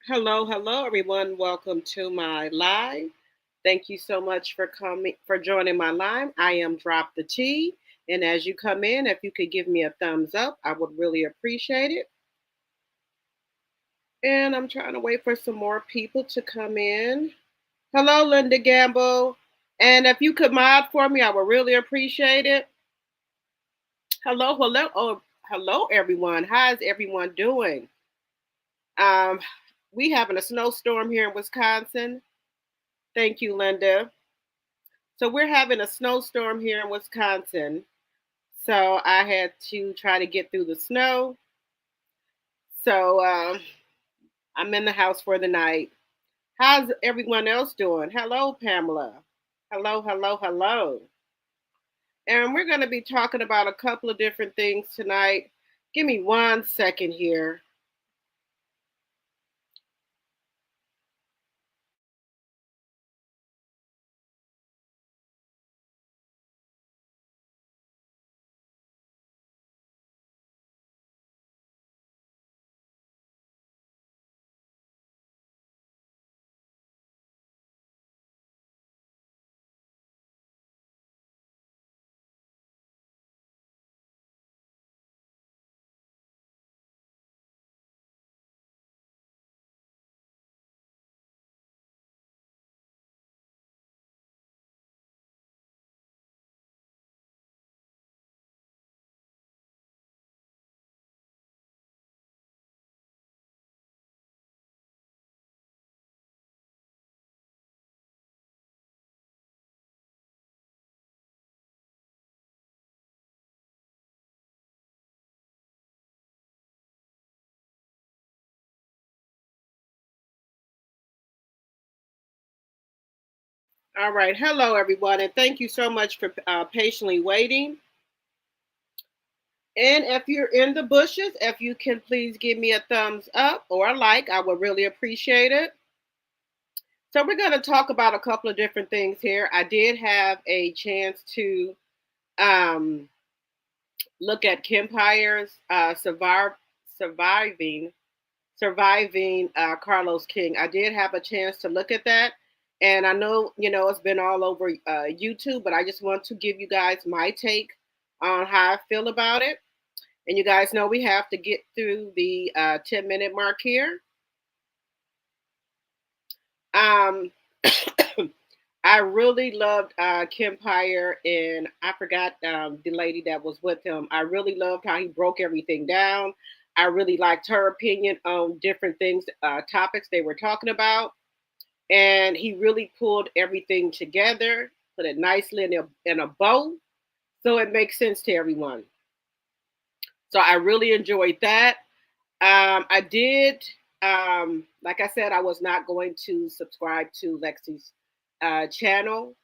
Hello, everyone. Welcome to my live. Thank you so much for joining my live. I am Drop the T, and as you come in, if you could give me a thumbs up, I would really appreciate it. And I'm trying to wait for some more people to come in. Hello, Linda Gamble, and if you could mod for me, I would really appreciate it. Hello, everyone. How is everyone doing? Um, we having a snowstorm here in Wisconsin. Thank you, Linda. So we're having a snowstorm here in Wisconsin. So I had to try to get through the snow. So I'm in the house for the night. How's everyone else doing? Hello, Pamela. Hello. And we're going to be talking about a couple of different things tonight. Give me 1 second here. All right. Hello, everyone. And thank you so much for patiently waiting. And if you're in the bushes, if you can please give me a thumbs up or a like, I would really appreciate it. So we're going to talk about a couple of different things here. I did have a chance to um, look at Kempire's surviving Carlos King. I did have a chance to look at that, and I know it's been all over YouTube, but I just want to give you guys my take on how I feel about it. And you guys know we have to get through the 10-minute mark here. Um, I really loved Kempire, and I forgot the lady that was with him. I really loved how he broke everything down. I really liked her opinion on different things, topics they were talking about, and he really pulled everything together, put it nicely in a bow, so it makes sense to everyone. So I really enjoyed that. I did, like I said, I was not going to subscribe to Lexi's channel.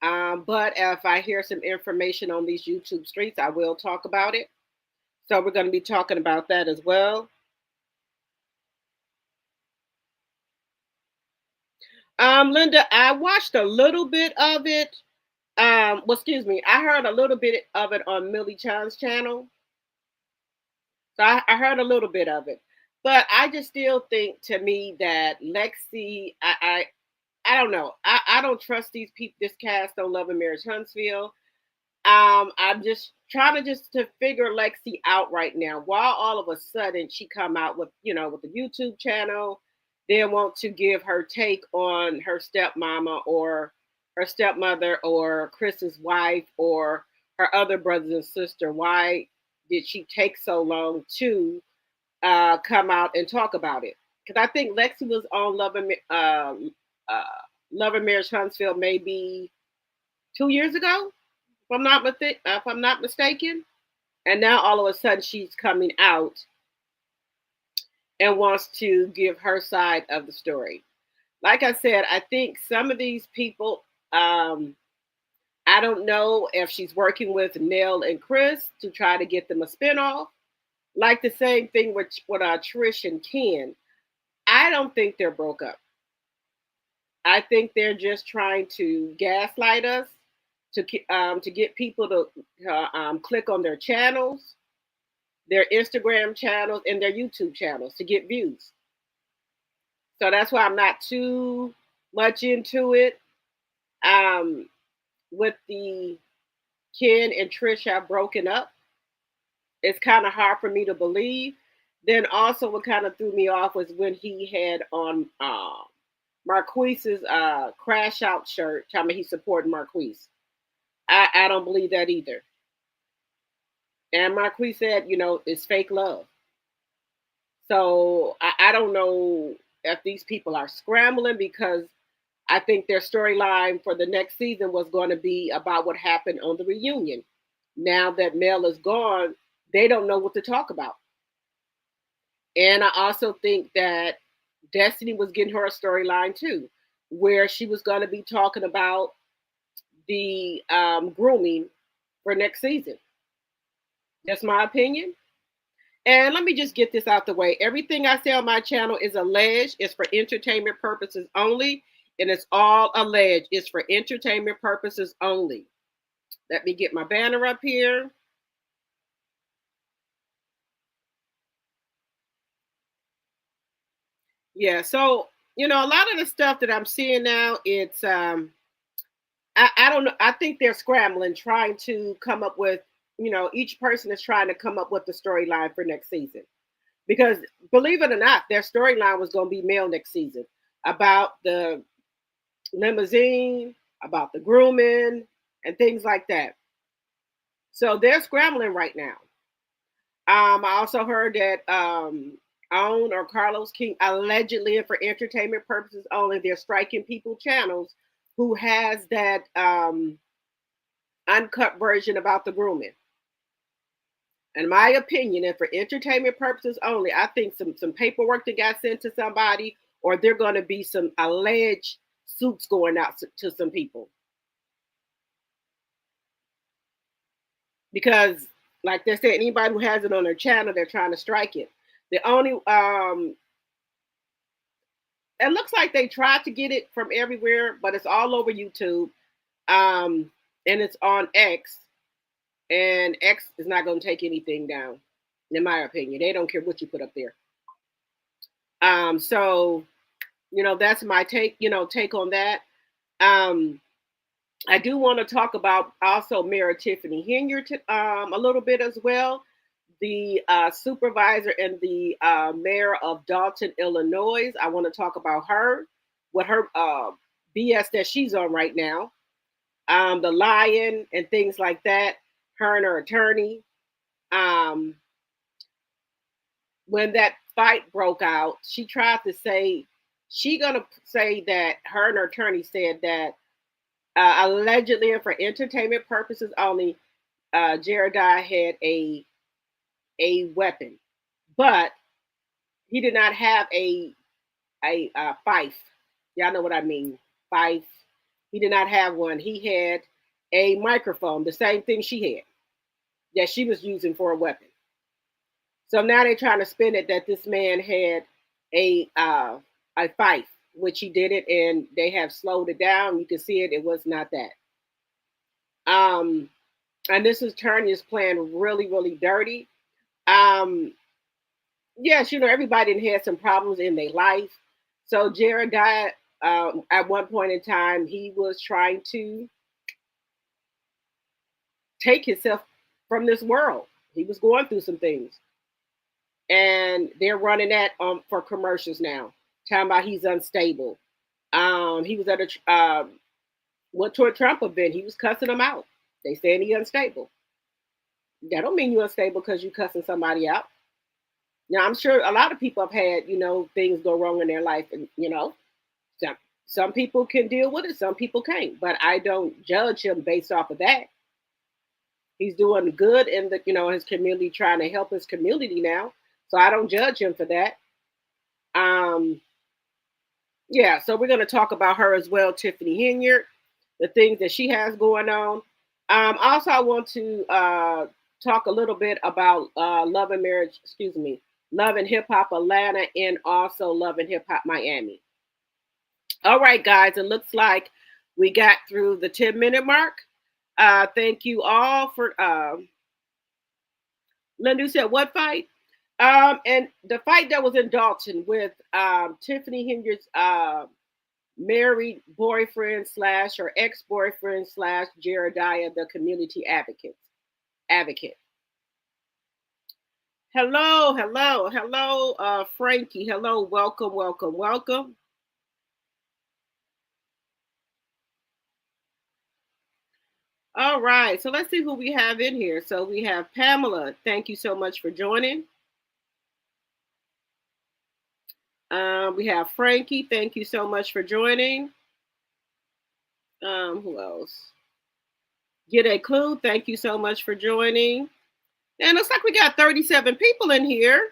But if I hear some information on these YouTube streets, I will talk about it. So we're going to be talking about that as well. Linda, I watched a little bit of it. Excuse me, I heard a little bit of it on Millie Chan's channel. So I heard a little bit of it. But I just still think to me that Lexi, I don't know. I don't trust these people, this cast on Love and Marriage Huntsville. I'm just trying to figure Lexi out right now. While all of a sudden she come out with with the YouTube channel, they want to give her take on her stepmama or her stepmother or Chris's wife or her other brothers and sister. Why did she take so long to come out and talk about it? Because I think Lexi was on uh, Love and Marriage Huntsville maybe 2 years ago, if I'm not mistaken. And now all of a sudden she's coming out and wants to give her side of the story. Like I said, I think some of these people, I don't know if she's working with Nell and Chris to try to get them a spinoff. Like the same thing with Trish and Ken. I don't think they're broke up. I think they're just trying to gaslight us to get people to click on their channels, their Instagram channels, and their YouTube channels to get views. So that's why I'm not too much into it. Um, with the Ken and Trisha broken up, it's kind of hard for me to believe. Then also, what kind of threw me off was when he had on Marquise's crash out shirt, telling me he supported Marquise. I don't believe that either. And Marquise said, it's fake love. So I don't know if these people are scrambling because I think their storyline for the next season was going to be about what happened on the reunion. Now that Mel is gone, they don't know what to talk about. And I also think that Destiny was getting her a storyline too, where she was going to be talking about the grooming for next season. That's my opinion. And let me just get this out the way. Everything I say on my channel is alleged. It's for entertainment purposes only. And it's all alleged. It's for entertainment purposes only. Let me get my banner up here. Yeah, so a lot of the stuff that I'm seeing now, it's I don't know. I think they're scrambling, trying to come up with, each person is trying to come up with the storyline for next season. Because believe it or not, their storyline was going to be male next season about the limousine, about the grooming, and things like that. So they're scrambling right now. I also heard that Own or Carlos King allegedly, and for entertainment purposes only, they're striking people channels who has that uncut version about the grooming. In my opinion, and for entertainment purposes only, I think some paperwork that got sent to somebody, or there going to be some alleged suits going out to some people. Because, like they said, anybody who has it on their channel, they're trying to strike it. The only it looks like they tried to get it from everywhere, but it's all over YouTube, and it's on X, and X is not going to take anything down, in my opinion. They don't care what you put up there. So that's my take on that. I do want to talk about also Mayor Tiffany Henyard a little bit as well. The supervisor and the mayor of Dalton, Illinois. I want to talk about her, what her BS that she's on right now, the lying and things like that. Her and her attorney. Um, when that fight broke out, she tried to say gonna say that her and her attorney said that allegedly and for entertainment purposes only, Jeremiah had a weapon, but he did not have a fife. Y'all know what I mean, fife. He did not have one. He had a microphone, the same thing she had, that she was using for a weapon. So now they're trying to spin it that this man had a fife, which he didn't, and they have slowed it down. You can see it; it was not that. And this attorney is playing really, really dirty. Um, yes, everybody had some problems in their life. So Jared got at one point in time, he was trying to take himself from this world. He was going through some things, and they're running that for commercials now, talking about he's unstable. He was at a went to a Trump event. He was cussing them out. They saying he unstable. That don't mean you're unstable because you cussing somebody out. Now I'm sure a lot of people have had things go wrong in their life, and some people can deal with it, some people can't. But I don't judge him based off of that. He's doing good in the his community, trying to help his community now. So I don't judge him for that. Um, yeah, so we're going to talk about her as well, Tiffany Henyard, the things that she has going on. Also, I want to talk a little bit about Love and Marriage, excuse me, Love and Hip Hop Atlanta, and also Love and Hip Hop Miami. All right, guys, it looks like we got through the 10-minute mark. Thank you all for Linda said, what fight? And the fight that was in Dalton with Tiffany Henyard's married boyfriend slash or ex-boyfriend slash Jeremiah, the community advocate. Hello, hello, hello, Frankie. Hello, welcome, welcome, welcome. All right, so let's see who we have in here. So we have Pamela. Thank you so much for joining. We have Frankie. Thank you so much for joining. Who else? Get a Clue. Thank you so much for joining. And it looks like we got 37 people in here.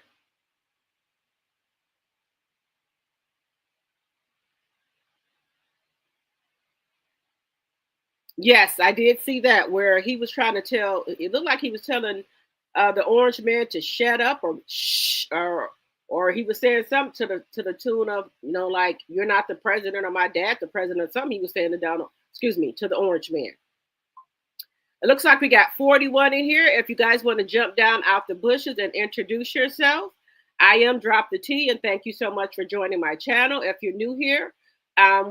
Yes, I did see that where he was trying to tell. It looked like he was telling the orange man to shut up or shh, or he was saying something to the tune of, like, you're not the president or my dad the president. Something he was saying to to the orange man. It looks like we got 41 in here. If you guys want to jump down out the bushes and introduce yourself, I am Drop the Tea, and thank you so much for joining my channel. If you're new here,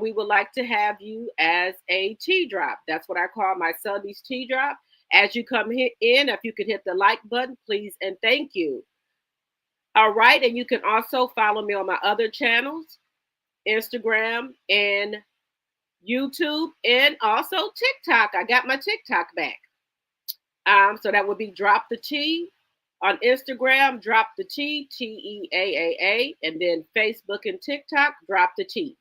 we would like to have you as a tea drop. That's what I call my Sunday's tea drop. As you come in, if you could hit the like button, please, and thank you. All right, and you can also follow me on my other channels, Instagram and YouTube, and also TikTok. I got my TikTok back. So that would be Drop the Tea on Instagram, Drop the Tea, TEAAA, and then Facebook and TikTok, Drop the Tea.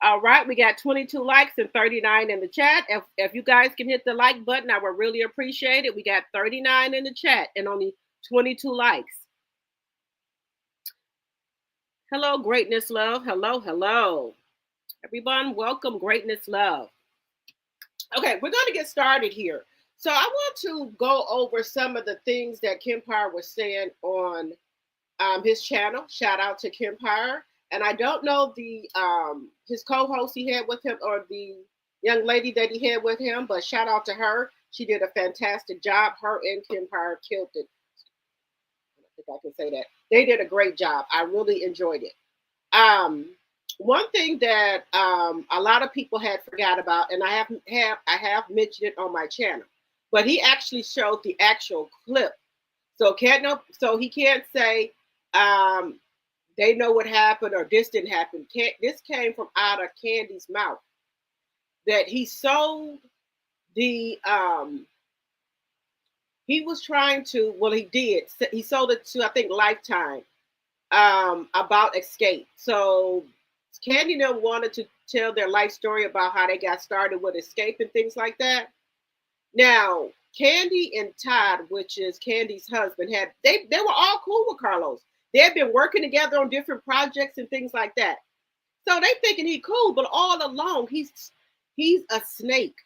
All right, we got 22 likes and 39 in the chat. If you guys can hit the like button, I would really appreciate it. We got 39 in the chat and only 22 likes. Hello, Greatness Love. Hello, hello. Everyone, welcome, Greatness Love. Okay, we're going to get started here. So I want to go over some of the things that Kempire was saying on his channel. Shout out to Kempire. And I don't know the his co-host he had with him or the young lady that he had with him, but shout out to her. She did a fantastic job. Her and Kempire killed it. I don't think I can say that. They did a great job. I really enjoyed it. One thing that a lot of people had forgot about, and I have mentioned it on my channel, but he actually showed the actual clip. So he can't say they know what happened or this didn't happen. This came from out of Candy's mouth that he sold the he was trying to, well, he did. He sold it to, I think, Lifetime about Escape. So Candy wanted to tell their life story about how they got started with Escape and things like that. Now, Candy and Todd, which is Candy's husband, they were all cool with Carlos. They had been working together on different projects and things like that. So they thinking he cool, but all along he's a snake.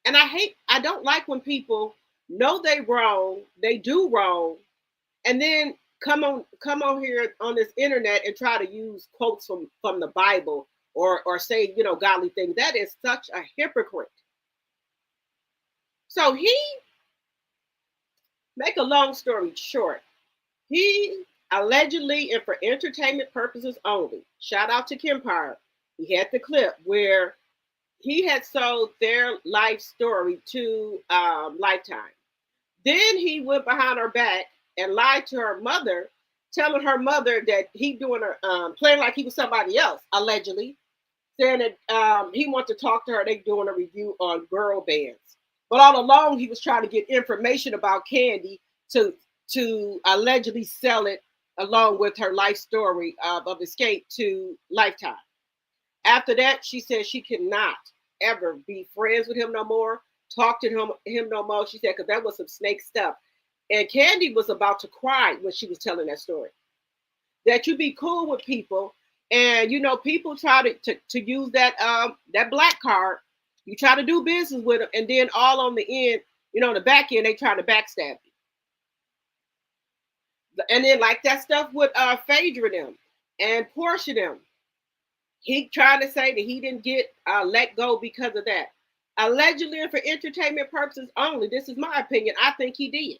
And I don't like when people know they wrong, they do wrong, and then come on here on this internet and try to use quotes from the Bible or say, godly things. That is such a hypocrite. So make a long story short, he allegedly, and for entertainment purposes only, shout out to Kempire, he had the clip where he had sold their life story to Lifetime. Then he went behind her back and lied to her mother, telling her mother that he doing playing like he was somebody else, allegedly, saying that he wanted to talk to her. They doing a review on girl bands. But all along, he was trying to get information about Candy to allegedly sell it along with her life story of Escape to Lifetime. After that, she said she cannot ever be friends with him no more, talk to him no more. She said, because that was some snake stuff. And Candy was about to cry when she was telling that story. That you be cool with people, and people try to use that black card. You try to do business with them, and then all on the end, on the back end, they try to backstab you. And then like that stuff with Phaedra them and Portia them. He tried to say that he didn't get let go because of that. Allegedly and for entertainment purposes only. This is my opinion. I think he did.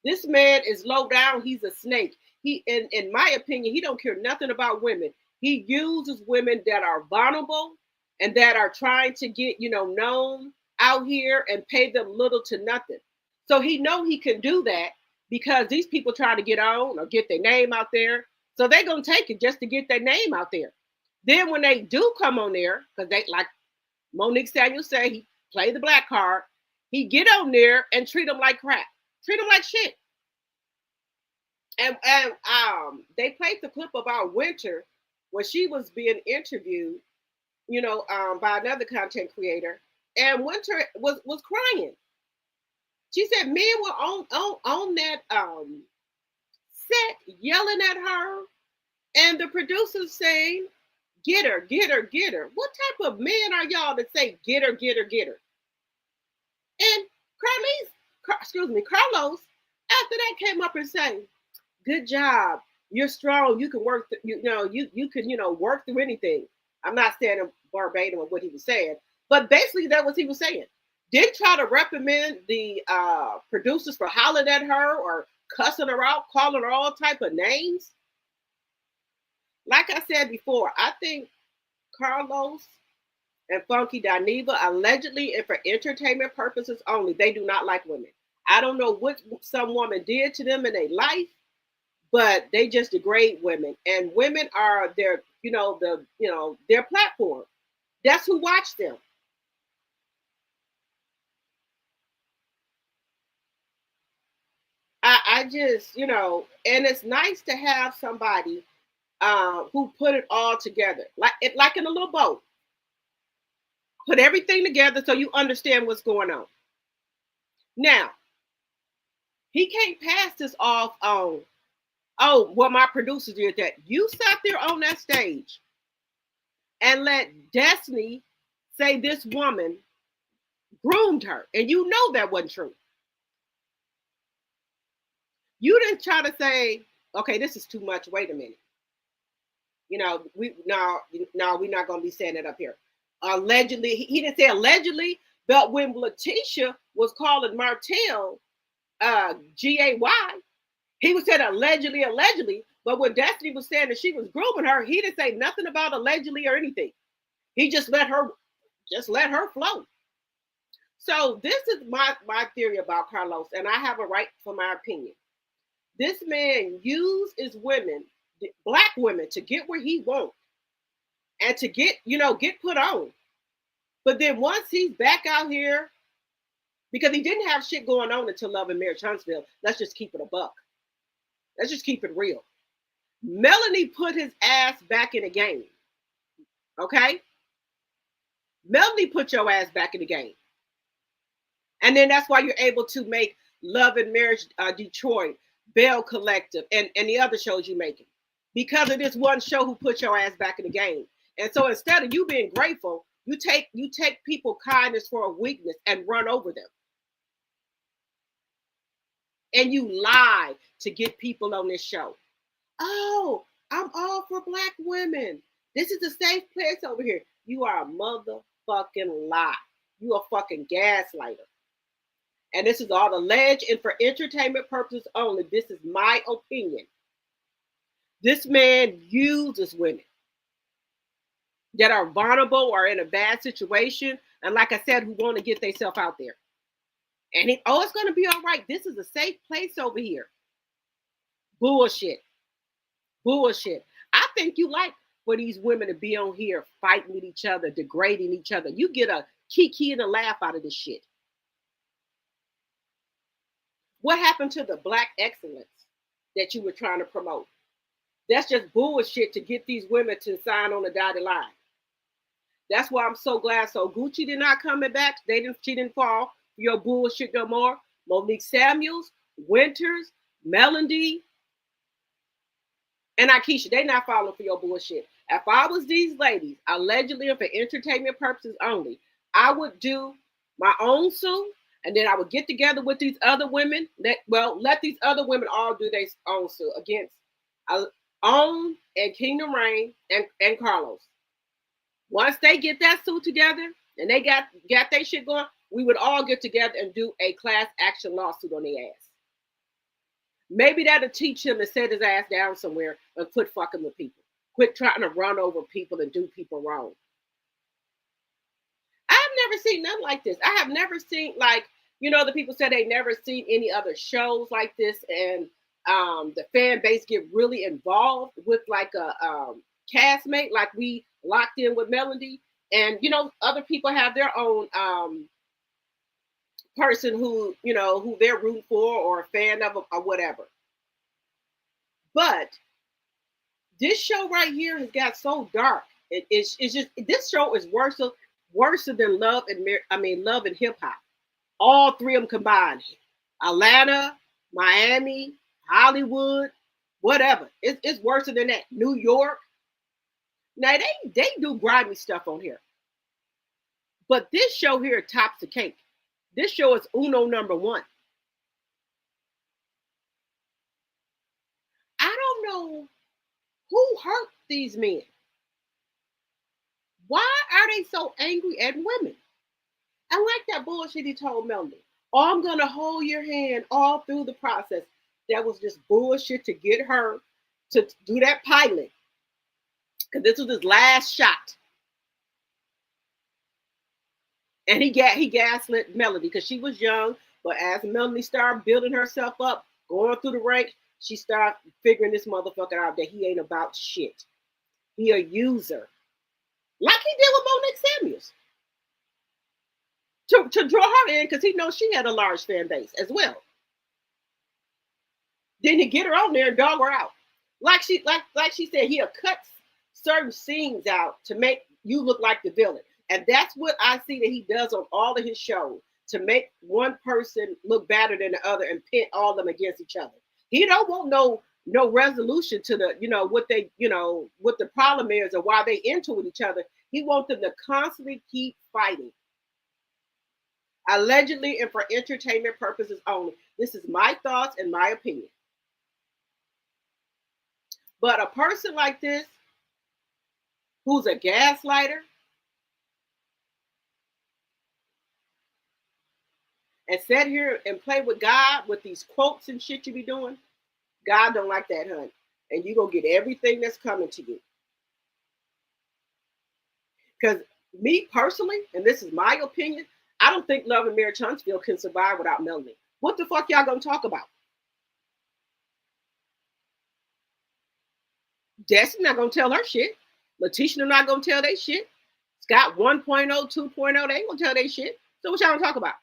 This man is low down. He's a snake. He, in my opinion, he don't care nothing about women. He uses women that are vulnerable and that are trying to get, known out here and pay them little to nothing. So he know he can do that because these people trying to get on or get their name out there. So they're gonna take it just to get their name out there. Then when they do come on there, because they like Monique Samuels say, he play the black card. He get on there and treat them like crap, treat them like shit. And they played the clip about Winter when she was being interviewed, by another content creator, and Winter was crying. She said men were on that set yelling at her, and the producers saying, "Get her, get her, get her." What type of men are y'all that say, "Get her, get her, get her"? And Carlos, after that came up and said, "Good job. You're strong. You can work. You can work through anything." I'm not saying verbatim of what he was saying, but basically that was what he was saying. Didn't try to reprimand the producers for hollering at her or cussing her out, calling her all type of names. Like I said before, I think Carlos and Funky Dineva, allegedly and for entertainment purposes only, they do not like women. I don't know what some woman did to them in their life, but they just degrade women, and women are their, their platform. That's who watch them. I just, and it's nice to have somebody who put it all together, like in a little boat. Put everything together so you understand what's going on. Now, he can't pass this off on, oh, well, my producer did that. You sat there on that stage and let Destiny say this woman groomed her, and you know that wasn't true. You didn't try to say, okay, this is too much. Wait a minute. We're not gonna be saying it up here. Allegedly, he didn't say allegedly, but when Letitia was calling Martell GAY, he was saying allegedly, but when Destiny was saying that she was grooming her, he didn't say nothing about allegedly or anything. He just let her flow. So this is my theory about Carlos, and I have a right for my opinion. This man uses women, black women, to get where he wants and to get put on. But then once he's back out here, because he didn't have shit going on until Love and Marriage Huntsville, let's just keep it a buck. Let's just keep it real. Melanie put his ass back in the game. Okay? Melanie put your ass back in the game. And then that's why you're able to make Love and Marriage Detroit, Bell Collective, and the other shows you're making. Because of this one show who put your ass back in the game. And so instead of you being grateful, you take people kindness for a weakness and run over them. And you lie to get people on this show. Oh, I'm all for black women. This is a safe place over here. You are a motherfucking lie. You a fucking gaslighter. And this is all alleged and for entertainment purposes only. This is my opinion. This man uses women that are vulnerable or in a bad situation. And like I said, who want to get themselves out there. And it's going to be all right. This is a safe place over here. Bullshit. I think you like for these women to be on here fighting with each other, degrading each other. You get a kiki and a laugh out of this shit. What happened to the black excellence that you were trying to promote? That's just bullshit to get these women to sign on the dotted line. That's why I'm so glad. So Gucci did not come back. She didn't fall for your bullshit no more. Monique Samuels, Winters, Melody, and Akeisha, they not falling for your bullshit. If I was these ladies, allegedly and for entertainment purposes only, I would do my own suit, and then I would get together with these other women. Let these other women all do their own suit against OWN and Kingdom Reign and Carlos. Once they get that suit together and they got their shit going, we would all get together and do a class action lawsuit on their ass. Maybe that'll teach him to set his ass down somewhere and quit fucking with people. Quit trying to run over people and do people wrong. I've never seen nothing like this. I have never seen, like, the people said they never seen any other shows like this, and the fan base get really involved with like a castmate, like we locked in with Melody, and other people have their own person who they're rooting for or a fan of or whatever. But this show right here has got so dark. It's just, this show is worse than Love and Hip Hop. All three of them combined. Atlanta, Miami, Hollywood, whatever. It's worse than that. New York. Now they do grimy stuff on here. But this show here tops the cake. This show is uno number one. I don't know who hurt these men. Why are they so angry at women? I like that bullshit he told Melody. Oh, I'm going to hold your hand all through the process. That was just bullshit to get her to do that pilot. Because this was his last shot. And he gaslit Melody because she was young. But as Melody started building herself up, going through the ranks, she started figuring this motherfucker out that he ain't about shit. He a user. Like he did with Monique Samuels. To draw her in because he knows she had a large fan base as well. Then he get her on there and dog her out. Like she said, he'll cut certain scenes out to make you look like the villain. And that's what I see that he does on all of his shows, to make one person look better than the other and pit all of them against each other. He don't want no resolution to the, what the problem is or why they into with each other. He wants them to constantly keep fighting. Allegedly and for entertainment purposes only. This is my thoughts and my opinion. But a person like this, who's a gaslighter, and sit here and play with God with these quotes and shit you be doing, God don't like that, honey. And you're going to get everything that's coming to you. Because me personally, and this is my opinion, I don't think Love and Marriage Huntsville can survive without Melanie. What the fuck y'all going to talk about? Destiny not going to tell her shit. Letitia not going to tell they shit. Scott 1.0, 2.0, they ain't going to tell they shit. So what y'all going to talk about?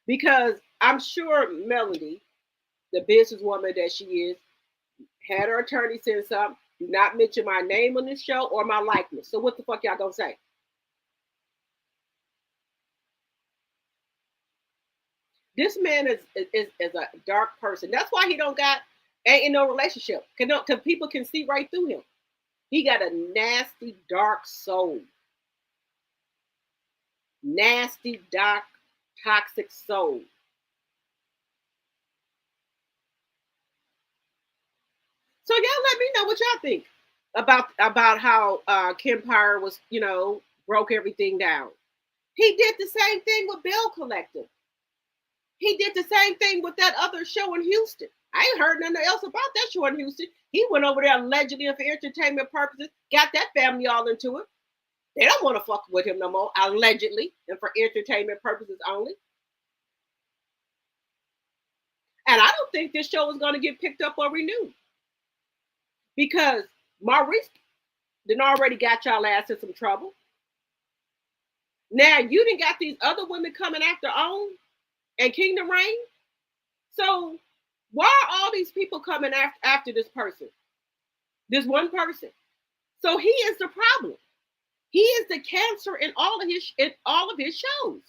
Because I'm sure Melody, the businesswoman that she is, had her attorney send something. Do not mention my name on this show or my likeness. So what the fuck y'all gonna say? This man is a dark person. That's why he ain't in no relationship. Because people can see right through him. He got a nasty, dark soul. Nasty, dark, toxic soul. So y'all let me know what y'all think about how Kim Pyre was, broke everything down. He did the same thing with Bill Collective. He did the same thing with that other show in Houston. I ain't heard nothing else about that show in Houston. He went over there allegedly for entertainment purposes, got that family all into it. They don't want to fuck with him no more, allegedly, and for entertainment purposes only. And I don't think this show is going to get picked up or renewed. Because Maurice done already got y'all ass in some trouble. Now you done got these other women coming after OWN and Kingdom Reign. So why are all these people coming after this person? This one person. So he is the problem. He is the cancer in all of his shows.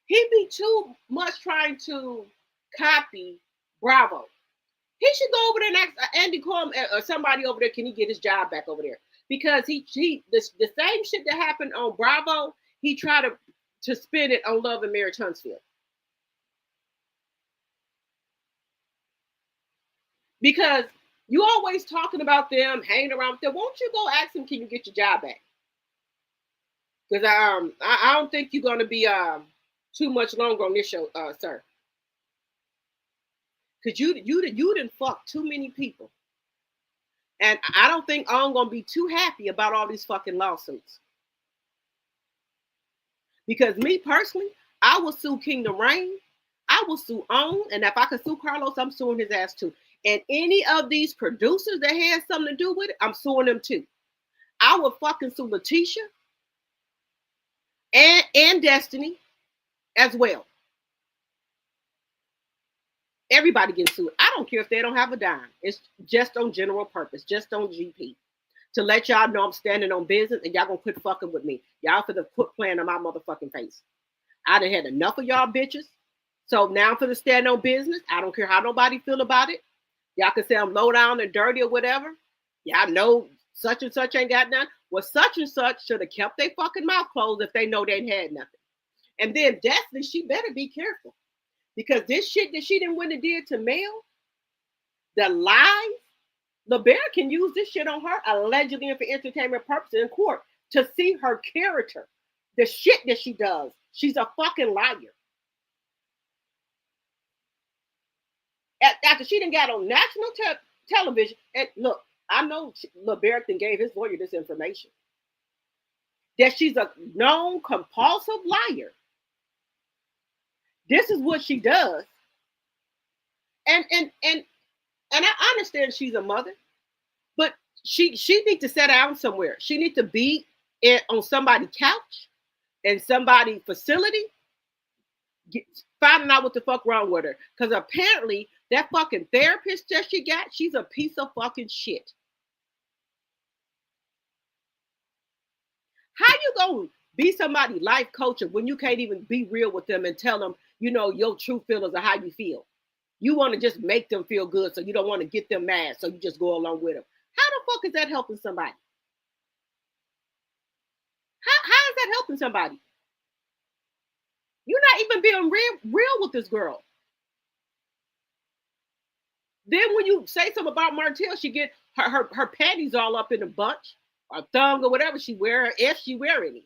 He be too much trying to copy Bravo. He should go over there and ask Andy Coleman or somebody over there, can he get his job back over there? Because the same shit that happened on Bravo, he tried to spin it on Love and Marriage Huntsville. Because you always talking about them, hanging around with them. Won't you go ask them, can you get your job back? Because I don't think you're going to be too much longer on this show, sir. Cause you didn't fuck too many people. And I don't think I'm gonna be too happy about all these fucking lawsuits. Because me personally, I will sue Kingdom Reign, I will sue OWN, and if I can sue Carlos, I'm suing his ass too. And any of these producers that had something to do with it, I'm suing them too. I will fucking sue Letitia and Destiny as well. Everybody gets sued. I don't care if they don't have a dime. It's just on general purpose, just on GP. To let y'all know I'm standing on business and y'all gonna quit fucking with me. Y'all for the quit playing on my motherfucking face. I done had enough of y'all bitches. So now for the stand on business. I don't care how nobody feel about it. Y'all can say I'm low down and dirty or whatever. Y'all know such and such ain't got none. Well, such and such should have kept their fucking mouth closed if they know they ain't had nothing. And then Destiny, she better be careful. Because this shit that she didn't win and did to Mel, the lies, LeBear can use this shit on her allegedly and for entertainment purposes in court to see her character, the shit that she does. She's a fucking liar. After she done got on national television, and look, I know LeBear gave his lawyer this information, that she's a known compulsive liar. This is what she does. And I understand she's a mother, but she needs to sit down somewhere. She needs to be on somebody's couch in somebody's facility, finding out what the fuck wrong with her. Because apparently that fucking therapist that she got, she's a piece of fucking shit. How you gonna be somebody life coach when you can't even be real with them and tell them, you know, your true feelings of how you feel? You want to just make them feel good, so you don't want to get them mad, so you just go along with them. How the fuck is that helping somebody? How is that helping somebody? You're not even being real with this girl. Then when you say something about Martell, she get her panties all up in a bunch, or thong or whatever she wear, if she wear any.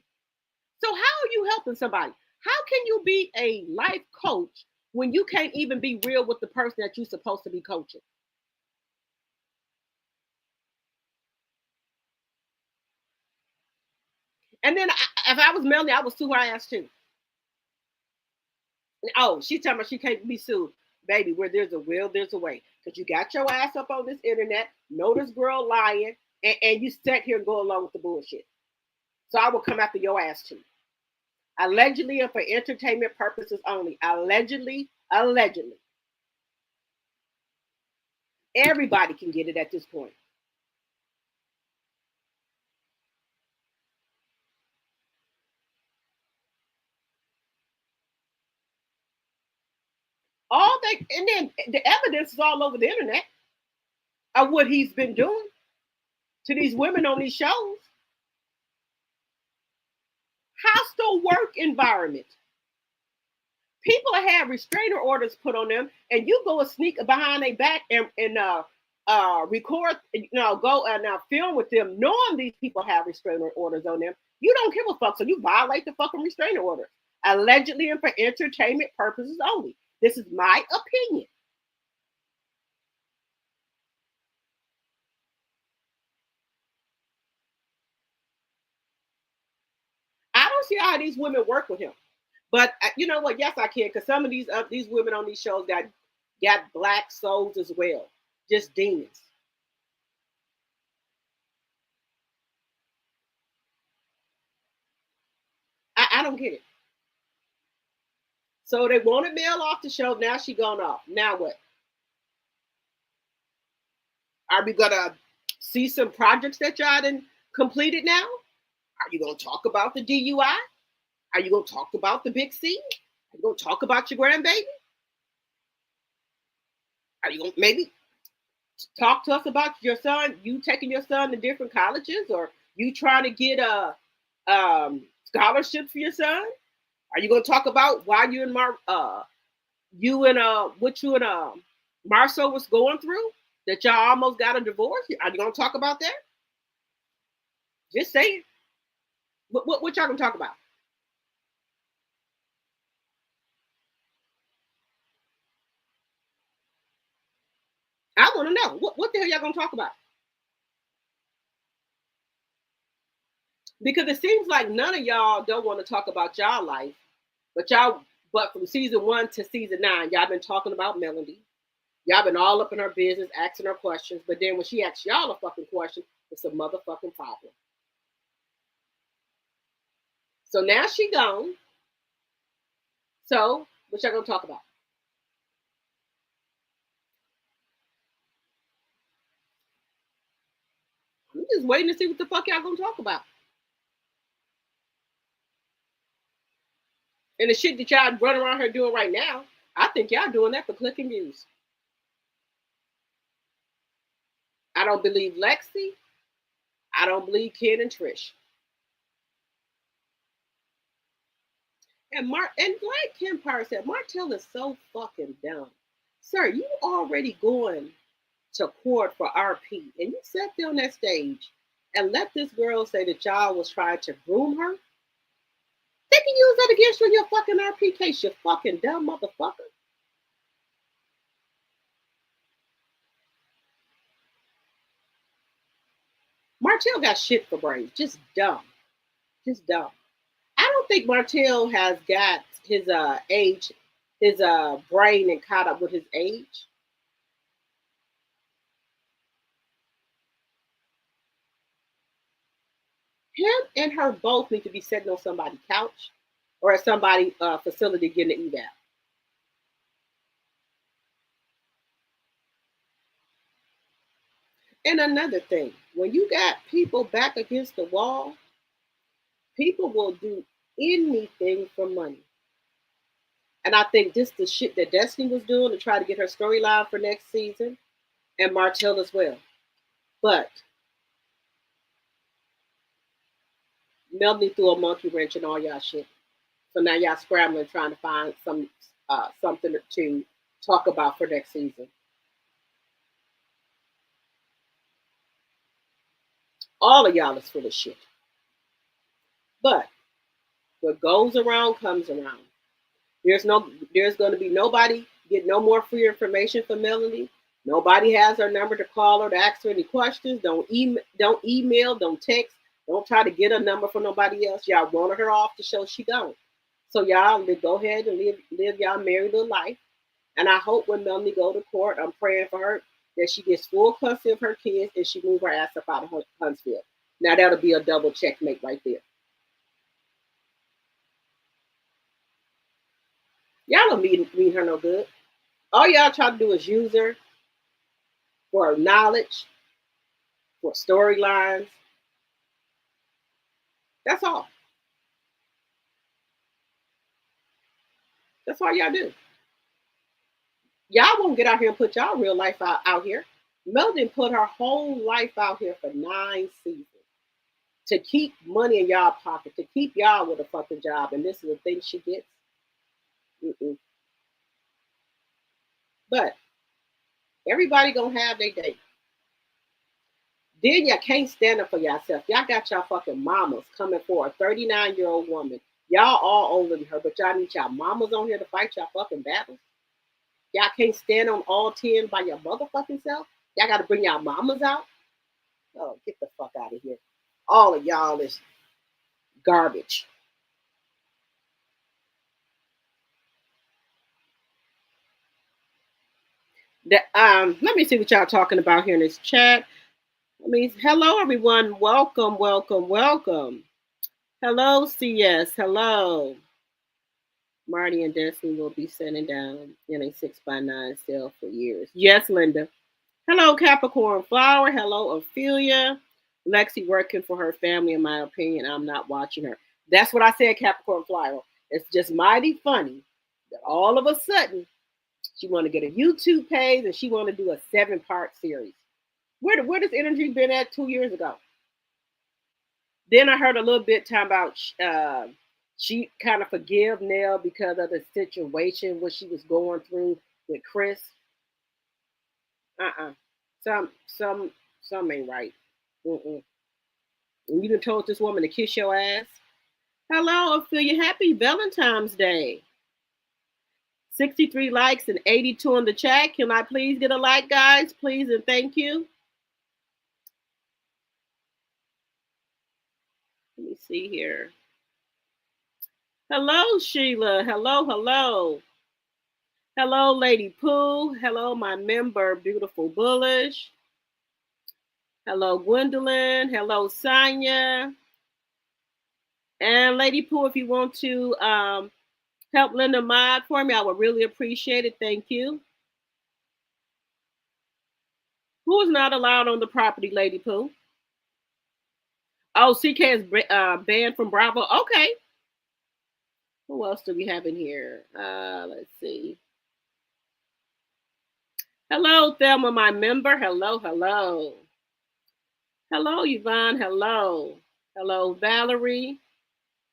So how are you helping somebody? How can you be a life coach when you can't even be real with the person that you're supposed to be coaching? And then if I was Melanie, I would sue her ass too. Oh, she's talking about she can't be sued. Baby, where there's a will, there's a way. Because you got your ass up on this internet, know this girl lying, and you sat here and go along with the bullshit. So I will come after your ass too. Allegedly and for entertainment purposes only. Allegedly. Everybody can get it at this point. All that, and then the evidence is all over the internet of what he's been doing to these women on these shows. Hostile work environment. People have restrainer orders put on them, and you go and sneak behind their back and record, go and film with them, knowing these people have restrainer orders on them. You don't give a fuck, so you violate the fucking restrainer order. Allegedly and for entertainment purposes only. This is my opinion. I don't see how these women work with him. But you know what? Yes, I can, because some of these women on these shows got black souls as well, just demons. I don't get it. So they wanted Mel off the show. Now she gone off. Now what? Are we gonna see some projects that y'all done completed now? Are you gonna talk about the DUI? Are you gonna talk about the big C? Are you gonna talk about your grandbaby? Are you gonna maybe talk to us about your son? You taking your son to different colleges, or you trying to get a scholarship for your son? Are you gonna talk about why you and Marceau was going through, that y'all almost got a divorce? Are you gonna talk about that? Just say it. What y'all gonna talk about? I want to know what the hell y'all gonna talk about? Because it seems like none of y'all don't want to talk about y'all life, but from season 1 to season 9, y'all been talking about Melody. Y'all been all up in her business, asking her questions. But then when she asks y'all a fucking question, it's a motherfucking problem. So now she gone. So what y'all gonna talk about? I'm just waiting to see what the fuck y'all gonna talk about. And the shit that y'all run around here doing right now, I think y'all doing that for clicking views. I don't believe Lexi. I don't believe Ken and Trish. And like Kim Power said, Martell is so fucking dumb. Sir, you already going to court for RP, and you sat there on that stage and let this girl say that y'all was trying to groom her. They can use that against you in your fucking RP case, you fucking dumb motherfucker. Martell got shit for brains. Just dumb. Just dumb. I don't think Martell has got his age, his brain and caught up with his age. Him and her both need to be sitting on somebody's couch or at somebody's facility getting an eval. And another thing, when you got people back against the wall, people will do anything for money. And I think this the shit that Destiny was doing to try to get her storyline for next season, and Martell as well. But Melanie threw a monkey wrench in all y'all shit. So now y'all scrambling trying to find something to talk about for next season. All of y'all is full of shit. But what goes around comes around. There's going to be nobody get no more free information from Melanie. Nobody has her number to call her to ask her any questions. Don't email, don't text, don't try to get a number for nobody else. Y'all wanted her off the show, she don't. So y'all go ahead and live y'all married little life. And I hope when Melanie go to court, I'm praying for her that she gets full custody of her kids and she move her ass up out of Huntsville. Now that'll be a double checkmate right there. Y'all don't mean her no good. All y'all try to do is use her for knowledge, for storylines. That's all. That's all y'all do. Y'all won't get out here and put y'all real life out here. Melody put her whole life out here for 9 seasons to keep money in y'all pocket, to keep y'all with a fucking job, and this is the thing she gets. Mm-mm. But everybody gonna have their day. Then you can't stand up for yourself. Y'all got y'all fucking mamas coming for a 39-year-old woman. Y'all all older than her, but y'all need y'all mamas on here to fight y'all fucking battles. Y'all can't stand on all 10 by your motherfucking self. Y'all got to bring y'all mamas out. Oh, get the fuck out of here. All of y'all is garbage. Let me see what y'all talking about here in this chat. Hello everyone. Welcome, welcome, welcome. Hello, CS. Hello. Marty and Destiny will be sitting down in a 6x9 cell for years. Yes, Linda. Hello, Capricorn Flower. Hello, Ophelia. Lexi working for her family, in my opinion. I'm not watching her. That's what I said, Capricorn Flower. It's just mighty funny that all of a sudden she want to get a YouTube page and she want to do a 7-part series. Where does energy been at 2 years ago? Then I heard a little bit time about she kind of forgive Nell because of the situation what she was going through with Chris. Some ain't right. Mm-mm. And you done told this woman to kiss your ass. Hello, Ophelia. Happy Valentine's Day. 63 likes and 82 in the chat. Can I please get a like, guys? Please and thank you. Let me see here. Hello, Sheila. Hello, hello. Hello, Lady Pooh. Hello, my member, Beautiful Bullish. Hello, Gwendolyn. Hello, Sonia. And Lady Pooh, if you want to help Linda mod for me, I would really appreciate it. Thank you. Who is not allowed on the property, Lady Pooh? Oh, CK is banned from Bravo. Okay. Who else do we have in here? Let's see. Hello, Thelma, my member. Hello, hello. Hello, Yvonne. Hello. Hello, Valerie.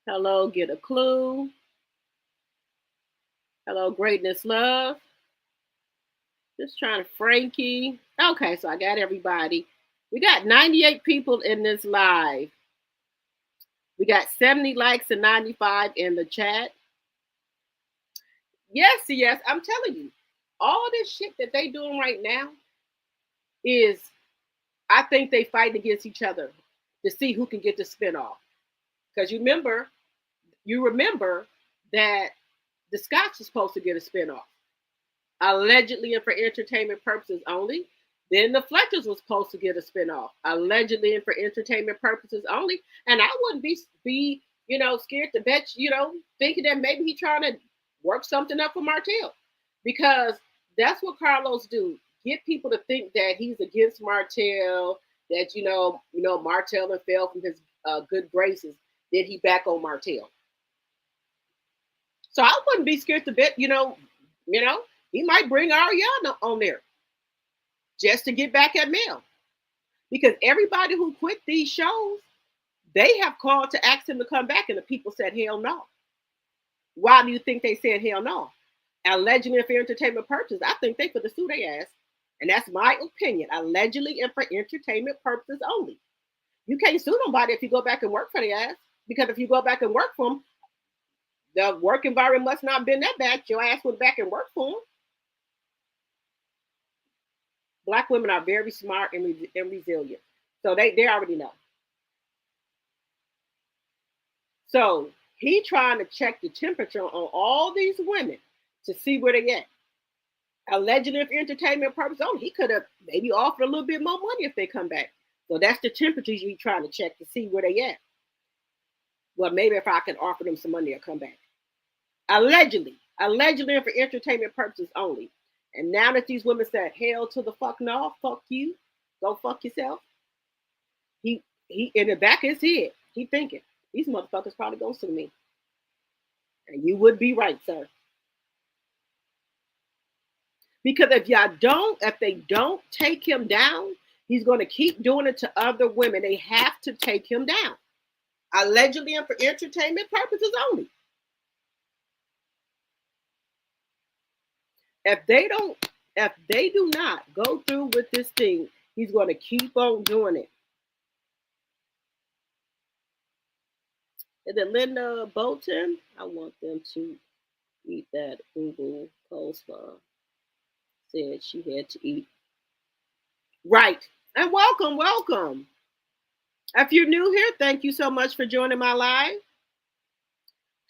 Hello, Get a Clue. Hello, Greatness Love. Just trying to Frankie. Okay, so I got everybody. We got 98 people in this live. We got 70 likes and 95 in the chat. Yes, I'm telling you, all this shit that they doing right now is, I think they fight against each other to see who can get the spinoff. Because you remember that the Scotts was supposed to get a spinoff, allegedly and for entertainment purposes only. Then the Fletchers was supposed to get a spinoff, allegedly and for entertainment purposes only. And I wouldn't be scared to bet, thinking that maybe he's trying to work something up for Martell, because that's what Carlos do. Get people to think that he's against Martell, that Martell and fell from his good graces. Then he back on Martell. So I wouldn't be scared to bet, he might bring Ariana on there just to get back at Mel. Because everybody who quit these shows, they have called to ask him to come back, and the people said, hell no. Why do you think they said hell no? Allegedly and for entertainment purposes, I think they could have sued their ass. And that's my opinion. Allegedly and for entertainment purposes only. You can't sue nobody if you go back and work for their ass. Because if you go back and work for them, the work environment must not have been that bad. Your ass went back and worked for them. Black women are very smart and resilient. So they already know. So he trying to check the temperature on all these women to see where they at. Allegedly for entertainment purposes only. He could have maybe offered a little bit more money if they come back. So that's the temperature he's trying to check to see where they at. Well, maybe if I can offer them some money, they'll come back. Allegedly and for entertainment purposes only. And now that these women said, hell to the fuck no, fuck you, go fuck yourself. He in the back of his head, he thinking, these motherfuckers probably gonna sue me. And you would be right, sir. Because if they don't take him down, he's gonna keep doing it to other women. They have to take him down. Allegedly and for entertainment purposes only. If they do not go through with this thing, he's going to keep on doing it. And then Linda Bolton, I want them to eat that Google coleslaw. Said she had to eat. Right. And welcome. If you're new here, thank you so much for joining my live.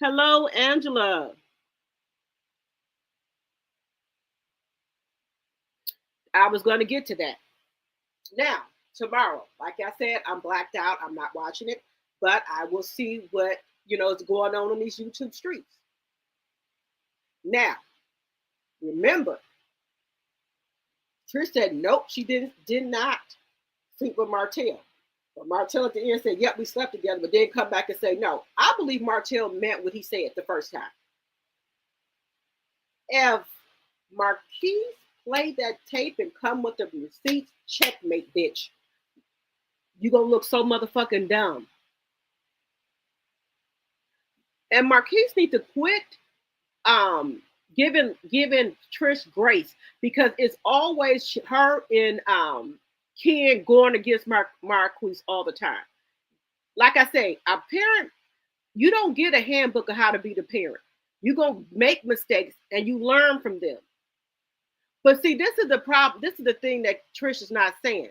Hello, Angela. I was going to get to that. Now, tomorrow, like I said, I'm blacked out. I'm not watching it, but I will see what, is going on these YouTube streets. Now, remember, Trish said, nope, she did not sleep with Martell. But Martell at the end said, yep, we slept together, but then come back and say, no. I believe Martell meant what he said the first time. If Marquise play that tape and come with the receipts, checkmate, bitch. You gonna look so motherfucking dumb. And Marquise need to quit giving Trish grace, because it's always her and Ken going against Marquise all the time. Like I say, a parent, you don't get a handbook of how to be the parent. You're going to make mistakes and you learn from them. But see, this is the problem. This is the thing that Trish is not saying.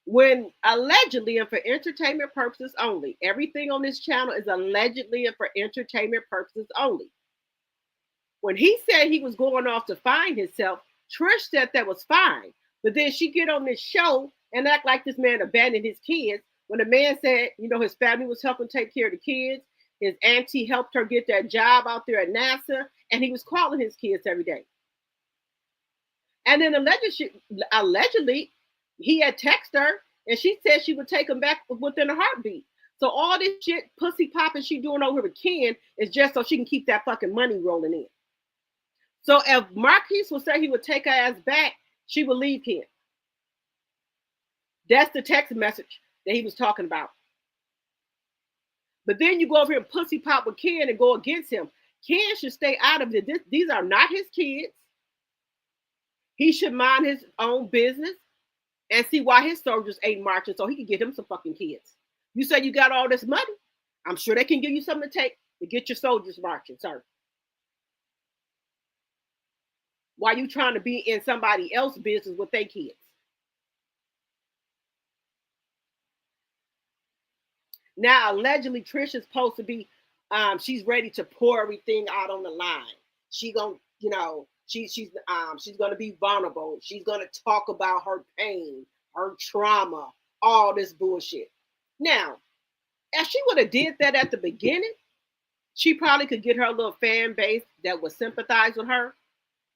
When allegedly and for entertainment purposes only, everything on this channel is allegedly and for entertainment purposes only. When he said he was going off to find himself, Trish said that was fine. But then she get on this show and act like this man abandoned his kids. When the man said, you know, his family was helping take care of the kids, his auntie helped her get that job out there at NASA, and he was calling his kids every day. And then allegedly he had texted her, and she said she would take him back within a heartbeat. So all this shit, pussy popping she doing over with Ken is just so she can keep that fucking money rolling in. So if Marquise would say he would take her ass back, she would leave Ken. That's the text message that he was talking about. But then you go over here and pussy pop with Ken and go against him. Ken should stay out of it. These are not his kids. He should mind his own business and see why his soldiers ain't marching so he can get him some fucking kids. You say you got all this money. I'm sure they can give you something to take to get your soldiers marching, sir. Why you trying to be in somebody else's business with their kids? Now, allegedly, Trish is supposed to be, she's ready to pour everything out on the line. She gonna, you know, she's gonna be vulnerable. She's gonna talk about her pain, her trauma, all this bullshit. Now, if she would have did that at the beginning, she probably could get her little fan base that would sympathize with her.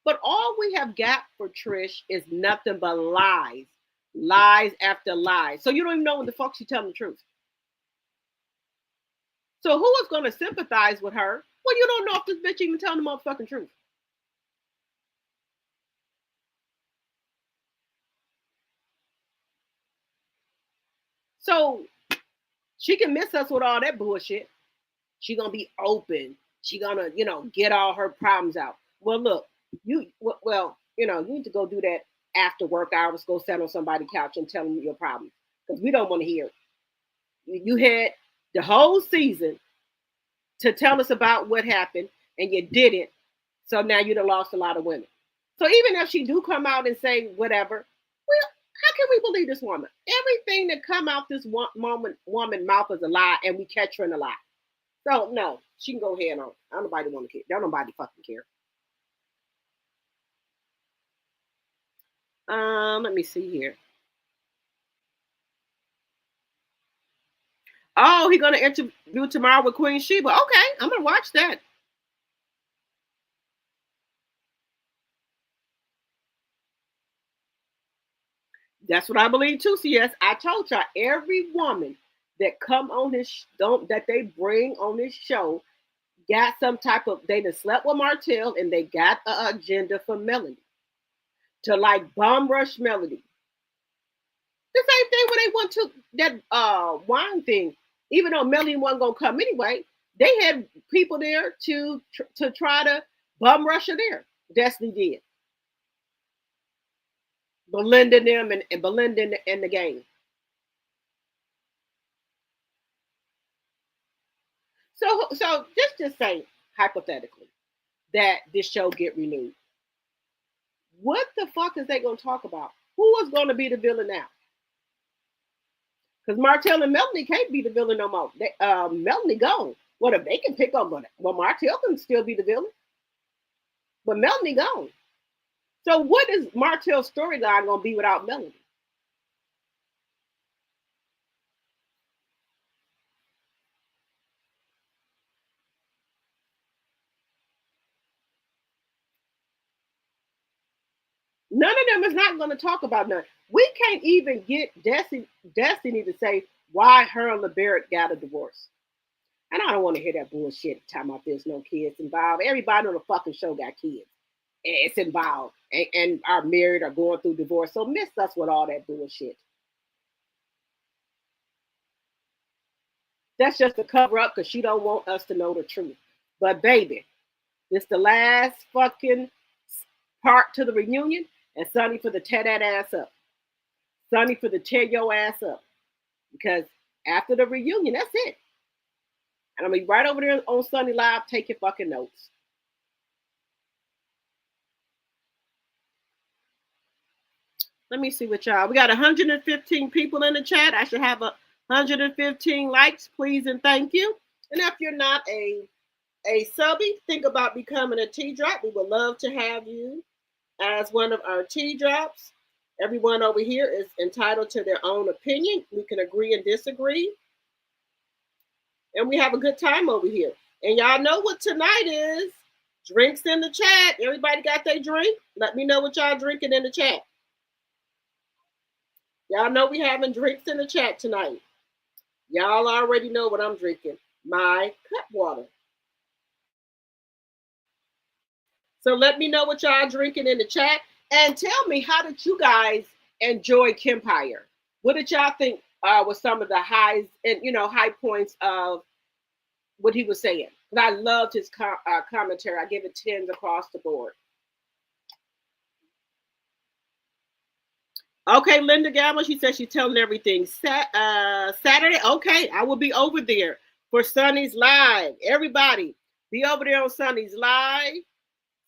But all we have got for Trish is nothing but lies. Lies after lies. So you don't even know when the fuck she's telling the truth. So who is going to sympathize with her when you don't know if this bitch even telling the motherfucking truth? So she can miss us with all that bullshit. She gonna be open. She gonna, you know, get all her problems out. Well, look, you need to go do that after work hours. Go sit on somebody's couch and tell them your problems because we don't want to hear it. You had the whole season to tell us about what happened, and you didn't. So now you'd have lost a lot of women. So even if she do come out and say whatever, well, how can we believe this woman? Everything that come out this woman mouth is a lie, and we catch her in a lie. So no, she can go ahead on. I don't nobody want to care. Don't nobody fucking care. Let me see here. Oh, he's gonna interview tomorrow with Queen Sheba. Okay, I'm gonna watch that. That's what I believe too. So yes, I told y'all every woman that come on this that they bring on this show got some type of they done slept with Martell and they got an agenda for Melody to like bomb rush Melody. The same thing when they went to that wine thing. Even though Melody wasn't gonna come anyway, they had people there to try to bum rush her there. Destiny did. Belinda and them and Belinda and the gang. So just say hypothetically that this show get renewed. What the fuck is they gonna talk about? Who is gonna be the villain now? Because Martell and Melanie can't be the villain no more. Melanie gone. What if they can pick up on it? Well, Martell can still be the villain, but Melanie gone. So what is Martell's storyline gonna be without Melanie? None of them is not going to talk about none. We can't even get Destiny to say why her and LeBarrett got a divorce. And I don't want to hear that bullshit talking about there's no kids involved. Everybody on the fucking show got kids. It's involved and are married or going through divorce. So miss us with all that bullshit. That's just a cover up because she don't want us to know the truth. But baby, this the last fucking part to the reunion, and Sonny for the tear that ass up. Sonny for the tear your ass up. Because after the reunion, that's it. And I'm gonna be right over there on Sunday Live taking fucking notes. Let me see what y'all. We got 115 people in the chat. I should have 115 likes, please and thank you. And if you're not a subby, think about becoming a Tea Drop. We would love to have you as one of our Tea Drops. Everyone over here is entitled to their own opinion. We can agree and disagree. And we have a good time over here. And y'all know what tonight is. Drinks in the chat. Everybody got their drink? Let me know what y'all drinking in the chat. Y'all know we having drinks in the chat tonight. Y'all already know what I'm drinking. My cut water. So let me know what y'all drinking in the chat. And tell me, how did you guys enjoy Kempire? What did y'all think was some of the highs and, high points of what he was saying? And I loved his commentary. I gave it 10s across the board. Okay, Linda Gamble, she said she's telling everything. Saturday, okay, I will be over there for Sunny's Live. Everybody, be over there on Sunny's Live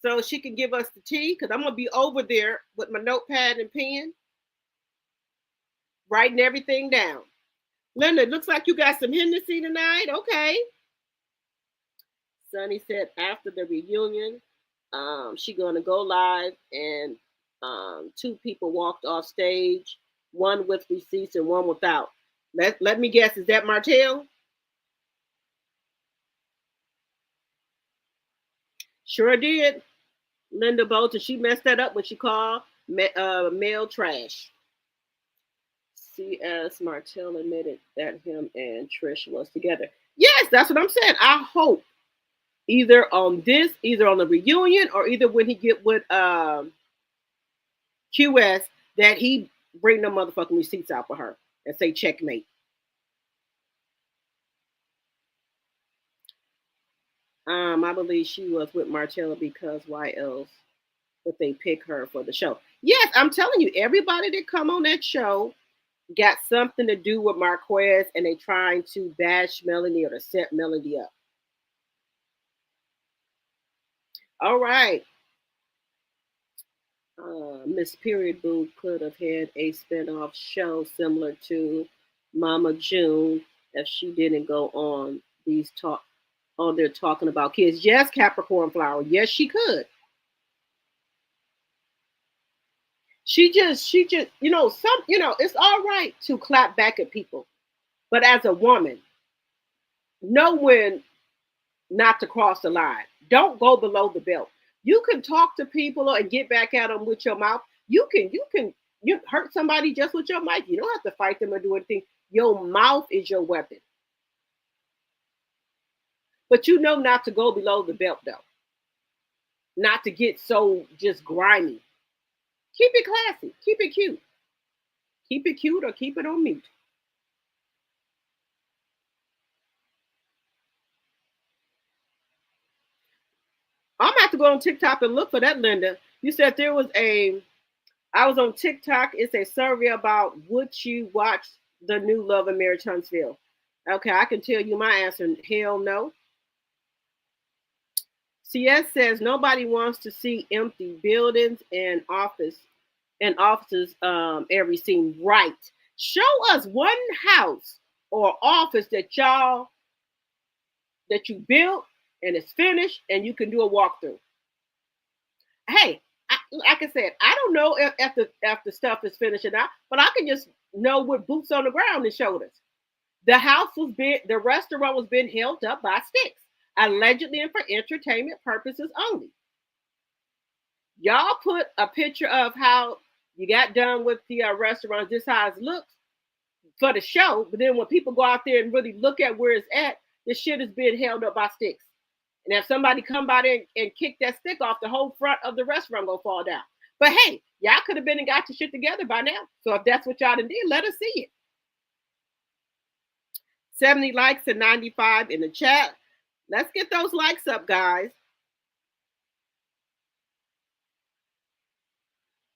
so she can give us the tea, because I'm going to be over there with my notepad and pen, writing everything down. Linda, looks like you got some Hennessy tonight. Okay. Sunny said after the reunion, she going to go live, and 2 people walked off stage, one with receipts and one without. Let me guess, is that Martell? Sure did. Linda Bolton, she messed that up when she called male trash. C.S. Martell admitted that him and Trish was together. Yes, that's what I'm saying. I hope either on the reunion, or either when he get with QS, that he bring the motherfucking receipts out for her and say checkmate. I believe she was with Martella, because why else would they pick her for the show? Yes, I'm telling you, everybody that come on that show got something to do with Marquez, and they trying to bash Melanie or to set Melanie up. All right. Miss Period Boo could have had a spinoff show similar to Mama June if she didn't go on these talk. Oh, they're talking about kids. Yes, Capricorn Flower. Yes, she could. She just, it's all right to clap back at people, but as a woman, know when not to cross the line. Don't go below the belt. You can talk to people and get back at them with your mouth. You hurt somebody just with your mouth. You don't have to fight them or do anything. Your mouth is your weapon. But you know not to go below the belt, though. Not to get so just grimy. Keep it classy. Keep it cute. Keep it cute or keep it on mute. I'm going to have to go on TikTok and look for that, Linda. You said I was on TikTok. It's a survey about would you watch the new Love and Marriage Huntsville? Okay, I can tell you my answer. Hell no. CS says nobody wants to see empty buildings and offices every scene. Right. Show us one house or office that you built and it's finished and you can do a walkthrough. Hey, like I said, I don't know if the stuff is finished or not, but I can just know with boots on the ground and shoulders. The restaurant was being held up by sticks, allegedly and for entertainment purposes only. Y'all put a picture of how you got done with the restaurant, this how it looks for the show, but then when people go out there and really look at where it's at, the shit is being held up by sticks. And if somebody come by there and kick that stick off, the whole front of the restaurant gonna fall down. But hey, y'all could have been and got your shit together by now. So if that's what y'all done did, let us see it. 70 likes and 95 in the chat. Let's get those likes up, guys.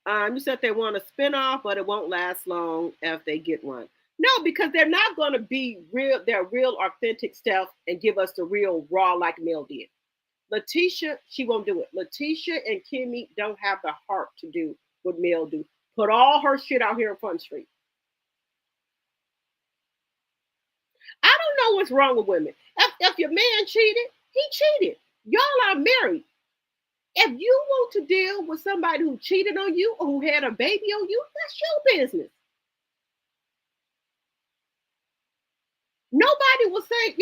You said they want a spinoff, but it won't last long if they get one. No, because they're not going to be their real authentic stuff and give us the real raw like Mel did. Letitia, she won't do it. Letitia and Kimmy don't have the heart to do what Mel do. Put all her shit out here in Front Street. I don't know what's wrong with women. If your man cheated, he cheated. Y'all are married. If you want to deal with somebody who cheated on you or who had a baby on you, that's your business. Nobody will say,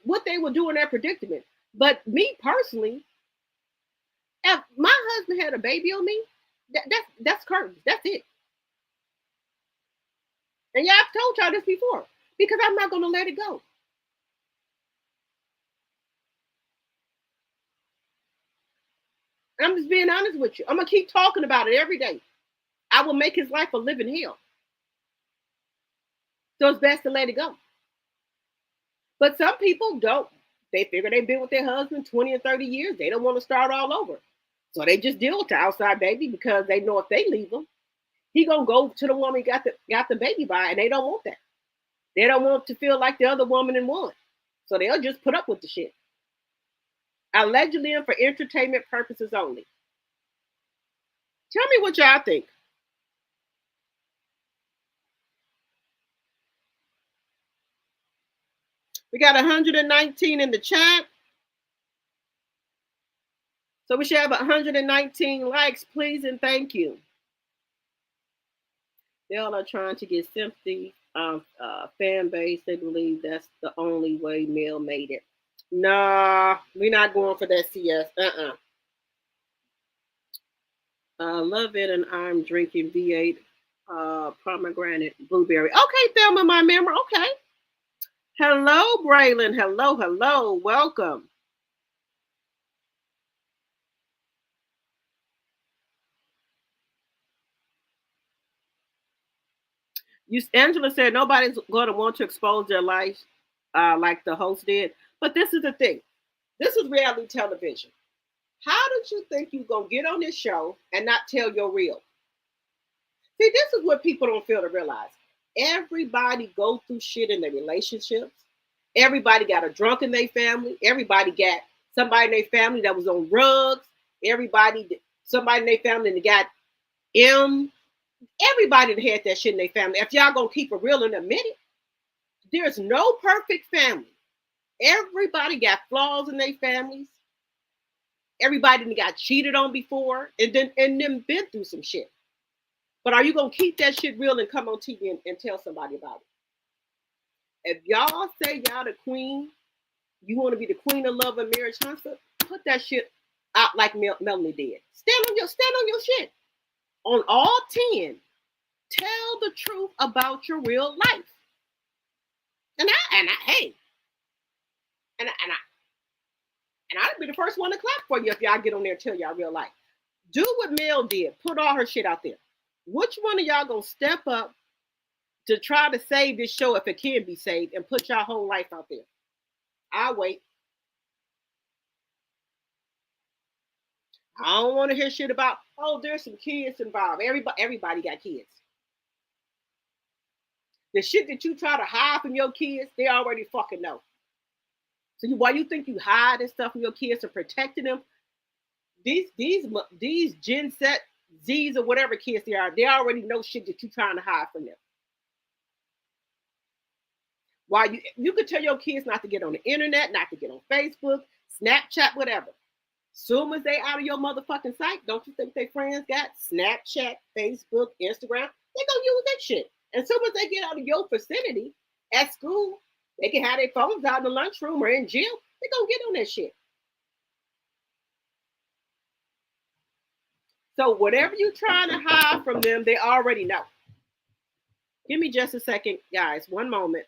what they would do in that predicament. But me personally, if my husband had a baby on me, that's curtains. That's it. And yeah, I've told y'all this before because I'm not going to let it go. I'm just being honest with you. I'm going to keep talking about it every day. I will make his life a living hell. So it's best to let it go. But some people don't. They figure they've been with their husband 20 or 30 years. They don't want to start all over. So they just deal with the outside baby because they know if they leave him, he gonna go to the woman he got the baby by, and they don't want that. They don't want to feel like the other woman in one. So they'll just put up with the shit. Allegedly and for entertainment purposes only. Tell me what y'all think. We got 119 in the chat. So we should have 119 likes, please, and thank you. They all are trying to get sympathy, fan base. They believe that's the only way Mel made it. Nah, we're not going for that CS. Love it, and I'm drinking V8 pomegranate blueberry. Okay, Thelma, my memory. Okay. Hello, Braylon. Hello. Welcome. Angela said nobody's going to want to expose their life like the host did. But this is the thing. This is reality television. How did you think you're going to get on this show and not tell your real? See, this is what people don't feel to realize. Everybody go through shit in their relationships. Everybody got a drunk in their family. Everybody got somebody in their family that was on drugs. Somebody in their family that got M. Everybody that had that shit in their family. If y'all gonna keep it real in a minute, there's no perfect family. Everybody got flaws in their families. Everybody that got cheated on before and then been through some shit. But are you gonna keep that shit real and come on TV and tell somebody about it? If y'all say y'all the queen, you want to be the queen of love and marriage, Hunter, put that shit out like Melanie did. Stand on your shit. On all 10, tell the truth about your real life. And I'd be the first one to clap for you if y'all get on there and tell y'all real life. Do what Mel did. Put all her shit out there. Which one of y'all gonna step up to try to save this show if it can be saved and put y'all whole life out there? I'll wait. I don't want to hear shit about, oh, there's some kids involved. Everybody got kids. The shit that you try to hide from your kids, they already fucking know. So why you think you hide this stuff from your kids and protecting them? These Gen Set Z's or whatever kids they already know shit that you trying to hide from them. Why you could tell your kids not to get on the internet, not to get on Facebook, Snapchat, whatever. Soon as they out of your motherfucking sight, don't you think their friends got Snapchat, Facebook, Instagram? They gonna use that shit. And soon as they get out of your vicinity at school, they can have their phones out in the lunchroom or in gym. They gonna get on that shit. So whatever you trying to hide from them, they already know. Give me just a second, guys. One moment.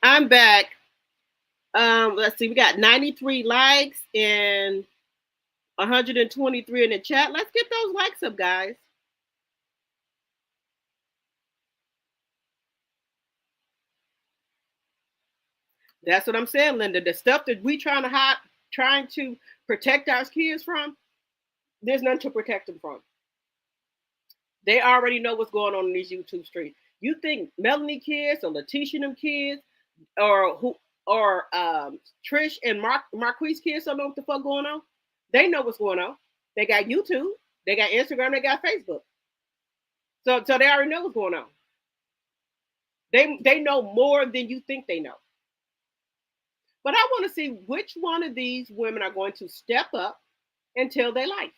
I'm back. Let's see, we got 93 likes and 123 in the chat. Let's get those likes up, guys. That's what I'm saying, Linda. The stuff that we trying to protect our kids from, there's nothing to protect them from. They already know what's going on in these YouTube streets. You think Melanie kids or Letitia them kids or Trish and Marquise kids don't know what the fuck going on? They know what's going on. They got YouTube, they got Instagram, they got Facebook. So they already know what's going on. They know more than you think they know. But I want to see which one of these women are going to step up and tell their life.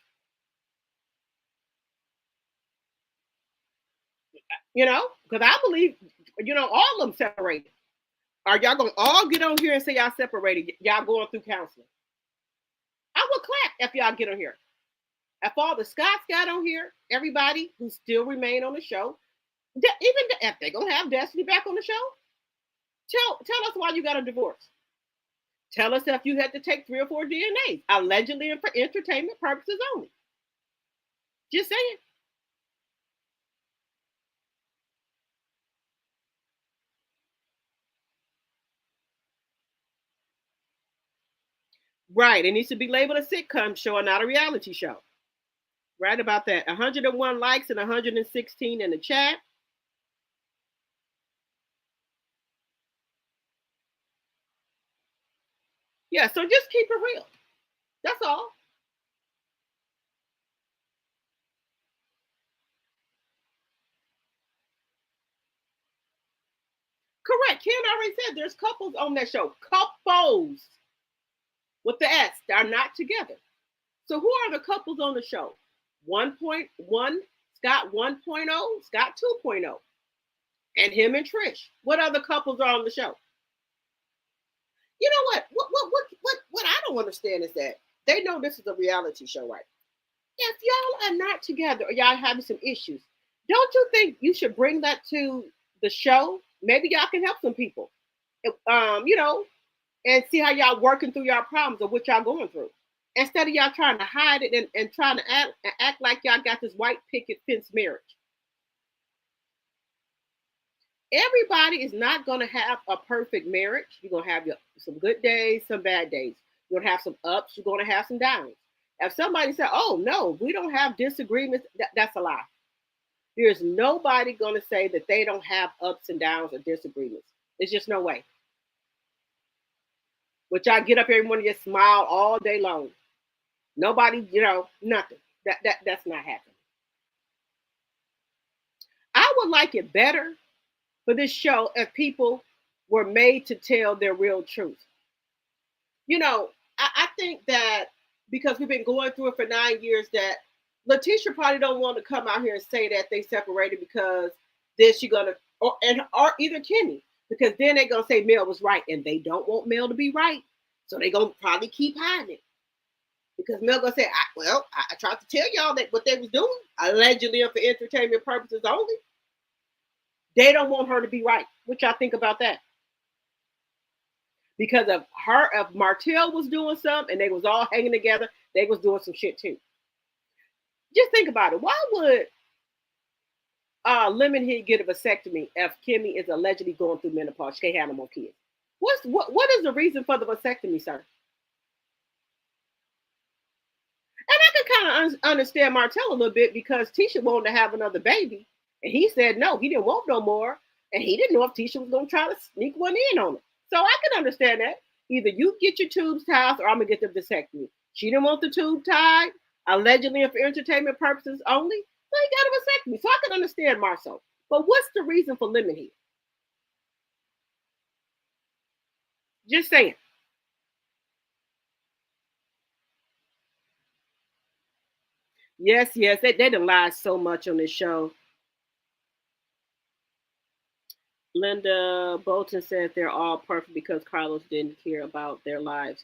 You know, because I believe, all of them separated. Are y'all going to all get on here and say y'all separated? Y'all going through counseling? I would clap if y'all get on here. If all the Scots got on here, everybody who still remain on the show, even if they're going to have Destiny back on the show, tell us why you got a divorce. Tell us if you had to take 3 or 4 DNAs, allegedly and for entertainment purposes only. Just saying. Right. It needs to be labeled a sitcom show and not a reality show. Right about that. 101 likes and 116 in the chat. Yeah, so just keep it real. That's all. Correct. Ken already said there's couples on that show. Couples with the S. They're not together. So who are the couples on the show? 1.1, Scott 1.0, Scott 2.0, and him and Trish. What other couples are on the show? You know what? What I don't understand is that they know this is a reality show, right? If y'all are not together or y'all having some issues, don't you think you should bring that to the show? Maybe y'all can help some people, and see how y'all working through y'all problems or what y'all going through. Instead of y'all trying to hide it and trying to act like y'all got this white picket fence marriage. Everybody is not going to have a perfect marriage. You're going to have some good days, some bad days. You're going to have some ups. You're going to have some downs. If somebody said, oh, no, we don't have disagreements, that's a lie. There's nobody going to say that they don't have ups and downs or disagreements. There's just no way. But y'all get up every morning and just smile all day long. Nobody, nothing. That's not happening. I would like it better for this show if people were made to tell their real truth. I think that because we've been going through it for 9 years, that Letitia probably don't want to come out here and say that they separated because then she's gonna or either Kenny, because then they're gonna say Mel was right, and they don't want Mel to be right, so they're gonna probably keep hiding it. Because Mel gonna say, I tried to tell y'all that what they was doing, allegedly and for entertainment purposes only. They don't want her to be right. What y'all think about that? Because of her, if Martell was doing something and they was all hanging together, they was doing some shit too. Just think about it. Why would Lemonhead get a vasectomy if Kimmy is allegedly going through menopause? She can't have no more kids. What is the reason for the vasectomy, sir? And I can kind of understand Martell a little bit because Tisha wanted to have another baby. And he said no, he didn't want no more. And he didn't know if Tisha was going to try to sneak one in on it. So I can understand that. Either you get your tubes tied or I'm going to get the vasectomy. She didn't want the tube tied, allegedly and for entertainment purposes only. So he got a vasectomy. So I can understand Marcel. But what's the reason for Lemonhead? Just saying. Yes, they done lied so much on this show. Linda Bolton said they're all perfect because Carlos didn't care about their lives.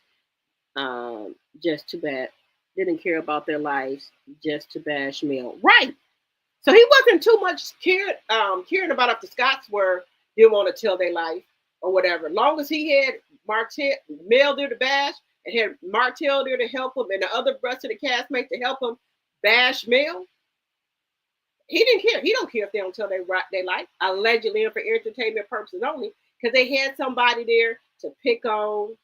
Just too bad. Didn't care about their lives just to bash Mel. Right. So he wasn't too much caring about if the Scots didn't want to tell their life or whatever. As long as he had Mel there to bash and had Martell there to help him and the other rest of the castmates to help him bash Mel, he didn't care. He don't care if they don't tell they like, allegedly and for entertainment purposes only, because they had somebody there to pick on,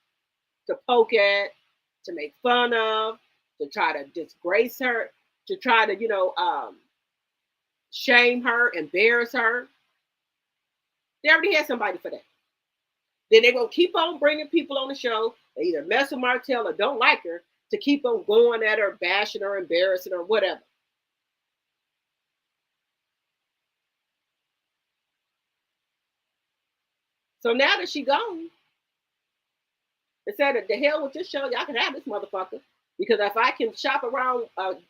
to poke at, to make fun of, to try to disgrace her, to try to, shame her, embarrass her. They already had somebody for that. Then they're going to keep on bringing people on the show. They either mess with Martell or don't like her to keep on going at her, bashing her, embarrassing her, whatever. So now that she gone, they said, the hell with this show, y'all can have this motherfucker. Because if I can shop around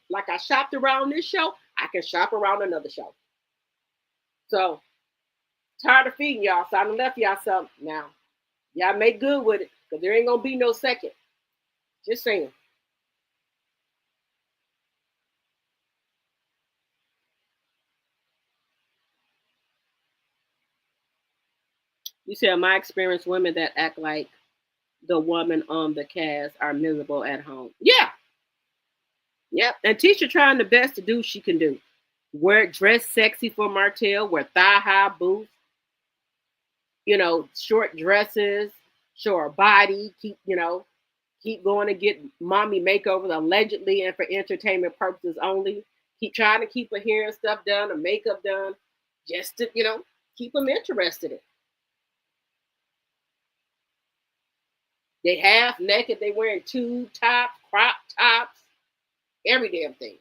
like I shopped around this show, I can shop around another show. So, tired of feeding y'all, so I done left y'all something now. Y'all make good with it, because there ain't going to be no second. Just saying. You said, my experience, women that act like the woman on the cast are miserable at home. Yeah. Yep. And Tisha trying the best to do she can do. Dress sexy for Martell, wear thigh-high boots, short dresses, show her body, keep going to get mommy makeovers allegedly and for entertainment purposes only. Keep trying to keep her hair and stuff done, her makeup done, just to, keep them interested in. They half naked, they wearing tube tops, crop tops, every damn thing.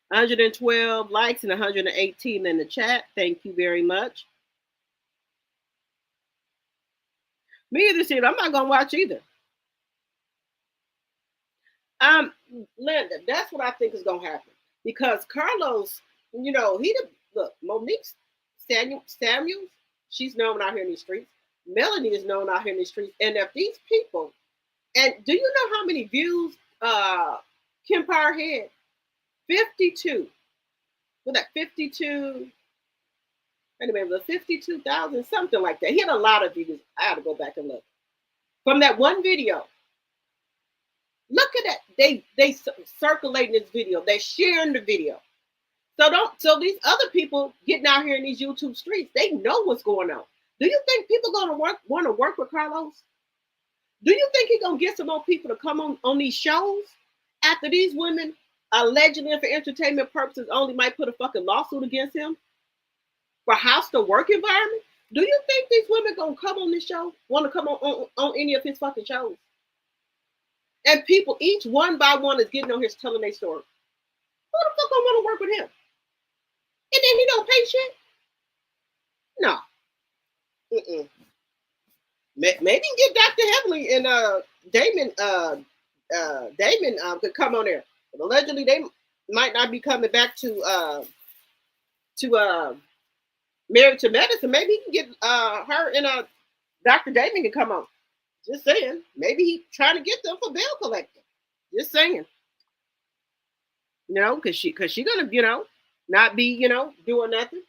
112 likes and 118 in the chat. Thank you very much. Me either, shit. I'm not gonna watch either. Linda, that's what I think is gonna happen because Carlos, look, Monique Samuels, she's known out here in these streets. Melanie is known out here in the streets. And if these people, and do you know how many views Kim Power had? 52. Was that 52? Anyway, it was 52,000, something like that. He had a lot of views. I had to go back and look. From that one video. Look at that. They circulating this video. They're sharing the video. So these other people getting out here in these YouTube streets, they know what's going on. Do you think people gonna want to work with Carlos? Do you think he's gonna get some more people to come on these shows after these women allegedly for entertainment purposes only might put a fucking lawsuit against him for hostile work environment? Do you think these women gonna come on this show? Want to come on any of his fucking shows? And people, each one by one, is getting on here telling their story. Who the fuck gonna want to work with him? And then he don't pay shit? No. Maybe get Dr. Heavenly and Damon could come on there. But allegedly, they might not be coming back to Married to Medicine. Maybe he can get her and Dr. Damon can come on. Just saying. Maybe he's trying to get them for bail collector. Just saying. Because she gonna, not be, doing nothing.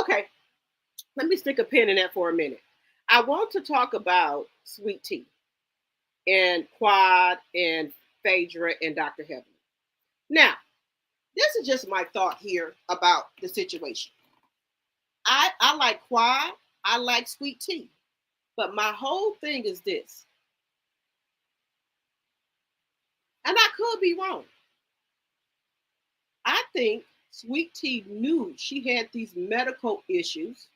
Okay. Let me stick a pin in that for a minute. I want to talk about Sweet Tea and Quad and Phaedra and Dr. Heavenly. Now, this is just my thought here about the situation. I like Quad. I like Sweet Tea. But my whole thing is this. And I could be wrong. I think Sweet Tea knew she had these medical issues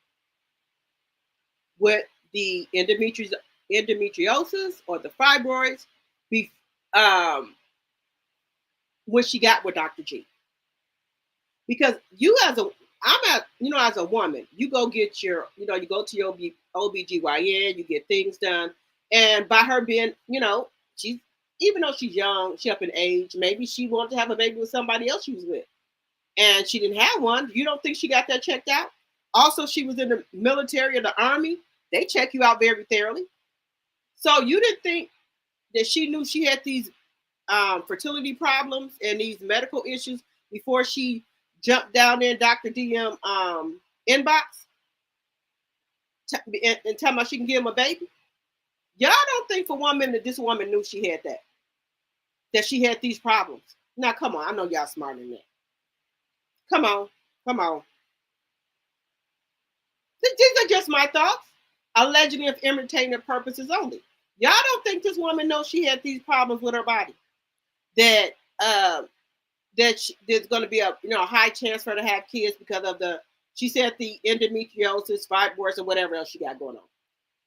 with the endometriosis or the fibroids when she got with Dr. G. Because as a woman, you go get you go to your OBGYN, you get things done. And by her being, even though she's young, she's up in age, maybe she wanted to have a baby with somebody else she was with. And she didn't have one. You don't think she got that checked out? Also, she was in the military or the army. They check you out very thoroughly. So you didn't think that she knew she had these fertility problems and these medical issues before she jump down there in Dr. DM inbox and tell me she can give him a baby? Y'all don't think for 1 minute this woman knew she had that she had these problems. Now, come on. I know y'all smarter than that. Come on. Come on. These are just my thoughts. Allegedly of entertainment purposes only. Y'all don't think this woman knows she had these problems with her body? That there's going to be a high chance for her to have kids because of she said the endometriosis, fibroids, or whatever else she got going on.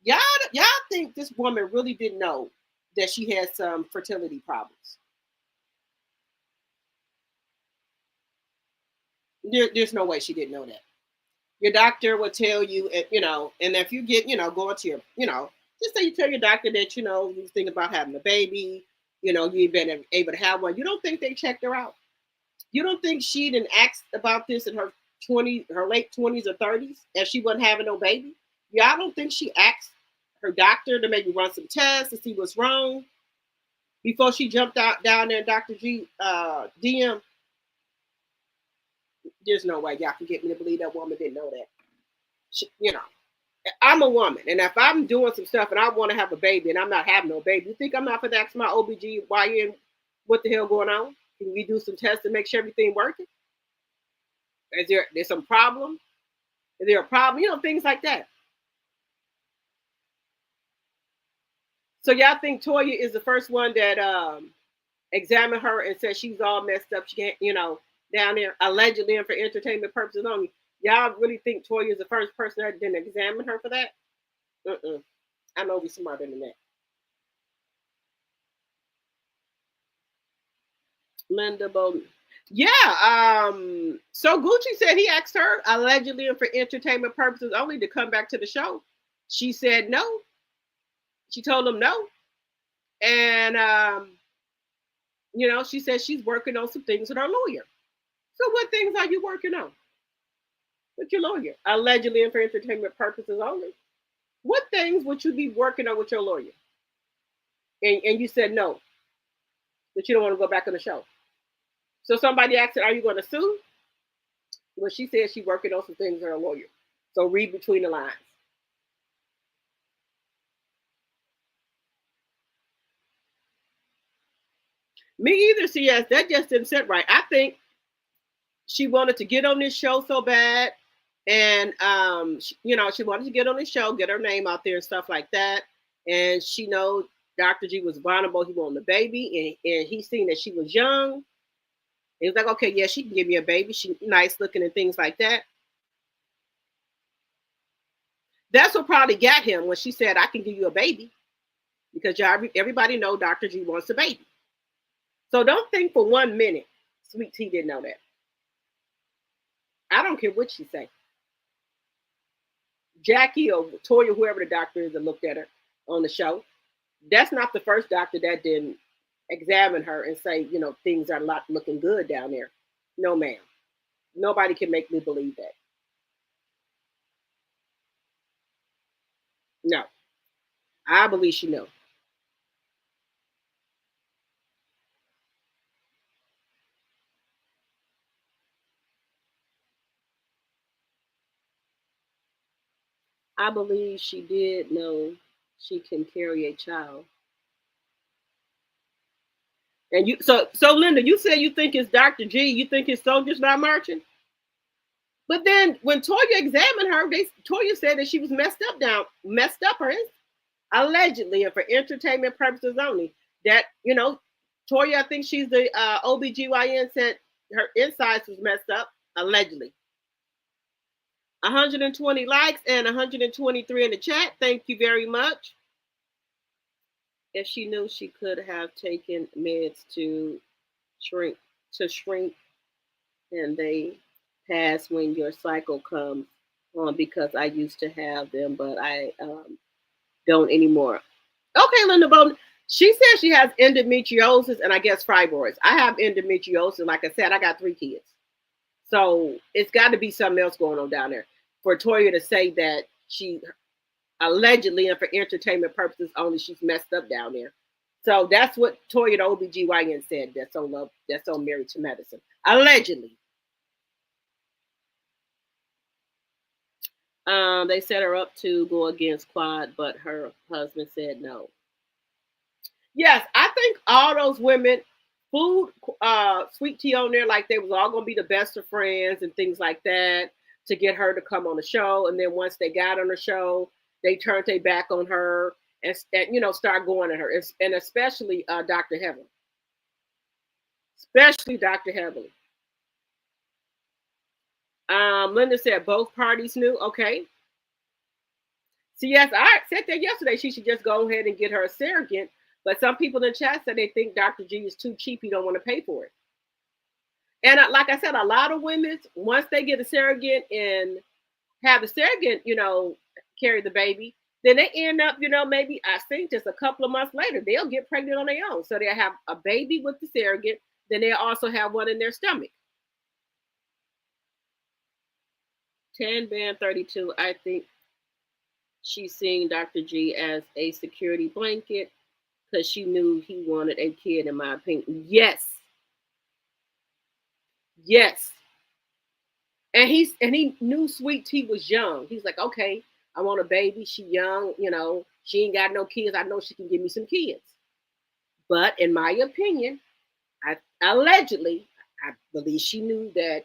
Y'all think this woman really didn't know that she had some fertility problems? There's no way she didn't know that. Your doctor will tell you, and if you get, going to your, just say you tell your doctor that, you think about having a baby, you've been able to have one. You don't think they checked her out? You don't think she didn't ask about this in her late 20s or 30s, if she wasn't having no baby? Y'all don't think she asked her doctor to maybe run some tests to see what's wrong before she jumped down there in Dr. G DM? There's no way y'all can get me to believe that woman didn't know that. I'm a woman, and if I'm doing some stuff and I want to have a baby and I'm not having no baby, you think I'm not going to ask my OBGYN what the hell going on? Can we do some tests to make sure everything working? There's some problem? Is there a problem? Things like that. So y'all think Toya is the first one that examined her and said she's all messed up? She can't, down there allegedly and for entertainment purposes only. Y'all really think Toya is the first person that didn't examine her for that? I know we're smarter than that. Linda Bowden. Yeah. So Gucci said he asked her allegedly and for entertainment purposes only to come back to the show. She said no. She told him no. And she said she's working on some things with her lawyer. So what things are you working on with your lawyer? Allegedly and for entertainment purposes only. What things would you be working on with your lawyer? And you said no, that you don't want to go back on the show. So somebody asked her, are you going to sue? Well, she said she's working on some things with her lawyer. So read between the lines. Me either, CS. That just didn't sit right. I think she wanted to get on this show so bad. And, she wanted to get on the show, get her name out there and stuff like that. And she knows Dr. G was vulnerable. He wanted a baby. And he seen that she was young. He was like, okay, yeah, she can give me a baby. She's nice looking and things like that. That's what probably got him when she said, I can give you a baby. Because everybody know Dr. G wants a baby. So don't think for 1 minute Sweet Tea didn't know that. I don't care what she say. Jackie or Toya, whoever the doctor is that looked at her on the show, that's not the first doctor that didn't examine her and say, things are not looking good down there. No, ma'am. Nobody can make me believe that. No. I believe she knows. I believe she did know she can carry a child. And so Linda, you said you think it's Dr. G, you think his soldiers not marching? But then when Toya examined her, Toya said that she was messed up her allegedly and for entertainment purposes only. That, Toya, I think she's the OBGYN, said her insides was messed up, allegedly. 120 likes and 123 in the chat. Thank you very much. If she knew she could have taken meds to shrink, and they pass when your cycle comes on, because I used to have them, but I don't anymore. Okay, Linda Bowden. She says she has endometriosis and I guess fibroids. I have endometriosis. Like I said, I got 3 kids. So it's got to be something else going on down there for Toya to say that she allegedly and for entertainment purposes only, she's messed up down there. So that's what Toya, the OBGYN, said. That's on Married to Medicine. Allegedly. They set her up to go against Quad, but her husband said no. Yes, I think all those women, food, sweet tea on there, like they was all gonna be the best of friends and things like that to get her to come on the show. And then once they got on the show, they turned their back on her and start going at her, and especially Dr. Heaven, especially Dr. Heaven. Linda said both parties knew. Okay. So yes, I said that yesterday. She should just go ahead and get her a surrogate. But some people in the chat said they think Dr. G is too cheap. He don't want to pay for it. And like I said, a lot of women, once they get a surrogate and have the surrogate, carry the baby, then they end up, maybe I think just a couple of months later, they'll get pregnant on their own. So they'll have a baby with the surrogate. Then they'll also have one in their stomach. 10 band 32, I think she's seeing Dr. G as a security blanket because she knew he wanted a kid, in my opinion. Yes. Yes. And he knew Sweet Tea was young. He's like, okay, I want a baby. She young, she ain't got no kids. I know she can give me some kids. But in my opinion, I believe she knew that,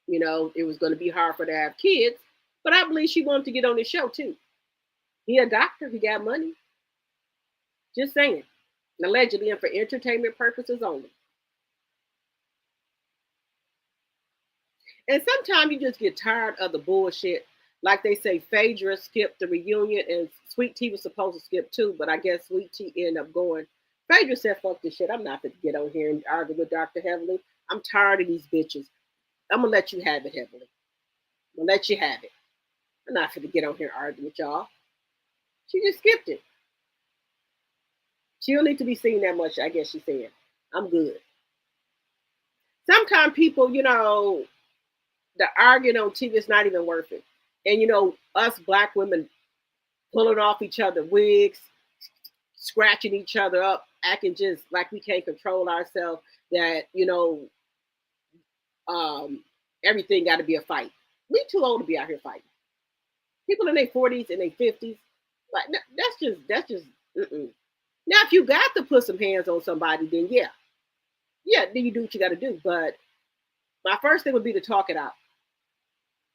it was going to be hard for her to have kids. But I believe she wanted to get on the show too. He a doctor. He got money. Just saying. Allegedly and for entertainment purposes only. And sometimes you just get tired of the bullshit. Like they say, Phaedra skipped the reunion and Sweet Tea was supposed to skip too, but I guess Sweet Tea ended up going. Phaedra said, fuck this shit. I'm not going to get on here and argue with Dr. Heavenly. I'm tired of these bitches. I'm going to let you have it, Heavenly. I'm going to let you have it. I'm not going to get on here and argue with y'all. She just skipped it. She don't need to be seen that much, I guess she said. I'm good. Sometimes people, the arguing on TV is not even worth it. And us black women pulling off each other wigs, scratching each other up, acting just like we can't control ourselves, that everything got to be a fight. We too old to be out here fighting. People in their 40s and their 50s, like that's just mm-mm. Now if you got to put some hands on somebody, then yeah, then you do what you got to do. But my first thing would be to talk it out.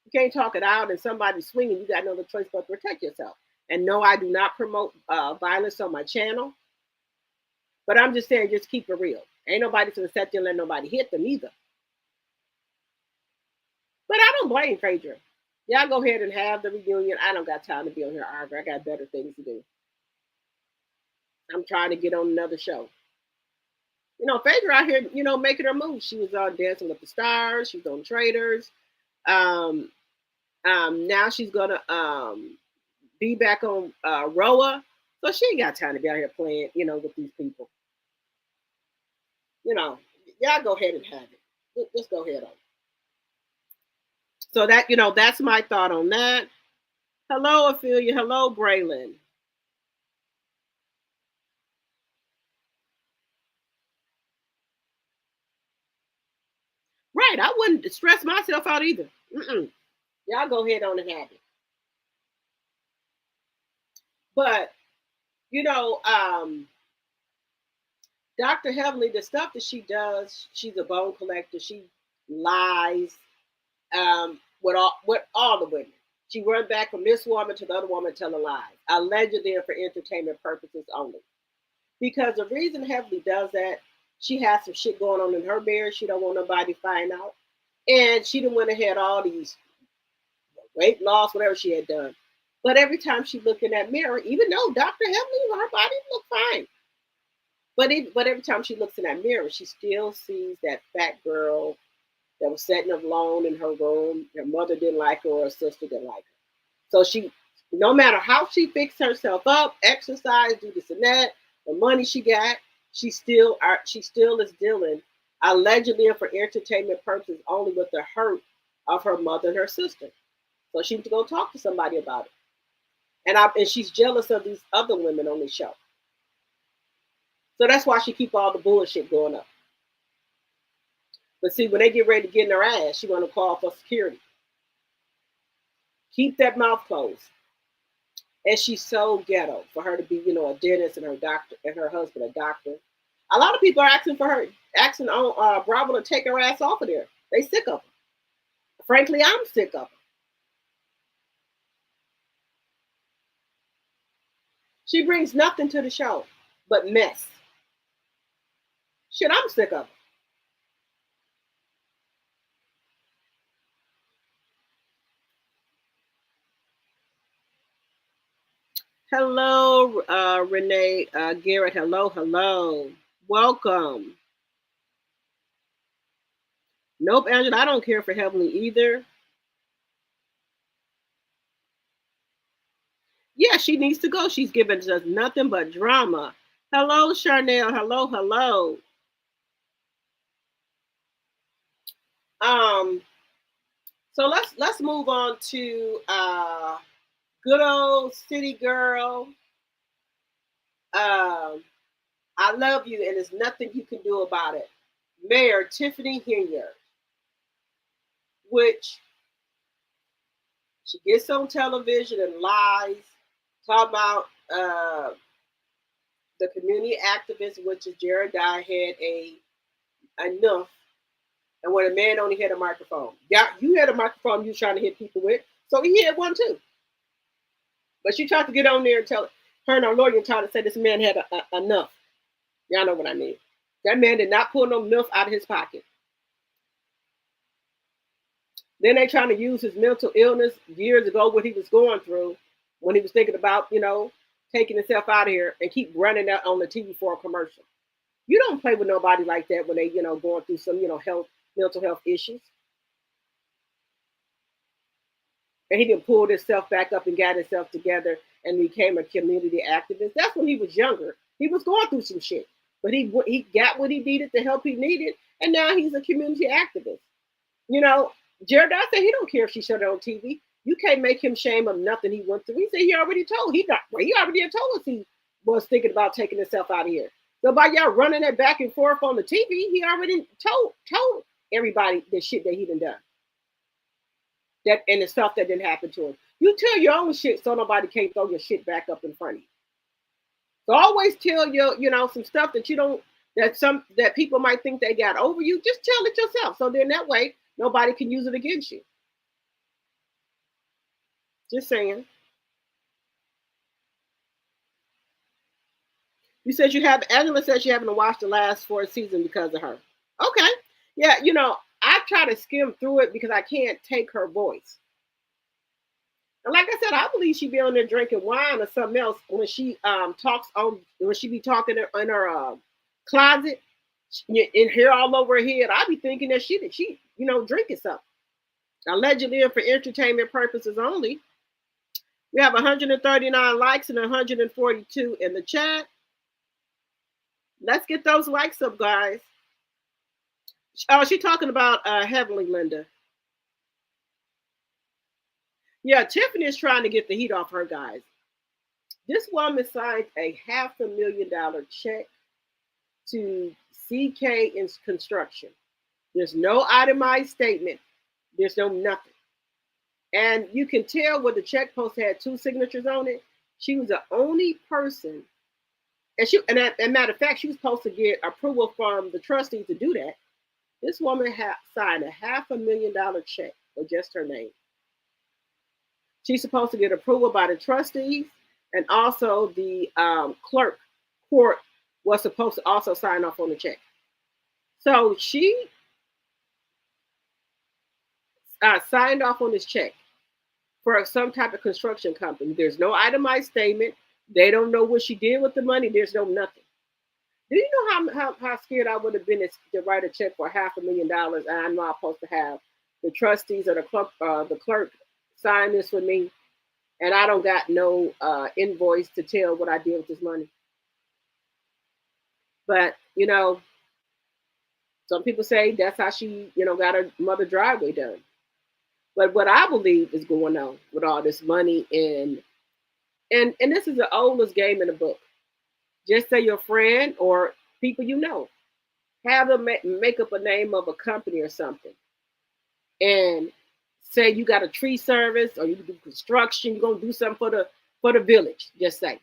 You can't talk it out and somebody's swinging, you got no other choice but to protect yourself. And no, I do not promote violence on my channel. But I'm just saying, just keep it real. Ain't nobody going to sit there and let nobody hit them either. But I don't blame Phaedra. Y'all go ahead and have the reunion. I don't got time to be on here arguing. I got better things to do. I'm trying to get on another show. Phaedra out here, making her move. She was on Dancing with the Stars. She was on Traders. Now she's gonna be back on Roa, so she ain't got time to be out here playing, with these people. Y'all go ahead and have it. Just go ahead on. So that that's my thought on that. Hello, Ophelia. Hello, Braylon. Right, I wouldn't stress myself out either. Mm-mm. Y'all go ahead on and have it. But Dr. Heavenly, the stuff that she does, she's a bone collector. She lies with all the women. She run back from this woman to the other woman telling lies, allegedly for entertainment purposes only. Because the reason Heavenly does that, she has some shit going on in her marriage. She don't want nobody to find out. And she done went ahead all these weight loss, whatever she had done. But every time she looked in that mirror, even though Dr. Heavenly, her body looked fine. But every time she looks in that mirror, she still sees that fat girl that was sitting alone in her room. Her mother didn't like her or her sister didn't like her. So she, no matter how she fixed herself up, exercise, do this and that, the money she got, she still is dealing allegedly and for entertainment purposes only with the hurt of her mother and her sister. So she needs to go talk to somebody about it. And she's jealous of these other women on the show. So that's why she keep all the bullshit going up. But see, when they get ready to get in her ass, she want to call for security. Keep that mouth closed. And she's so ghetto for her to be, a dentist and her doctor and her husband a doctor. A lot of people are asking on Bravo to take her ass off of there. They sick of her. Frankly, I'm sick of her. She brings nothing to the show but mess. Shit, I'm sick of her. Hello, Renee Garrett. Hello, hello. Welcome. Nope, Angela, I don't care for Heavenly either. Yeah, she needs to go. She's giving us nothing but drama. Hello, Charnel. Hello, hello. Um, so let's move on to good old city girl. I love you, and there's nothing you can do about it. Mayor Tiffany Henyard, which she gets on television and lies, talk about the community activist, which is Jared Dye, had enough. And when a man only had a microphone, yeah, you had a microphone you was trying to hit people with, so he had one too. But she tried to get on there and tell her and her lawyer and try to say this man had enough. Y'all know what I mean. That man did not pull no milk out of his pocket. Then they trying to use his mental illness years ago, what he was going through, when he was thinking about, taking himself out of here and keep running that on the TV for a commercial. You don't play with nobody like that when they, going through some, mental health issues. And he didn't pull himself back up and got himself together and became a community activist. That's when he was younger. He was going through some shit, but he got what he needed, the help he needed, and now he's a community activist. Jared Dye said he don't care if she showed it on TV. You can't make him shame of nothing he went through. He said he already told. He already had told us he was thinking about taking himself out of here. So by y'all running that back and forth on the TV, he already told everybody the shit that he done. That and the stuff that didn't happen to him. You tell your own shit so nobody can't throw your shit back up in front of you. So always tell some stuff that you don't that people might think they got over you. Just tell it yourself. So then that way nobody can use it against you. Just saying. You said Angela says you haven't watched the last 4 seasons because of her. Okay. Yeah, I try to skim through it because I can't take her voice. And like I said, I believe she be on there drinking wine or something else when she when she be talking in her closet and hair all over her head. I be thinking that she drinking something. Allegedly and for entertainment purposes only. We have 139 likes and 142 in the chat. Let's get those likes up, guys. Oh, she's talking about Heavenly, Linda. Yeah, Tiffany is trying to get the heat off her, guys. This woman signed a $500,000 check to CK Construction. There's no itemized statement. There's no nothing. And you can tell where the check post had 2 signatures on it. She was the only person, and as a matter of fact, she was supposed to get approval from the trustees to do that. This woman signed a $500,000 check for just her name. She's supposed to get approval by the trustees, and also the court was supposed to also sign off on the check. So she signed off on this check for some type of construction company. There's no itemized statement. They don't know what she did with the money. There's no nothing. Do you know how scared I would have been to write a check for $500,000 and I know I'm supposed to have the trustees or the clerk sign this with me, and I don't got no invoice to tell what I did with this money? But some people say that's how she got her mother driveway done. But what I believe is going on with all this money and this is the oldest game in the book. Just say your friend or people have them make up a name of a company or something and say you got a tree service or you do construction, you're gonna do something for the village, just say.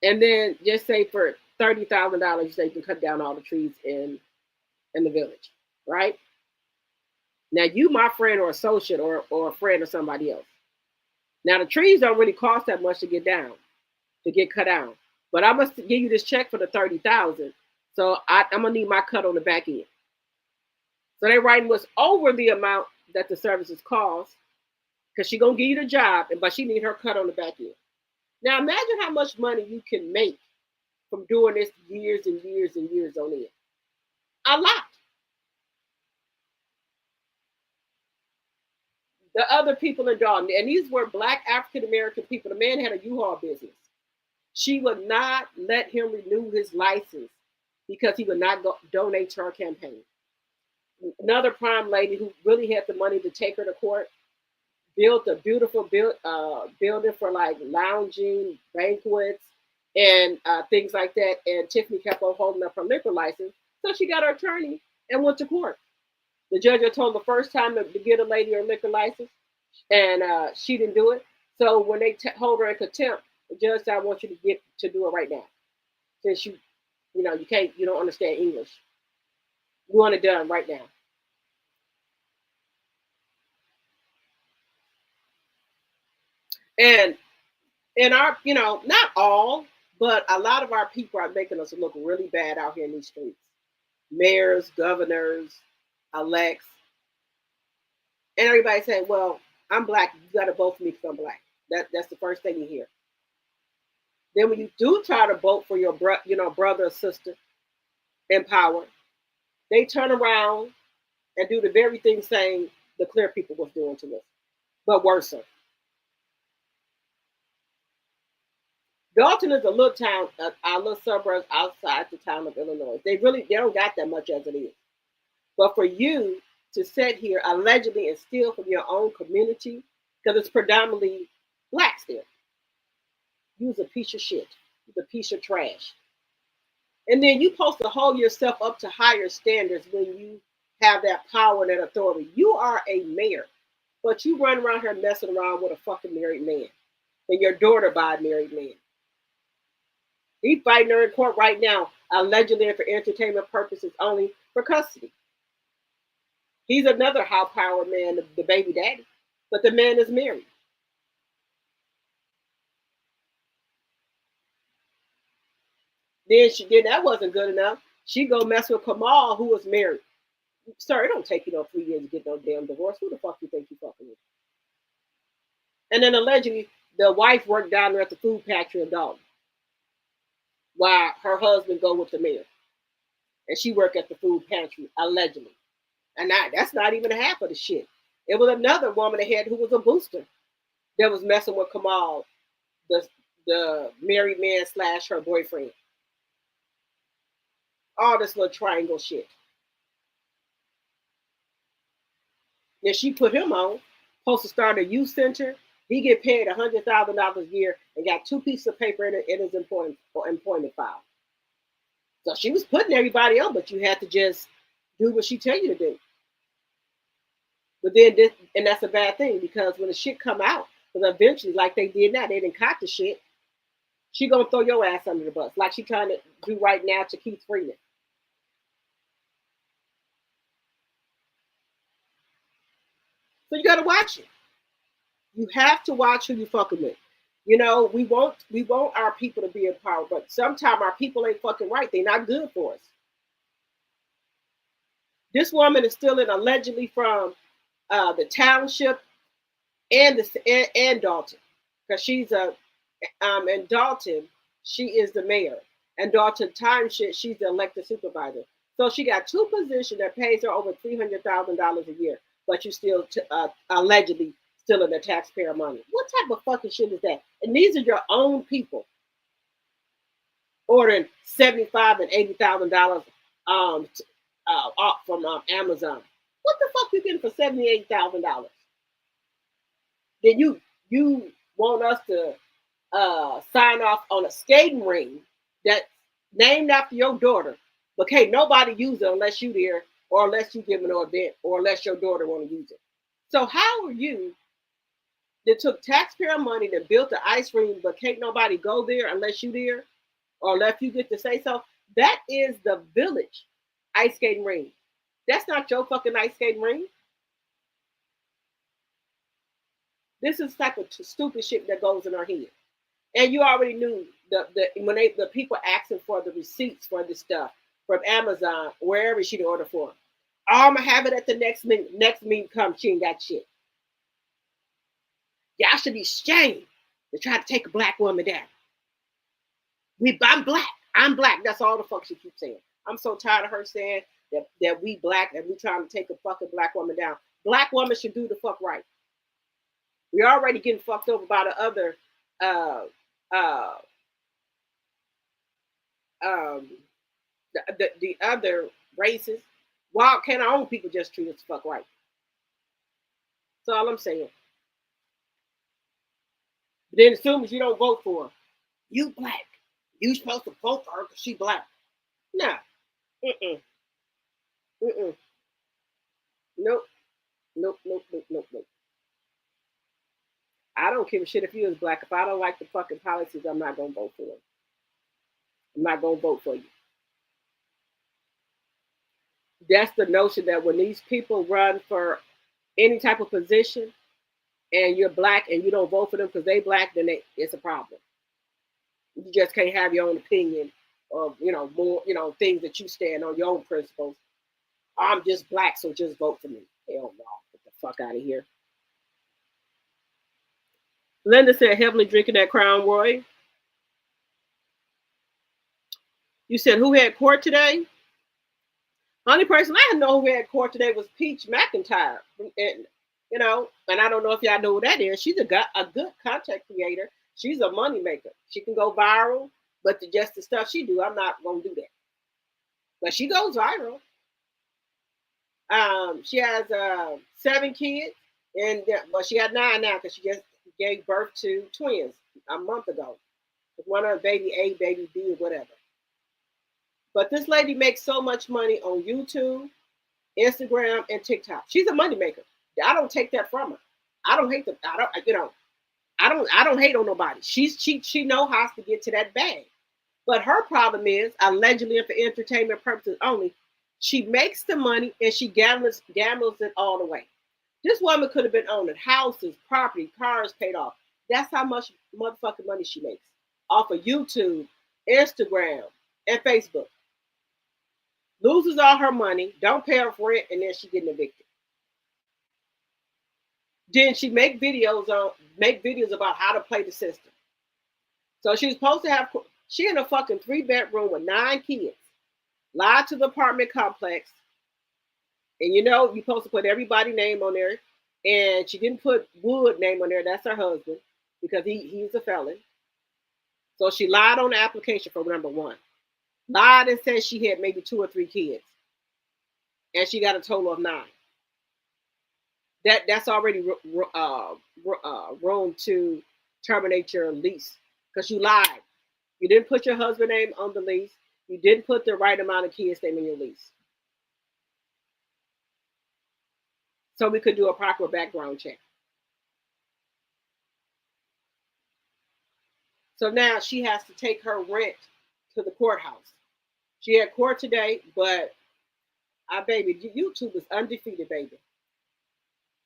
And then just say for $30,000, you say you can cut down all the trees in the village, right? Now you my friend or associate or a friend or somebody else. Now the trees don't really cost that much to get down, to get cut down. But I must give you this check for the 30,000. So I'm gonna need my cut on the back end. So they writing what's over the amount that the services cost, because she gonna give you the job, but she need her cut on the back end. Now imagine how much money you can make from doing this years and years and years on end. A lot. The other people in Dalton, and these were Black African American people. The man had a U-Haul business. She would not let him renew his license because he would not donate to her campaign. Another prime lady who really had the money to take her to court built a beautiful building for like lounging, banquets, and things like that. And Tiffany kept on holding up her liquor license. So she got her attorney and went to court. The judge had told the first time to get a lady her liquor license, and she didn't do it. So when they hold her in contempt, the judge said, "I want you to get to do it right now, since you don't understand English. You want it done right now." And our, not all, but a lot of our people are making us look really bad out here in these streets. Mayors, governors, elects, and everybody saying, "Well, I'm Black. You got to vote for me because I'm Black." That's the first thing you hear. Then when you do try to vote for your brother or sister in power, they turn around and do the very thing saying the clear people was doing to us, but worse. Dalton is a little town, a little suburbs outside the town of Illinois. They don't got that much as it is. But for you to sit here allegedly and steal from your own community, because it's predominantly Black still, you's a piece of shit. You're a piece of trash. And then you supposed to hold yourself up to higher standards when you have that power and that authority. You are a mayor, but you run around here messing around with a fucking married man, and your daughter by a married man. He's fighting her in court right now, allegedly for entertainment purposes only, for custody. He's another high-powered man, the baby daddy, but the man is married. Then that wasn't good enough. She go mess with Kamal, who was married. Sir, it don't take you no 3 years to get no damn divorce. Who the fuck you think you fucking with? And then allegedly, the wife worked down there at the food pantry in Dalton, while her husband go with the mayor, and she worked at the food pantry allegedly. And that's not even half of the shit. It was another woman ahead who was a booster that was messing with Kamal, the married man / her boyfriend. All this little triangle shit. Then she put him on, supposed to start a youth center. He get paid $100,000 a year and got 2 pieces of paper in his employment file. So she was putting everybody on, but you had to just do what she tell you to do. But then and that's a bad thing, because when the shit come out, because eventually, like they did now, they didn't caught the shit. She gonna throw your ass under the bus, like she trying to do right now to Keith Freeman. So you gotta watch it. You have to watch who you fucking with. We want our people to be in power, but sometimes our people ain't fucking right. They're not good for us. This woman is stealing allegedly from the township and Dalton, because she's in Dalton she is the mayor, and Dalton Township she's the elected supervisor. So she got 2 positions that pays her over $300,000 a year, but you still allegedly stealing the taxpayer money. What type of fucking shit is that? And these are your own people ordering $75,000 and $80,000 off from Amazon. What the fuck you getting for $78,000? Then you want us to sign off on a skating ring that's named after your daughter, but can't nobody use it unless you there or unless you give an event, or unless your daughter want to use it. So how are you that took taxpayer money that built the ice rink, but can't nobody go there unless you there, or unless you get to say so? That is the village ice skating ring. That's not your fucking ice skating ring. This is type of stupid shit that goes in our head. And you already knew the people asking for the receipts for this stuff from Amazon, wherever she order for. Oh, I'm gonna have it at the next meeting. Next meeting comes, she ain't got shit. Y'all should be ashamed to try to take a black woman down. I'm black. I'm black. That's all the fuck she keeps saying. I'm so tired of her saying that we black and we trying to take a fucking black woman down. Black woman should do the fuck right. We're already getting fucked over by the other the other races. Why can't our own people just treat us the fuck right? That's all I'm saying. But then as soon as you don't vote for her, you black. You supposed to vote for her because she black. Nah. Mm-mm. Mm-mm. Nope. Nope. Nope. Nope. Nope. Nope. I don't give a shit if you is black. If I don't like the fucking policies, I'm not gonna vote for them. I'm not gonna vote for you. That's the notion that when these people run for any type of position and you're black and you don't vote for them because they black, then it's a problem. You just can't have your own opinion of, more, things that you stand on, your own principles. I'm just black, so just vote for me. Hell no. Get the fuck out of here. Linda said, heavily drinking that Crown Roy. You said, who had court today? Only person I know who had court today was Peach McIntyre. And I don't know if y'all know who that is. She's a good content creator. She's a money maker. She can go viral, but just the stuff she do, I'm not gonna do that. But she goes viral. She has 7 kids, and she had 9 now because she just gave birth to twins a month ago. One of baby A, baby B, or whatever. But this lady makes so much money on YouTube, Instagram, and TikTok. She's a money maker. I don't take that from her. I don't hate I don't hate on nobody. She know how to get to that bag. But her problem is, allegedly and for entertainment purposes only, she makes the money and she gambles it all the way. This woman could have been owning houses, property, cars paid off. That's how much motherfucking money she makes off of YouTube, Instagram, and Facebook. Loses all her money, don't pay her rent, and then she getting evicted. Then she make videos about how to play the system. So she's supposed to have, she in a fucking 3-bedroom with 9 kids, lied to the apartment complex, and you're supposed to put everybody's name on there, and she didn't put Wood name on there. That's her husband because he's a felon. So she lied on the application for number 1. Lied and said she had maybe 2 or 3 kids, and she got a total of 9. That's already room to terminate your lease because you lied. You didn't put your husband's name on the lease. You didn't put the right amount of kids' name in your lease. So we could do a proper background check. So now she has to take her rent to the courthouse. She had court today, but baby, YouTube is undefeated, baby.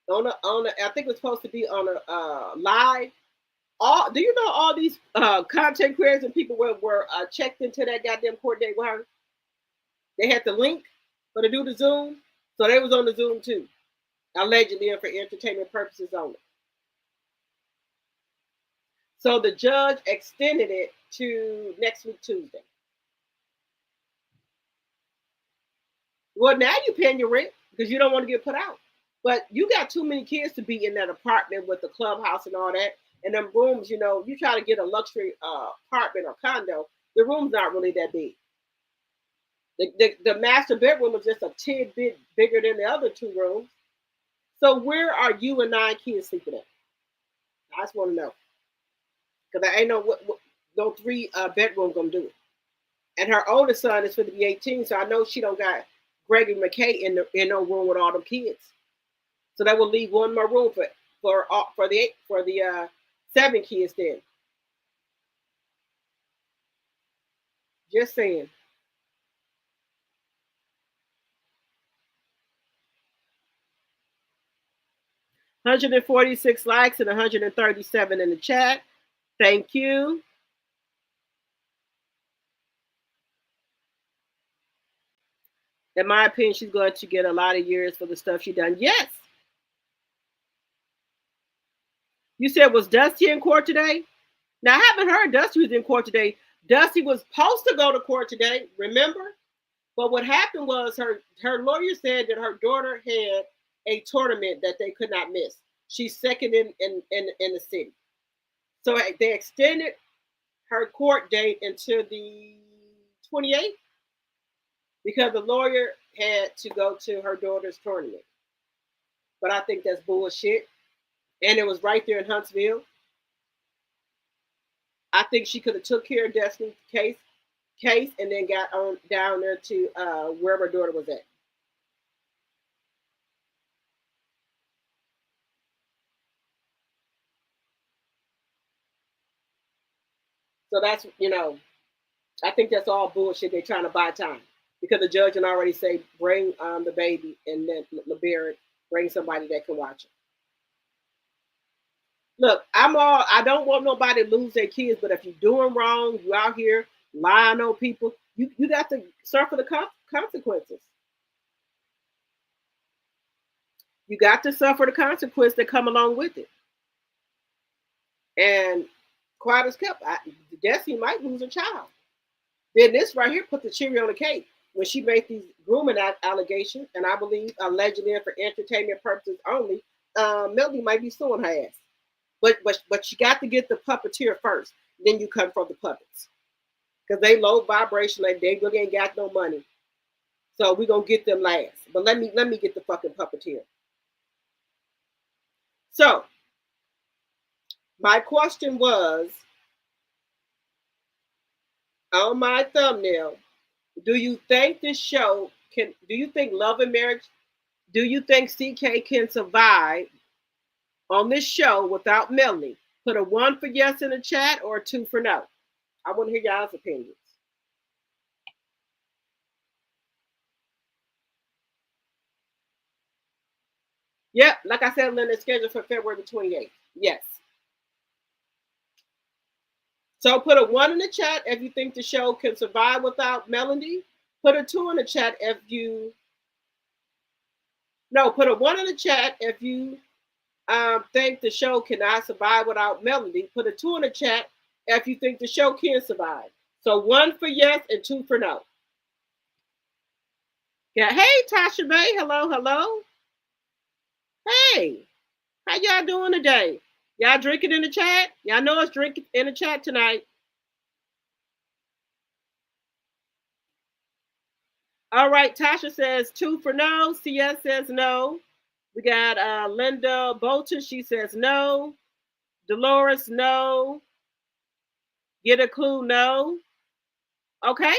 I think it was supposed to be on a live. Do you know all these content creators and people were checked into that goddamn court date with her? They had the link for to do the Zoom, so they was on the Zoom too, allegedly and for entertainment purposes only. So the judge extended it to next week Tuesday. Well, now you're paying your rent because you don't want to get put out. But you got too many kids to be in that apartment with the clubhouse and all that. And them rooms, you try to get a luxury apartment or condo, the room's not really that big. The master bedroom is just a tidbit bigger than the other 2 rooms. So where are you and 9 kids sleeping at? I just want to know. Because I ain't know no 3 bedroom gonna do it. And her oldest son is going to be 18, so I know she don't got Gregory McKay in no room with all them kids. So that will leave one more room for the 7 kids then. Just saying. 146 likes and 137 in the chat. Thank you. In my opinion, she's going to get a lot of years for the stuff she done. Yes. You said, was Dusty in court today? Now, I haven't heard Dusty was in court today. Dusty was supposed to go to court today, remember? But what happened was her lawyer said that her daughter had a tournament that they could not miss. She's second in the city. So they extended her court date until the 28th because the lawyer had to go to her daughter's tournament. But I think that's bullshit. And it was right there in Huntsville. I think she could have took care of Destiny's case and then got on down there to wherever her daughter was at. So that's, I think that's all bullshit. They're trying to buy time because the judge can already say, bring the baby and then LeBaron, bring somebody that can watch it. Look, I don't want nobody to lose their kids, but if you're doing wrong, you out here lying on people, you got to suffer the consequences. You got to suffer the consequences that come along with it. And quiet as kept, Destiny might lose a child. Then this right here put the cherry on the cake when she made these grooming allegations, and I believe allegedly for entertainment purposes only. Melody might be suing her ass, but you got to get the puppeteer first. Then you come from the puppets because they low vibration, like they really ain't got no money. So we're gonna get them last. But let me get the fucking puppeteer. So my question was on my thumbnail, do you think this show do you think Love and Marriage, do you think CK can survive on this show without Melanie? Put a 1 for yes in the chat or a 2 for no. I want to hear y'all's opinions. Yep, like I said, Linda, scheduled for February 28th. Yes. So put a 1 in the chat if you think the show can survive without Melody. Put a 2 in the chat if you... No, put a 1 in the chat if you think the show cannot survive without Melody. Put a 2 in the chat if you think the show can survive. So 1 for yes and 2 for no. Yeah. Hey, Tasha May. Hello, hello. Hey, how y'all doing today? Y'all drinking in the chat? Y'all know it's drinking in the chat tonight. All right, Tasha says 2 for no. CS says no. We got Linda Bolton. She says no. Dolores, no. Get a clue, no. Okay.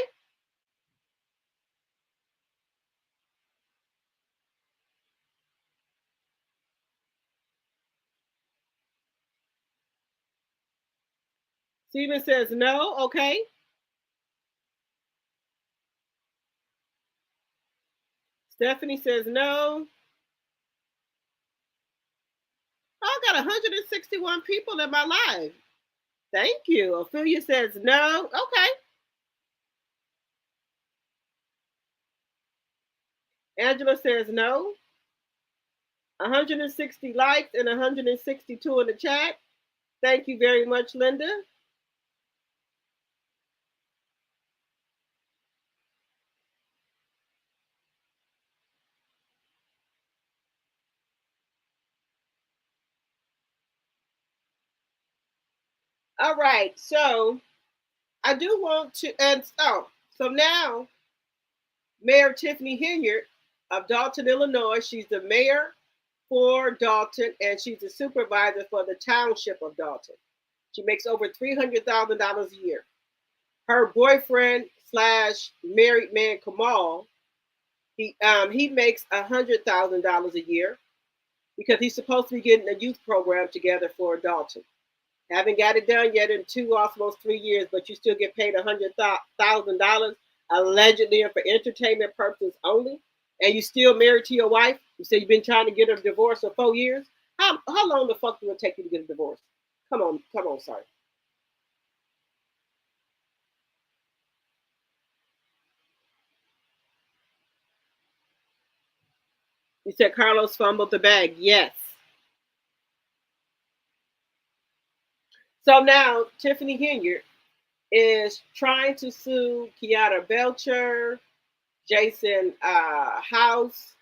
Steven says no. Okay. Stephanie says no. I got 161 people in my live. Thank you. Ophelia says no. Okay. Angela says no. 160 likes and 162 in the chat. Thank you very much, Linda. All right, so I do want to, so now Mayor Tiffany Henyard of Dalton, Illinois, she's the mayor for Dalton and she's the supervisor for the township of Dalton. She makes over $300,000 a year. Her boyfriend / married man, Kamal, He makes $100,000 a year because he's supposed to be getting a youth program together for Dalton. Haven't got it done yet in almost 3 years, but you still get paid $100,000 allegedly and for entertainment purposes only, and you still married to your wife. You say you've been trying to get a divorce for 4 years. How long the fuck will it take you to get a divorce? Come on, sorry. You said Carlos fumbled the bag. Yes. So now Tiffany Henyard is trying to sue Kiana Belcher, Jason House,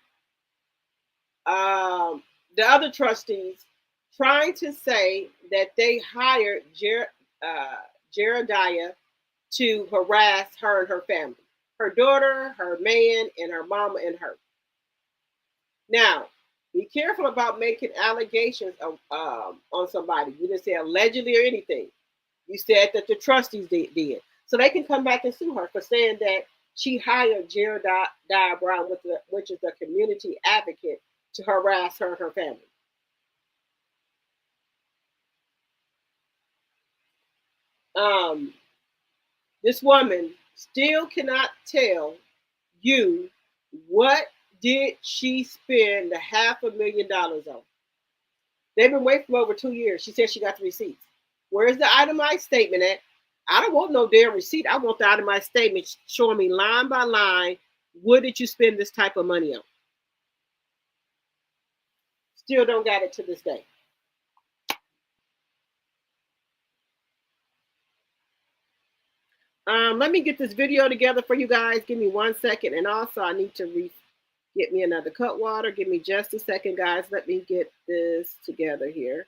the other trustees, trying to say that they hired Jeremiah to harass her and her family, her daughter, her man, and her mama and her. Now, be careful about making allegations on somebody. You didn't say allegedly or anything. You said that the trustees did. So they can come back and sue her for saying that she hired Jeremiah Brown, which is a community advocate, to harass her and her family. Um, this woman still cannot tell you what did she spend the $500,000 on. They've been waiting for over 2 years. She said she got the receipts. Where's the itemized statement at? I don't want no damn receipt. I want the itemized statement showing me line by line what did you spend this type of money on. Still don't got it to this day. Let me get this video together for you guys. Give me 1 second. And also, I need to get me another cut water. Give me just a second, guys. Let me get this together here.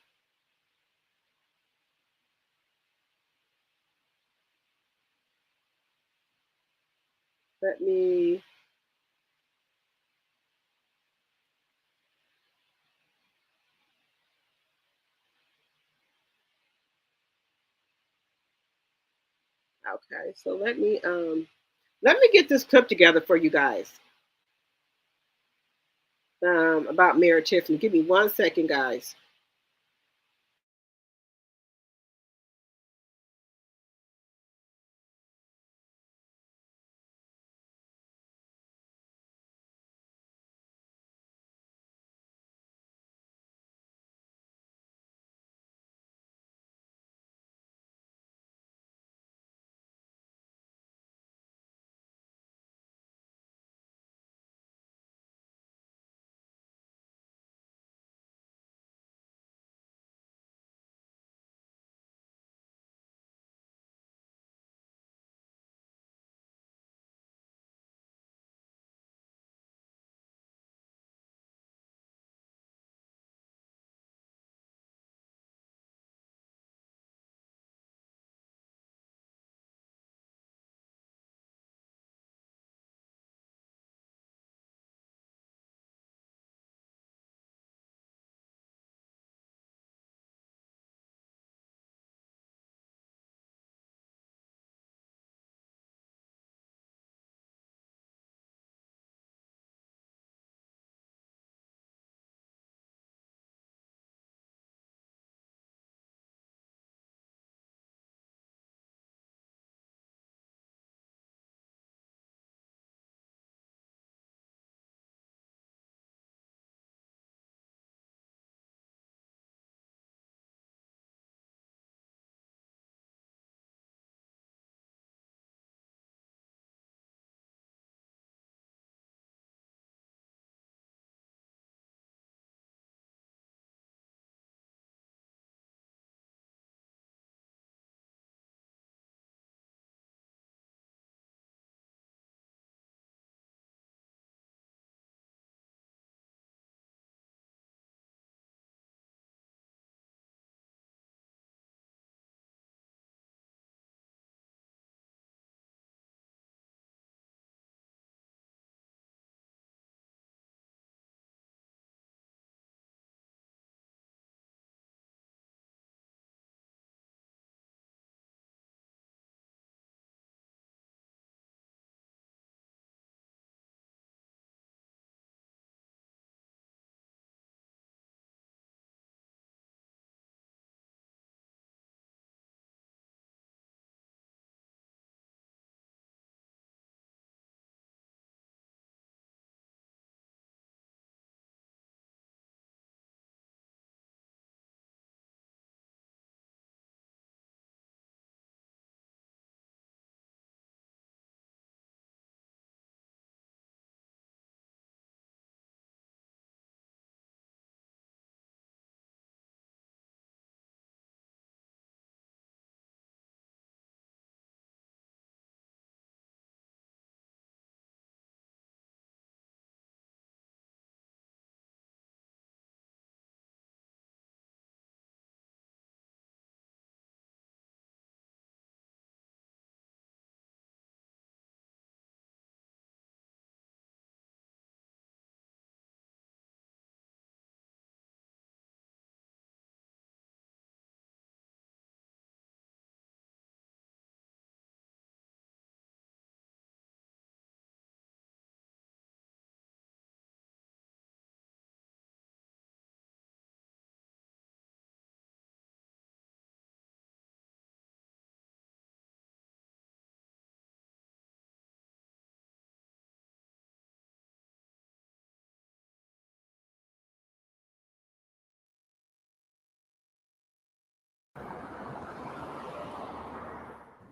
Let me. Okay, so let me get this clip together for you guys. About Mayor Tiffany. Give me 1 second, guys.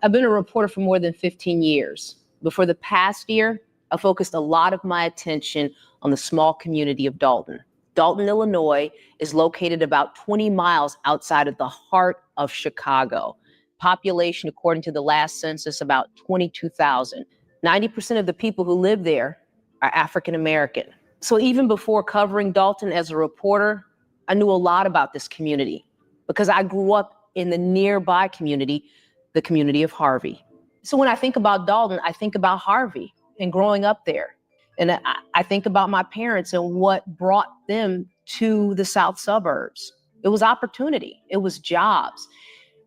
I've been a reporter for more than 15 years. But for the past year, I focused a lot of my attention on the small community of Dalton. Dalton, Illinois is located about 20 miles outside of the heart of Chicago. Population, according to the last census, about 22,000. 90% of the people who live there are African American. So even before covering Dalton as a reporter, I knew a lot about this community because I grew up in the nearby community, the community of Harvey. So when I think about Dalton, I think about Harvey and growing up there. And I think about my parents and what brought them to the South suburbs. It was opportunity. It was jobs.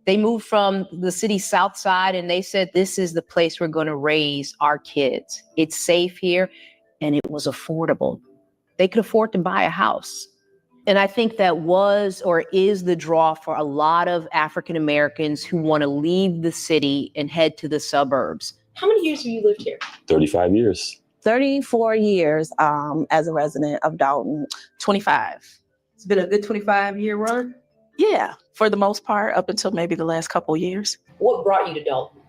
They moved from the city's South Side and they said, this is the place we're going to raise our kids. It's safe here and it was affordable. They could afford to buy a house. And I think that was or is the draw for a lot of African Americans who want to leave the city and head to the suburbs. How many years have you lived here? 35 years. 34 years as a resident of Dalton. 25. It's been a good 25-year run? Yeah, for the most part, up until maybe the last couple of years. What brought you to Dalton?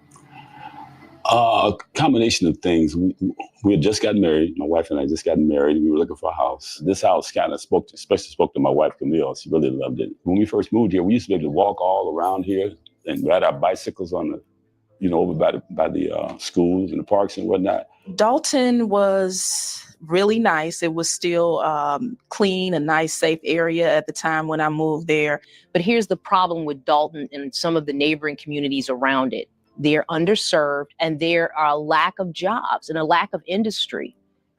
A combination of things. We had just gotten married. My wife and I just got married. And we were looking for a house. This house kind of spoke to my wife, Camille. She really loved it. When we first moved here, we used to be able to walk all around here and ride our bicycles on the, over by the schools and the parks and whatnot. Dalton was really nice. It was still clean, a nice, safe area at the time when I moved there. But here's the problem with Dalton and some of the neighboring communities around it. They're underserved and there are a lack of jobs and a lack of industry.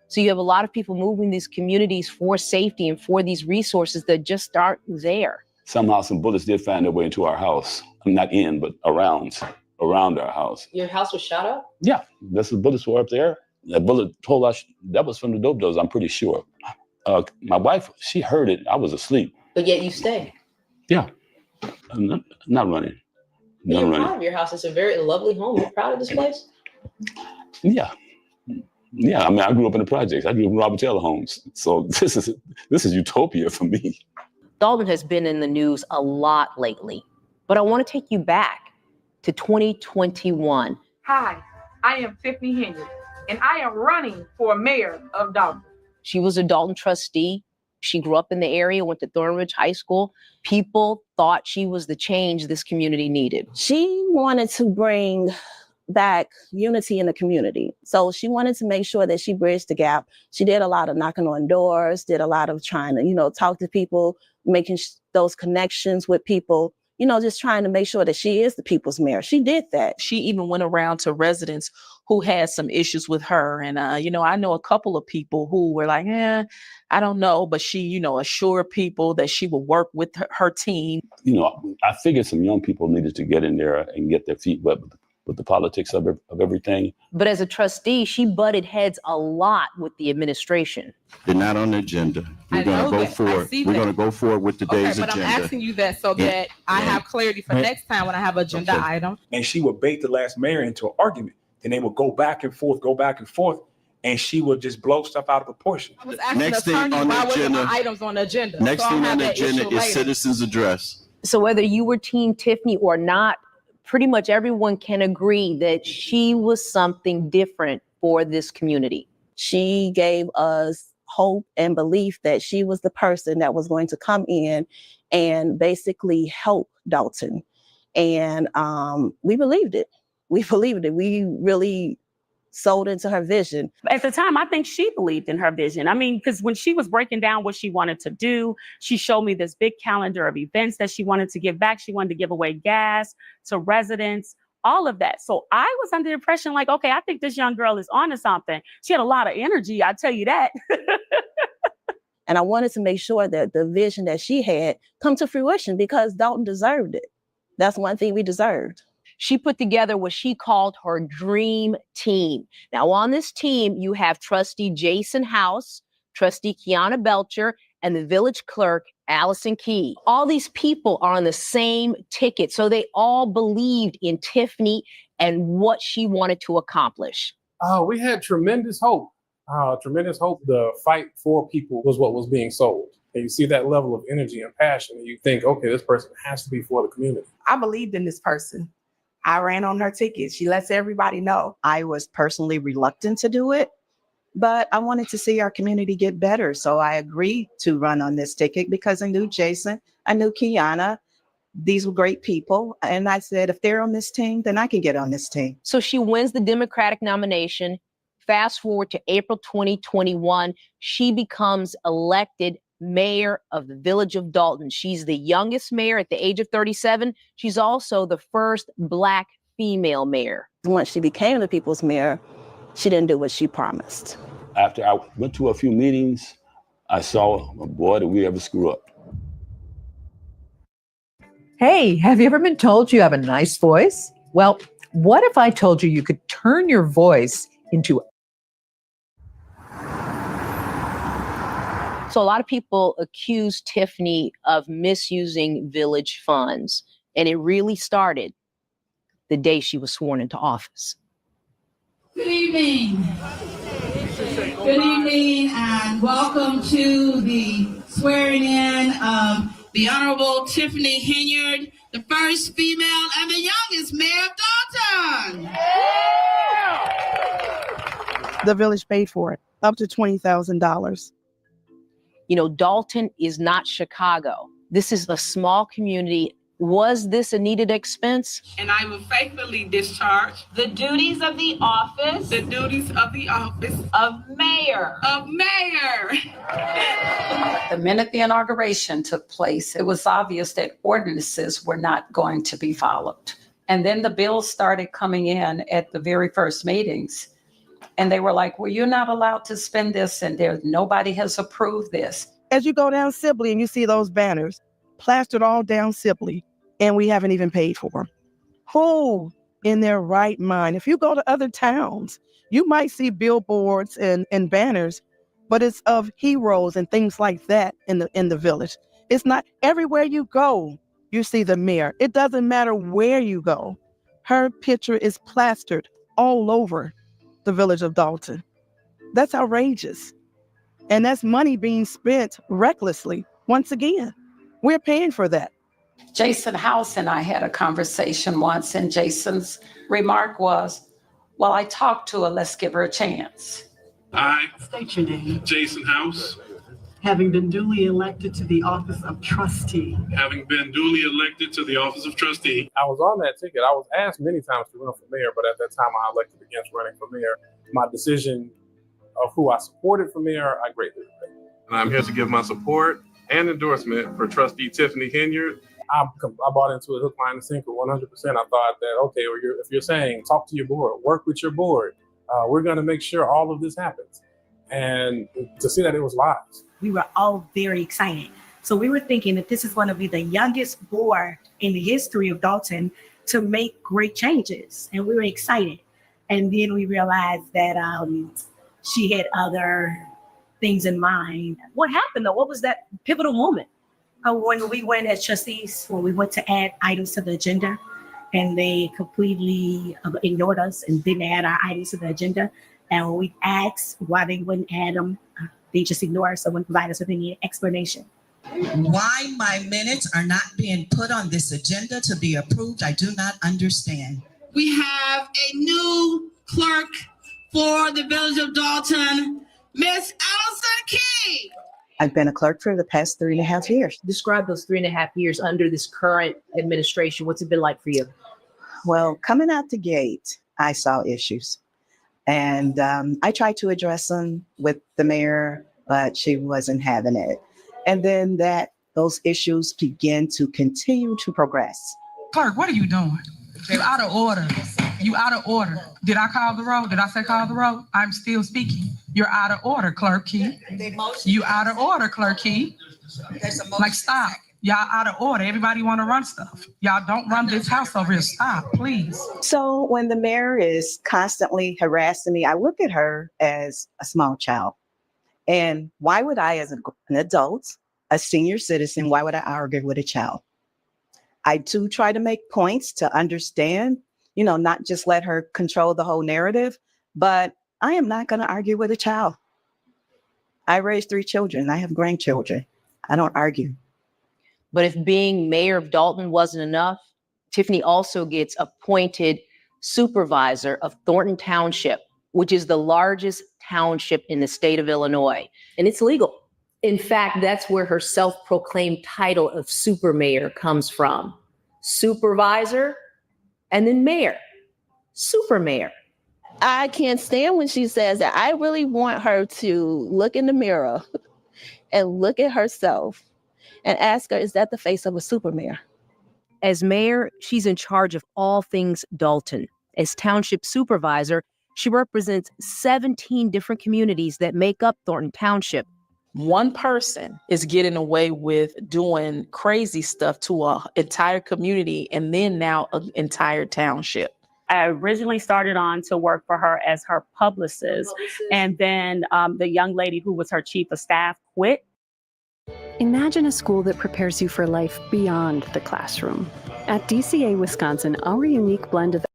So you have a lot of people moving these communities for safety and for these resources that just aren't there. Somehow some bullets did find their way into our house. Not in, but around our house. Your house was shot up? Yeah, the bullets were up there. That bullet told us that was from the dope dealers, I'm pretty sure. My wife, she heard it. I was asleep. But yet you stayed? Yeah, I'm not running. You're proud of your house. It's a very lovely home. You're proud of this place? Yeah. Yeah, I mean, I grew up in the projects. I grew up in Robert Taylor homes. So this is utopia for me. Dalton has been in the news a lot lately, but I want to take you back to 2021. Hi, I am Tiffany Henyard, and I am running for mayor of Dalton. She was a Dalton trustee. She grew up in the area, went to Thornridge High School. People thought she was the change this community needed. She wanted to bring back unity in the community. So she wanted to make sure that she bridged the gap. She did a lot of knocking on doors, did a lot of trying to, talk to people, making those connections with people, just trying to make sure that she is the people's mayor. She did that. She even went around to residents who had some issues with her. And, I know a couple of people who were like, I don't know. But she, assured people that she would work with her team. I figured some young people needed to get in there and get their feet wet with the politics of everything. But as a trustee, she butted heads a lot with the administration. They're not on the agenda. We're going to go forward. We're going to go forward with today's agenda. But I'm asking you that so that I have clarity for next time when I have an agenda item. And she would bait the last mayor into an argument. Then they would go back and forth, and she would just blow stuff out of proportion. I was asking next thing on the agenda, items on the agenda. Next thing on the agenda is citizens' address. So whether you were Team Tiffany or not, pretty much everyone can agree that she was something different for this community. She gave us hope and belief that she was the person that was going to come in and basically help Dalton. And we believed it. We really sold into her vision. At the time, I think she believed in her vision. I mean, because when she was breaking down what she wanted to do, she showed me this big calendar of events that she wanted to give back. She wanted to give away gas to residents, all of that. So I was under the impression like, okay, I think this young girl is onto something. She had a lot of energy, I tell you that. And I wanted to make sure that the vision that she had come to fruition because Dalton deserved it. That's one thing we deserved. She put together what she called her dream team. Now, on this team, you have Trustee Jason House, Trustee Kiana Belcher, and the village clerk, Allison Key. All these people are on the same ticket, so they all believed in Tiffany and what she wanted to accomplish. We had tremendous hope. The fight for people was what was being sold. And you see that level of energy and passion, and you think, okay, this person has to be for the community. I believed in this person. I ran on her ticket. She lets everybody know. I was personally reluctant to do it, but I wanted to see our community get better. So I agreed to run on this ticket because I knew Jason, I knew Kiana. These were great people. And I said, if they're on this team, then I can get on this team. So she wins the Democratic nomination. Fast forward to April 2021, she becomes elected mayor of the village of Dalton. She's the youngest mayor at the age of 37. She's also the first Black female mayor. Once she became the people's mayor, she didn't do what she promised. After I went to a few meetings, I saw, boy, did we ever screw up. Hey, have you ever been told you have a nice voice? Well, what if I told you you could turn your voice into... So a lot of people accuse Tiffany of misusing village funds, and it really started the day she was sworn into office. Good evening. Good evening, and welcome to the swearing in of the Honorable Tiffany Henyard, the first female and the youngest mayor of Dalton. The village paid for it, up to $20,000. You know, Dalton is not Chicago. This is a small community. Was this a needed expense? And I will faithfully discharge the duties of the office the duties of the office of mayor. of mayor. The minute the inauguration took place, it was obvious that ordinances were not going to be followed. And then the bills started coming in at the very first meetings. And they were like, well, you're not allowed to spend this, and nobody has approved this. As you go down Sibley and you see those banners plastered all down Sibley, and we haven't even paid for them. Who in their right mind? If you go to other towns, you might see billboards and banners, but it's of heroes and things like that in the village. It's not everywhere you go, you see the mayor. It doesn't matter where you go. Her picture is plastered all over the village of Dalton. That's outrageous. And that's money being spent recklessly. Once again, we're paying for that. Jason House and I had a conversation once, and Jason's remark was, well, I talked to her, let's give her a chance. I, state your name, Jason House, having been duly elected to the office of trustee. having been duly elected to the office of trustee. I was on that ticket. I was asked many times to run for mayor, but at that time I elected against running for mayor. My decision of who I supported for mayor, I greatly regret. And I'm here to give my support and endorsement for trustee Tiffany Henyard. I bought into it hook, line, and sinker 100%. I thought that, okay, if you're saying talk to your board, work with your board, we're going to make sure all of this happens. And to see that it was lives. We were all very excited. So we were thinking that this is going to be the youngest board in the history of Dalton to make great changes. And we were excited. And then we realized that she had other things in mind. What happened though? What was that pivotal moment? When we went as trustees, when we went to add items to the agenda, and they completely ignored us and didn't add our items to the agenda. And when we asked why they wouldn't add them, they just ignored us and wouldn't provide us with any explanation. Why my minutes are not being put on this agenda to be approved, I do not understand. We have a new clerk for the village of Dalton, Miss Allison Key. I've been a clerk for the past 3.5 years. Describe those 3.5 years under this current administration. What's it been like for you? Well, coming out the gate, I saw issues. And I tried to address them with the mayor, but she wasn't having it. And then those issues began to continue to progress. Clerk, what are you doing? You're out of order. You out of order. Did I call the roll? Did I say call the roll? I'm still speaking. You're out of order, Clerk Key. You out of order, Clerk Key. Like, stop. Y'all out of order. Everybody want to run stuff. Y'all don't run this house over here. Stop, please. So when the mayor is constantly harassing me, I look at her as a small child. And why would I, as an adult, a senior citizen, why would I argue with a child? I do try to make points to understand, not just let her control the whole narrative, but I am not going to argue with a child. I raised 3 children. I have grandchildren. I don't argue. But if being mayor of Dalton wasn't enough, Tiffany also gets appointed supervisor of Thornton Township, which is the largest township in the state of Illinois, and it's legal. In fact, that's where her self-proclaimed title of super mayor comes from. Supervisor and then mayor, super mayor. I can't stand when she says that. I really want her to look in the mirror and look at herself and ask her, is that the face of a super mayor? As mayor, she's in charge of all things Dalton. As township supervisor, she represents 17 different communities that make up Thornton Township. One person is getting away with doing crazy stuff to an entire community and then now an entire township. I originally started on to work for her as her publicist. And then the young lady who was her chief of staff quit. Imagine a school that prepares you for life beyond the classroom. At DCA Wisconsin, our unique blend of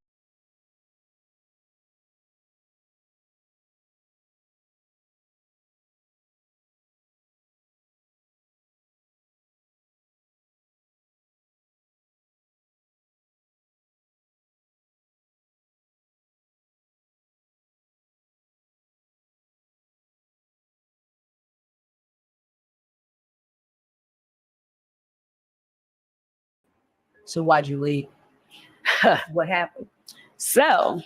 So why'd you leave? What happened? So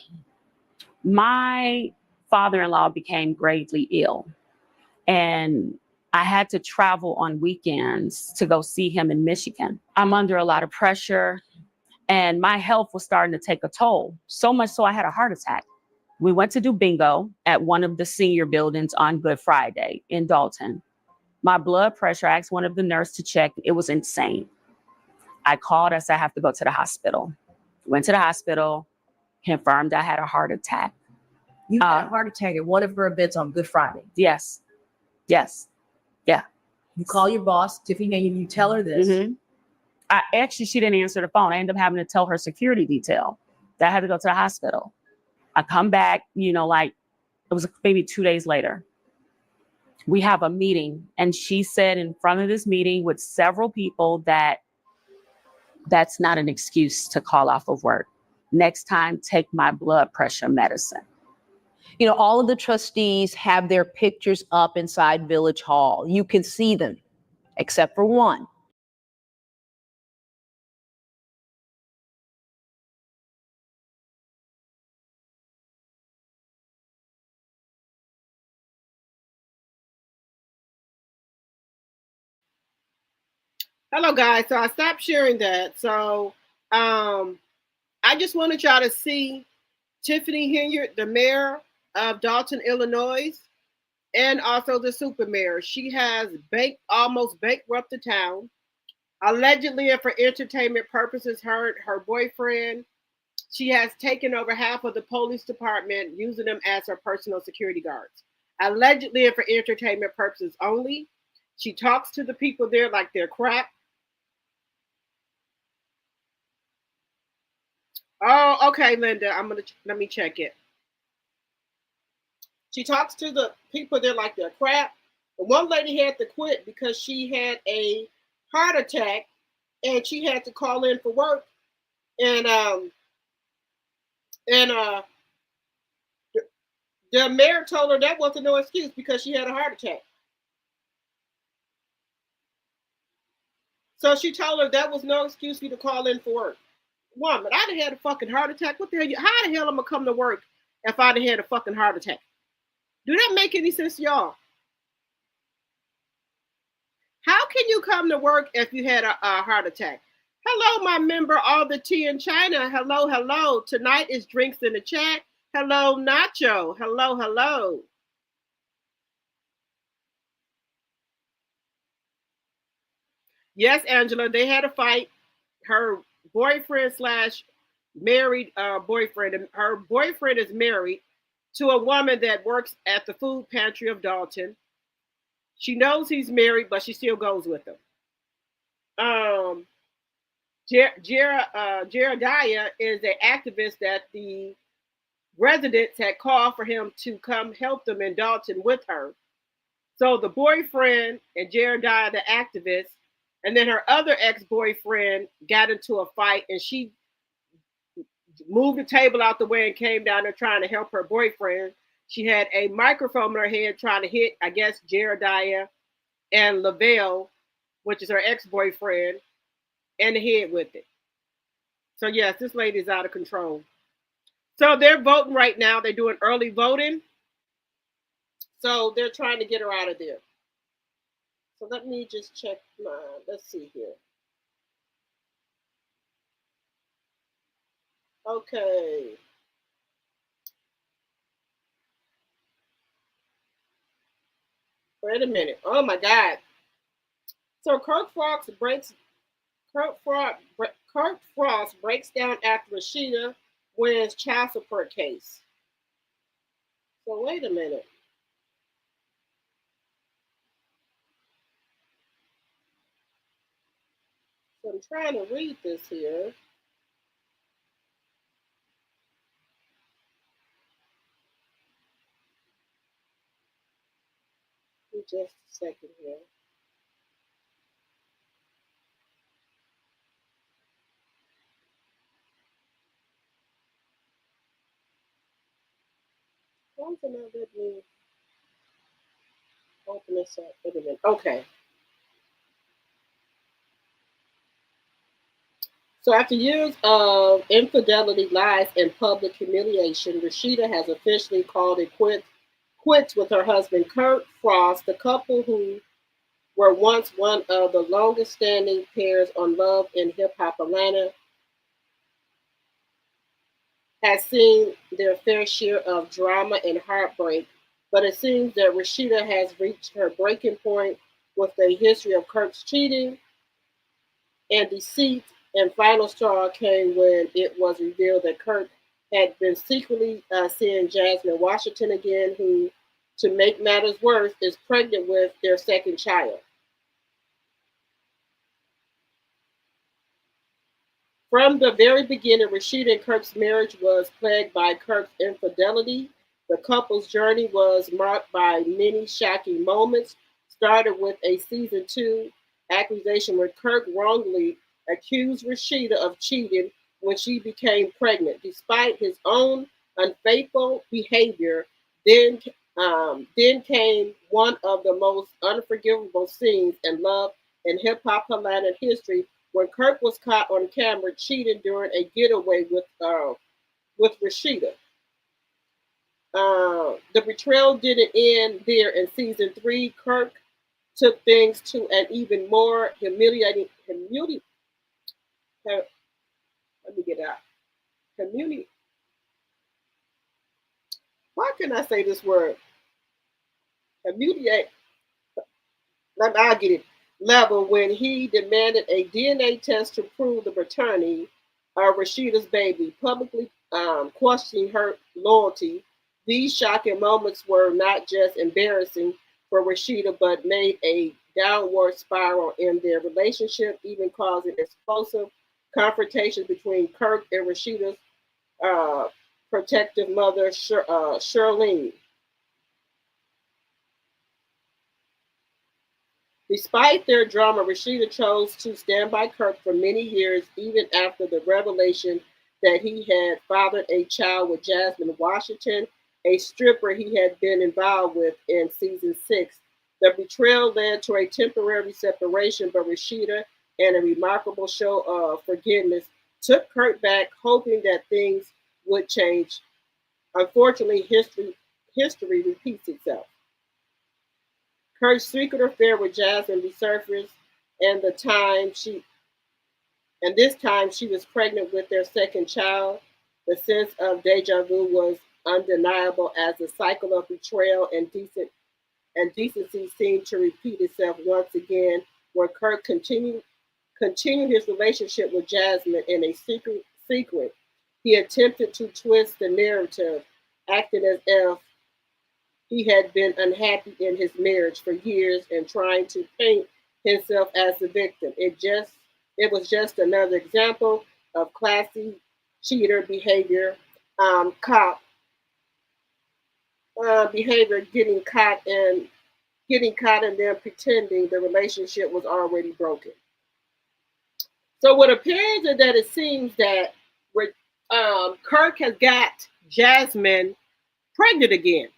my father-in-law became gravely ill, and I had to travel on weekends to go see him in Michigan. I'm under a lot of pressure, and my health was starting to take a toll, so much so I had a heart attack. We went to do bingo at one of the senior buildings on Good Friday in Dalton. My blood pressure, I asked one of the nurses to check. It was insane. I called, I said, I have to go to the hospital. Went to the hospital, confirmed I had a heart attack. You had a heart attack at one of her events on Good Friday. Yes. Yes. Yeah. You call your boss, Tiffany Henyard, you tell her this. Mm-hmm. She didn't answer the phone. I ended up having to tell her security detail that I had to go to the hospital. I come back, like it was maybe 2 days later. We have a meeting, and she said in front of this meeting with several people that's not an excuse to call off of work. Next time, take my blood pressure medicine. All of the trustees have their pictures up inside Village Hall. You can see them, except for one. Hello, guys. So I stopped sharing that. So I just wanted y'all to see Tiffany Henyard, the mayor of Dalton, Illinois, and also the super mayor. She has almost bankrupted the town. Allegedly, and for entertainment purposes, her boyfriend, she has taken over half of the police department, using them as her personal security guards. Allegedly, and for entertainment purposes only. She talks to the people there like they're crap. Oh, okay, Linda. Let me check it. She talks to the people there like they're crap. And one lady had to quit because she had a heart attack and she had to call in for work. And the mayor told her that wasn't no excuse because she had a heart attack. So she told her that was no excuse for you to call in for work. Woman, I'd have had a fucking heart attack. What the hell? How the hell am I gonna come to work if I'd have had a fucking heart attack? Do that make any sense to y'all? How can you come to work if you had a heart attack? Hello, my member, all the tea in China. Hello, hello. Tonight is drinks in the chat. Hello, Nacho. Hello, hello. Yes, Angela, they had a fight. Her boyfriend / married boyfriend. And her boyfriend is married to a woman that works at the food pantry of Dalton. She knows he's married, but she still goes with him. Jeremiah is an activist that the residents had called for him to come help them in Dalton with her. So the boyfriend and Jeremiah, the activist, and then her other ex-boyfriend got into a fight, and she moved the table out the way and came down there trying to help her boyfriend. She had a microphone in her head trying to hit, I guess, Jeremiah and Lavelle, which is her ex-boyfriend, in the head with it. So yes, this lady's out of control. So they're voting right now. They're doing early voting. So they're trying to get her out of there. So let me just check let's see here. Okay. Wait a minute. Oh my God. So Kirk Frost breaks down after Rashida wins child support case. So wait a minute. So I'm trying to read this here. Just a second here. Why is it not letting me open this up? Wait a minute. Okay. So after years of infidelity, lies, and public humiliation, Rashida has officially called it quits with her husband, Kirk Frost, the couple who were once one of the longest standing pairs on Love and Hip Hop Atlanta, has seen their fair share of drama and heartbreak, but it seems that Rashida has reached her breaking point with a history of Kirk's cheating and deceit, and final straw came when it was revealed that Kirk had been secretly seeing Jasmine Washington again, who, to make matters worse, is pregnant with their second child. From the very beginning, Rashida and Kirk's marriage was plagued by Kirk's infidelity. The couple's journey was marked by many shocking moments. Started with a season 2 accusation where Kirk wrongly accused Rashida of cheating when she became pregnant. Despite his own unfaithful behavior, then came one of the most unforgivable scenes in Love and Hip Hop Atlanta history, when Kirk was caught on camera cheating during a getaway with Rashida. The betrayal didn't end there. In season 3, Kirk took things to an even more humiliating. Let me get out. Why can I say this word? Humiliate. I'll get it. Level when he demanded a DNA test to prove the paternity of Rashida's baby, publicly questioning her loyalty. These shocking moments were not just embarrassing for Rashida, but made a downward spiral in their relationship, even causing explosive confrontations between Kirk and Rashida's protective mother, Charlene. Despite their drama, Rashida chose to stand by Kirk for many years, even after the revelation that he had fathered a child with Jasmine Washington, a stripper he had been involved with in season 6. The betrayal led to a temporary separation, but Rashida, and a remarkable show of forgiveness, took Kirk back, hoping that things would change. Unfortunately, history repeats itself. Kirk's secret affair with Jasmine resurfaced, and this time she was pregnant with their second child. The sense of deja vu was undeniable as the cycle of betrayal and decency seemed to repeat itself once again, where Kirk continued his relationship with Jasmine in a secret. He attempted to twist the narrative, acting as if he had been unhappy in his marriage for years and trying to paint himself as the victim. It was just another example of classy cheater behavior, behavior getting caught and then pretending the relationship was already broken. So what appears is that it seems that Kirk has got Jasmine pregnant again.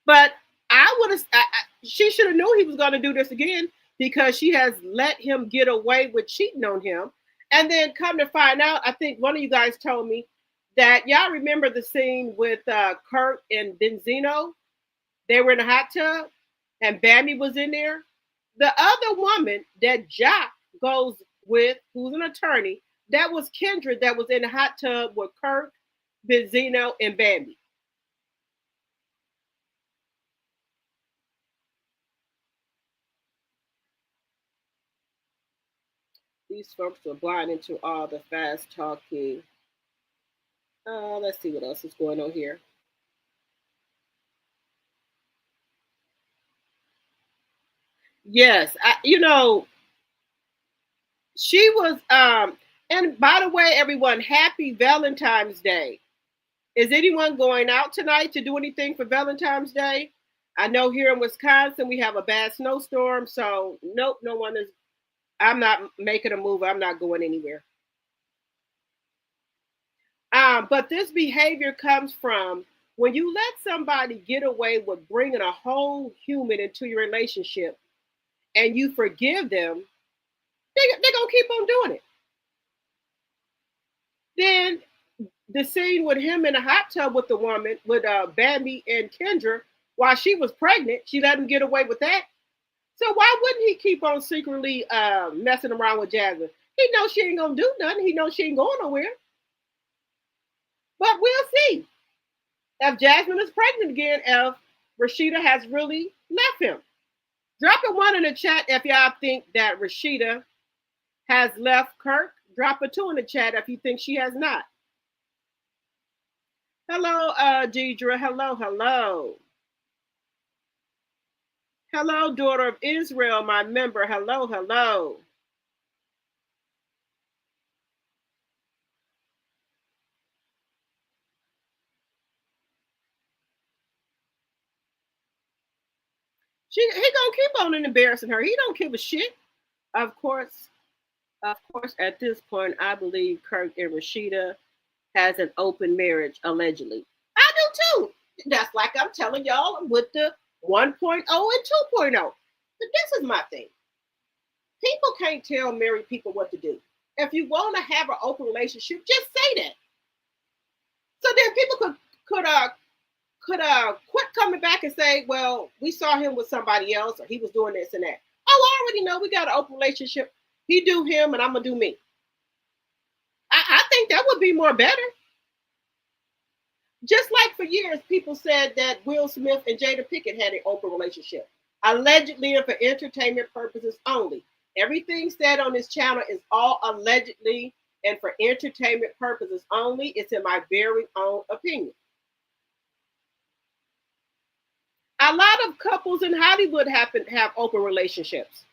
But she should have known he was going to do this again because she has let him get away with cheating on him. And then come to find out, I think one of you guys told me that y'all remember the scene with Kirk and Benzino. They were in a hot tub and Bambi was in there. The other woman that Jock goes with, who's an attorney, that was Kendra that was in the hot tub with Kirk, Benzino, and Bambi. These folks are blind into all the fast talking. Let's see what else is going on here. Yes, she was, and by the way, everyone, happy Valentine's Day. Is anyone going out tonight to do anything for Valentine's Day? I know here in Wisconsin, we have a bad snowstorm, so nope, no one is. I'm not making a move. I'm not going anywhere. But this behavior comes from when you let somebody get away with bringing a whole human into your relationship and you forgive them, they're going to keep on doing it. Then the scene with him in a hot tub with the woman, with Bambi and Kendra, while she was pregnant, she let him get away with that. So why wouldn't he keep on secretly messing around with Jasmine? He knows she ain't gonna do nothing. He knows she ain't going nowhere. But we'll see if Jasmine is pregnant again, if Rashida has really left him. Drop a 1 in the chat if y'all think that Rashida has left Kirk. Drop a 2 in the chat if you think she has not. Hello, Deidre. Hello, hello. Hello, daughter of Israel, my member. Hello, hello. He gonna keep on embarrassing her. He don't give a shit. Of course, at this point, I believe Kirk and Rashida has an open marriage, allegedly. I do too. That's like I'm telling y'all with the 1.0 and 2.0. But this is my thing. People can't tell married people what to do. If you want to have an open relationship, just say that. So then people could quit coming back and say, well, we saw him with somebody else or he was doing this and that. Oh, I already know we got an open relationship. He do him and I'm going to do me. I think that would be more better. Just like for years, people said that Will Smith and Jada Pinkett had an open relationship. Allegedly and for entertainment purposes only. Everything said on this channel is all allegedly and for entertainment purposes only. It's in my very own opinion. A lot of couples in Hollywood happen to have open relationships.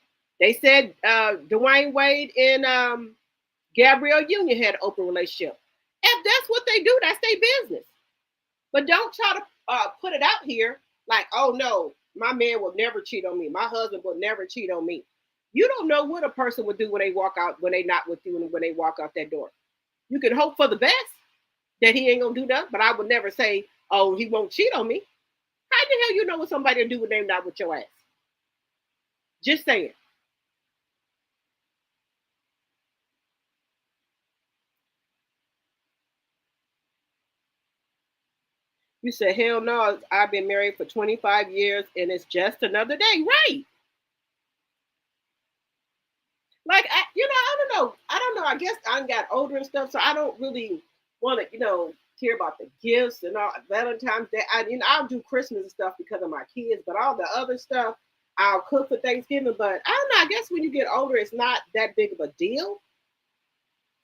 They said Dwayne Wade and Gabrielle Union had an open relationship. If that's what they do, that's their business. But don't try to put it out here like, oh no, my man will never cheat on me. My husband will never cheat on me. You don't know what a person would do when they walk out, when they not with you and when they walk out that door. You can hope for the best that he ain't gonna do that, but I would never say, oh, he won't cheat on me. How the hell you know what somebody will do when they're not with your ass? Just saying. You said, hell no, I've been married for 25 years and it's just another day. Right. Like, I don't know. I guess I got older and stuff, so I don't really want to, care about the gifts and all Valentine's Day. I'll do Christmas and stuff because of my kids, but all the other stuff, I'll cook for Thanksgiving. But I don't know. I guess when you get older, it's not that big of a deal.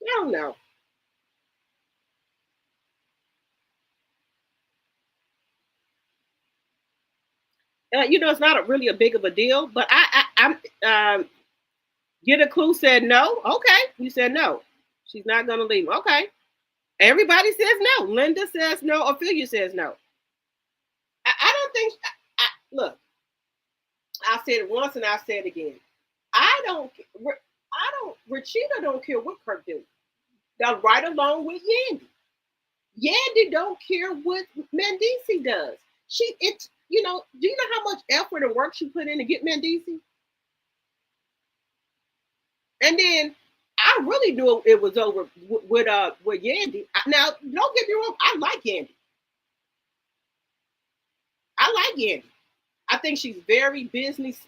I don't know. It's not really a big of a deal, but I'm Get a Clue said no. Okay. You said no. She's not going to leave. Okay. Everybody says no. Linda says no. Ophelia says no. I don't think, look, I said it once and I'll say it again. Rashida don't care what Kirk do. right along with Yandy. Yandy don't care what Mendici does. Do you know how much effort and work she put in to get Mendici? And then I really knew it was over with Yandy. Now, don't get me wrong, I like Yandy. I think she's very business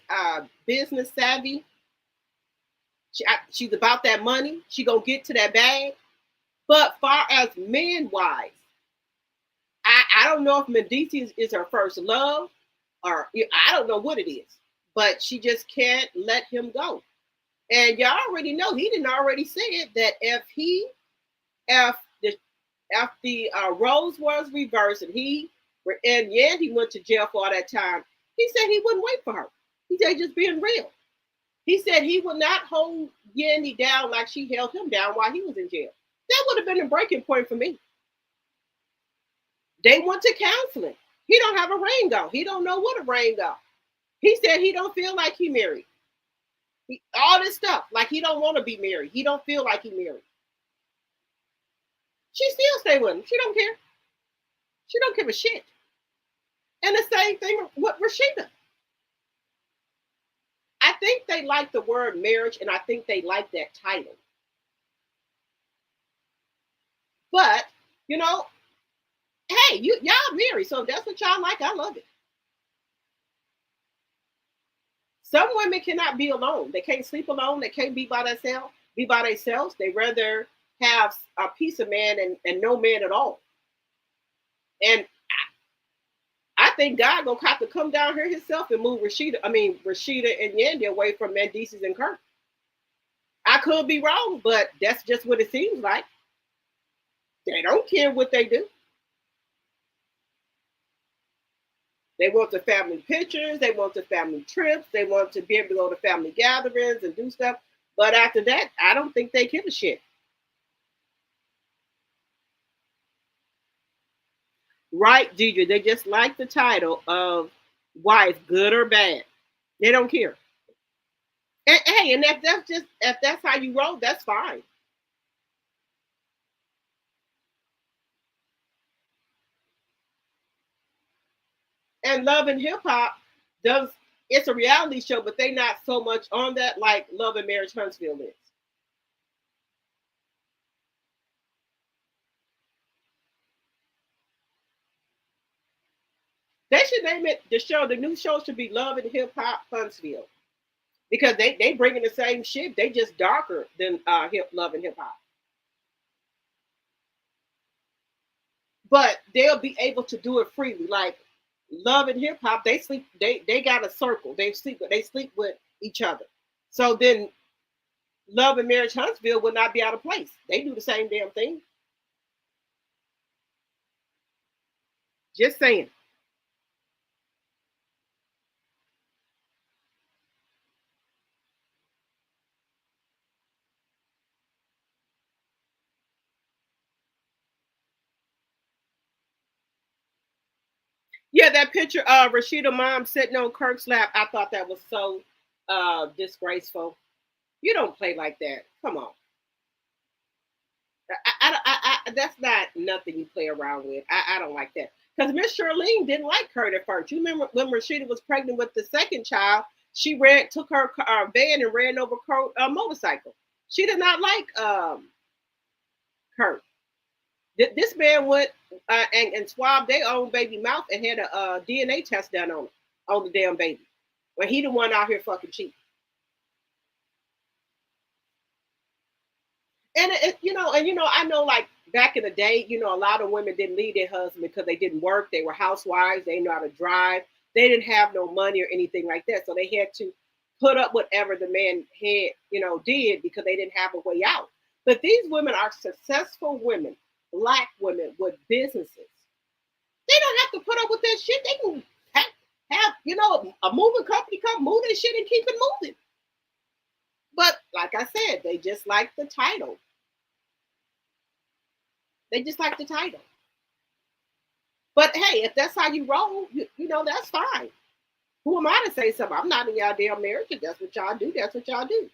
savvy. She's about that money. She gonna get to that bag. But far as men wise, I don't know if Mendici is her first love, or I don't know what it is. But she just can't let him go. And y'all already know he didn't already say it that if the roles was reversed and Yandy went to jail for all that time, he said he wouldn't wait for her. He said just being real. He said he would not hold Yandy down like she held him down while he was in jail. That would have been a breaking point for me. They went to counseling. He don't have a ring on. He don't know what a ring on. He said he don't feel like he married. All this stuff, like he don't want to be married. He don't feel like he married. She still stay with him. She don't care. She don't give a shit. And the same thing with Rashida. I think they like the word marriage, and I think they like that title. But, hey, y'all married, so if that's what y'all like, I love it. Some women cannot be alone. They can't sleep alone. They can't be by themselves. They rather have a piece of man and no man at all. And I think God gonna have to come down here himself and move Rashida and Yandy away from Mendici and Kirk. I could be wrong, but that's just what it seems like. They don't care what they do. They want the family pictures. They want the family trips. They want to be able to go to family gatherings and do stuff. But after that, I don't think they give a shit. Right, Deidre? They just like the title of wife, good or bad. They don't care. And hey, and if that's how you roll, that's fine. And Love and Hip Hop it's a reality show, but they not so much on that like Love and Marriage Huntsville is. They should name it the show. The new show should be Love and Hip Hop Huntsville, because they bringing the same shit. They just darker than Love and Hip Hop. But they'll be able to do it freely. Like Love and Hip Hop, they sleep. They got a circle. They sleep with each other. So then, Love and Marriage Huntsville would not be out of place. They do the same damn thing. Just saying. Yeah, that picture of Rashida mom sitting on Kirk's lap, I thought that was so disgraceful. You don't play like that. Come on. That's not nothing you play around with. I don't like that. Because Miss Charlene didn't like Kurt at first. You remember when Rashida was pregnant with the second child, she took her van and ran over Kurt's motorcycle. She did not like Kurt. This man went and swabbed their own baby mouth and had a DNA test done on the damn baby. When he the one out here fucking cheap. And I know like back in the day, a lot of women didn't leave their husband because they didn't work. They were housewives. They didn't know how to drive. They didn't have no money or anything like that. So they had to put up whatever the man had, did, because they didn't have a way out. But these women are successful women. Black women with businesses. They don't have to put up with that shit. They can have a moving company come move this shit and keep it moving. But like I said, they just like the title. They just like the title. But hey, if that's how you roll, that's fine. Who am I to say something? I'm not in y'all damn marriage. If that's what y'all do, that's what y'all do.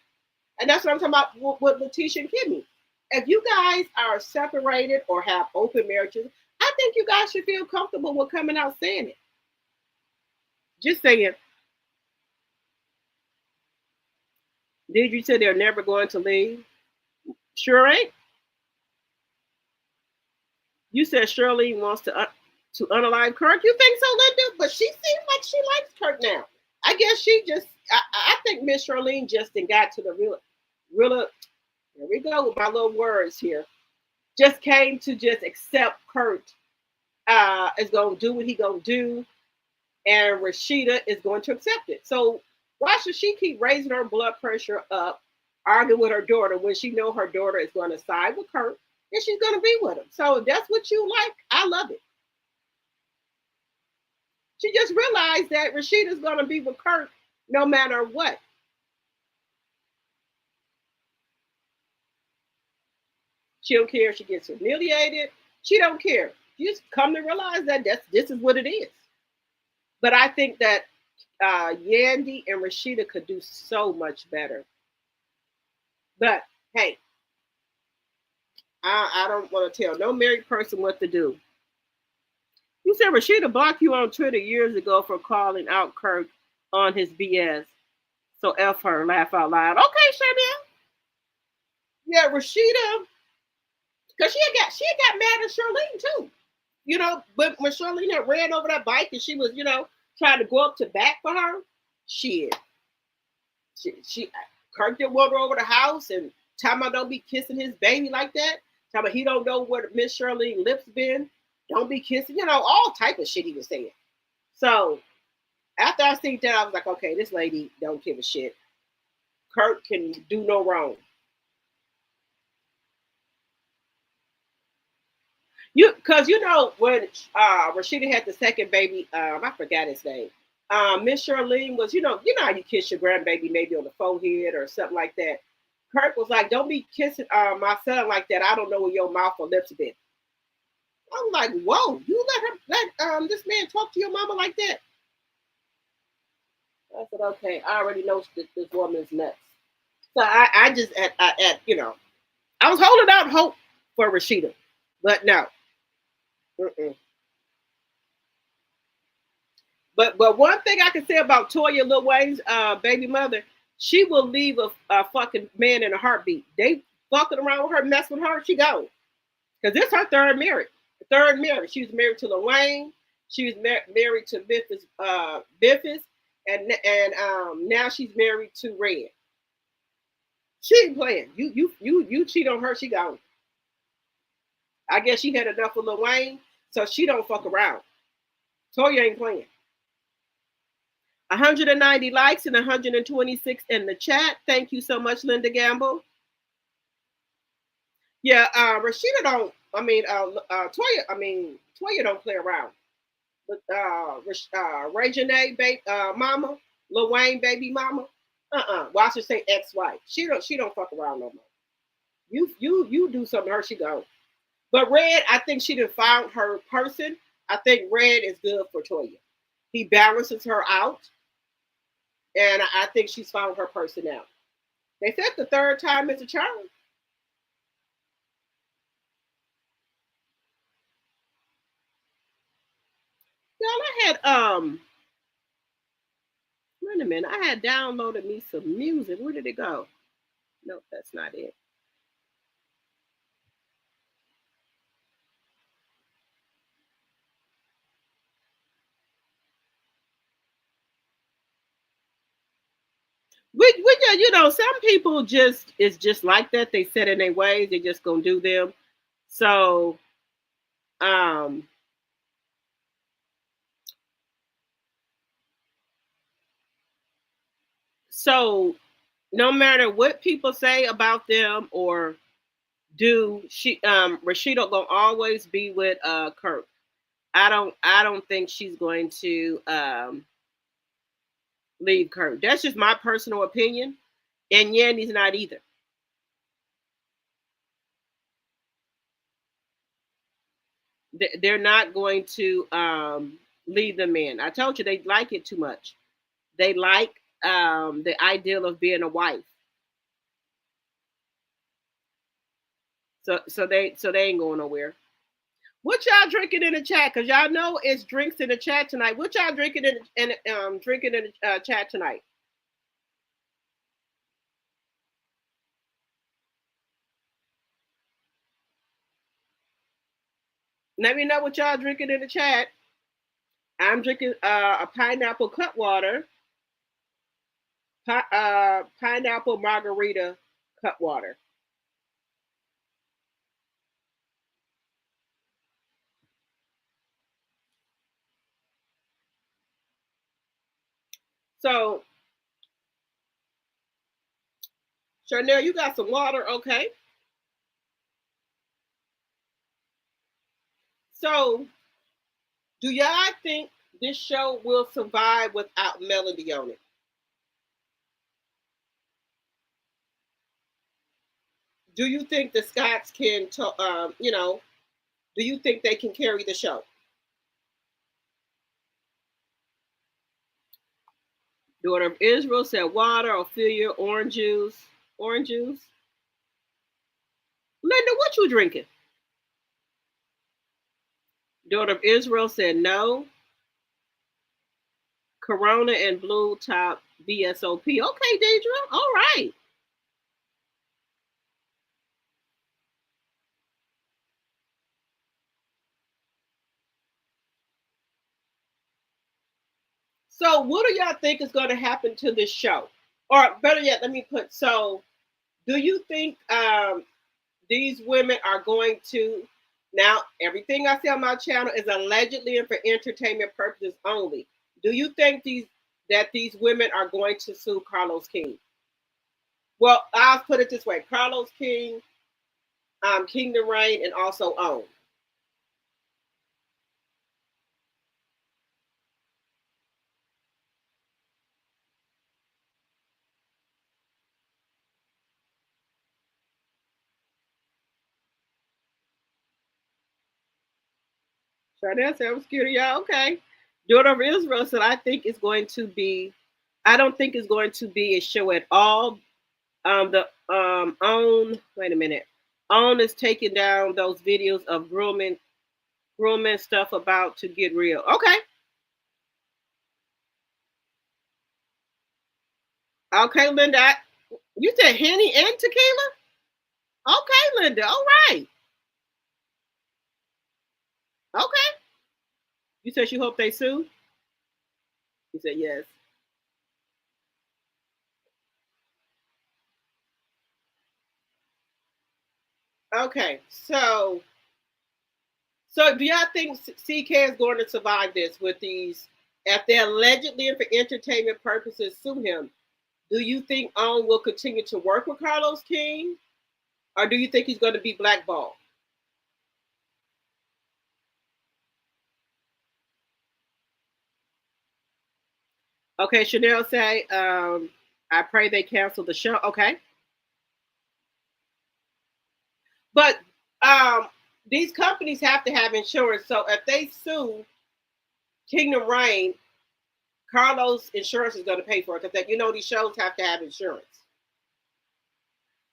And that's what I'm talking about with Letitia and Kimmy. if you guys are separated or have open marriages, I think you guys should feel comfortable with coming out saying it. Just saying. Did you say they're never going to leave? Sure ain't. You said Shirley wants to unalive Kirk. You think so, Linda? But she seems like she likes Kirk now. I guess she just, I think Miss Charlene just got to the real, here we go with my little words here. Just came to just accept Kurt is going to do what he going to do. And Rashida is going to accept it. So why should she keep raising her blood pressure up, arguing with her daughter when she know her daughter is going to side with Kurt and she's going to be with him? So if that's what you like, I love it. She just realized that Rashida's going to be with Kurt no matter what. She don't care if she gets humiliated. She don't care. You just come to realize that this is what it is. But I think that Yandy and Rashida could do so much better. But hey, I don't want to tell no married person what to do. You said Rashida blocked you on Twitter years ago for calling out Kirk on his BS. So F her, laugh out loud. Okay, Chanel. Yeah, Rashida, because she had got mad at Charlene too. You know, but when Charlene had ran over that bike and she was, you know, trying to go up to bat for her, she Kirk didn't want her over the house and talking about don't be kissing his baby like that. Talking about he don't know where Miss Charlene lips been. Don't be kissing, you know, all type of shit he was saying. So after I seen that, I was like, okay, this lady don't give a shit. Kirk can do no wrong. Because you know when Rashida had the second baby, I forgot his name. Miss Charlene was, you know how you kiss your grandbaby maybe on the forehead or something like that. Kirk was like, don't be kissing my son like that. I don't know where your mouth or lips have been. I'm like, whoa, you let this man talk to your mama like that? I said, okay, I already know this woman's nuts. So I just, you know, I was holding out hope for Rashida, but no. But one thing I can say about Toya, Lil Wayne's baby mother, she will leave a fucking man in a heartbeat. They fucking around with her, mess with her, she goes. Because this is her third marriage. She was married to Lil Wayne. She was married to Biffis, and now she's married to Red. She ain't playing. You cheat on her, she gone. I guess she had enough of Lil Wayne, so she don't fuck around. Toya ain't playing. 190 likes and 126 in the chat. Thank you so much, Linda Gamble. Yeah, Rashida don't. Toya don't play around. But Ray Janae, mama, Lil Wayne, baby mama. Well, I should say ex-wife. She don't fuck around no more. You do something to her, she go. But Red, I think she done found her person. I think Red is good for Toya. He balances her out. And I think she's found her person now. They said the third time is a charm. Y'all, I had wait a minute. I had downloaded me some music. Where did it go? Nope, that's not it. You know, some people just is just like that. They set in their ways. They just gonna do them. So, so no matter what people say about them or do, Rashida gonna always be with Kirk. I don't think she's going to leave Kirk. That's just my personal opinion. And Yandy's not either. They're not going to leave the man. I told you they like it too much. They like the ideal of being a wife. So they ain't going nowhere. What y'all drinking in the chat? Cause y'all know it's drinks in the chat tonight. What y'all drinking in the chat tonight? Let me know what y'all drinking in the chat. I'm drinking a pineapple cut water, pineapple margarita cut water. So, Chanel, you got some water, okay? So, do y'all think this show will survive without Melody on it? Do you think the Scotts can, do you think they can carry the show? Daughter of Israel said water, Ophelia, orange juice. Orange juice. Linda, what you drinking? Daughter of Israel said no. Corona and Blue Top VSOP. Okay, Deidre. All right. So what do y'all think is going to happen to this show? Or better yet, let me put, so do you think these women are going to, now everything I say on my channel is allegedly and for entertainment purposes only. Do you think that these women are going to sue Carlos King? Well, I'll put it this way. Carlos King, Kingdom Reign, and also OWN. Charnel said, I'm scared of y'all. Okay. Daughter of Israel said, I don't think it's going to be a show at all. Wait a minute. OWN is taking down those videos of grooming stuff about to get real. Okay. Okay, Linda. You said Henny and tequila? Okay, Linda. All right. Okay. You said you hope they sue? You said yes. Okay, so do y'all think CK is going to survive this with these, if they allegedly and for entertainment purposes sue him? Do you think OWN will continue to work with Carlos King? Or do you think he's going to be blackballed? Okay, Chanel say, I pray they cancel the show. Okay. But these companies have to have insurance. So if they sue Kingdom Reign, Carlos Insurance is going to pay for it because these shows have to have insurance.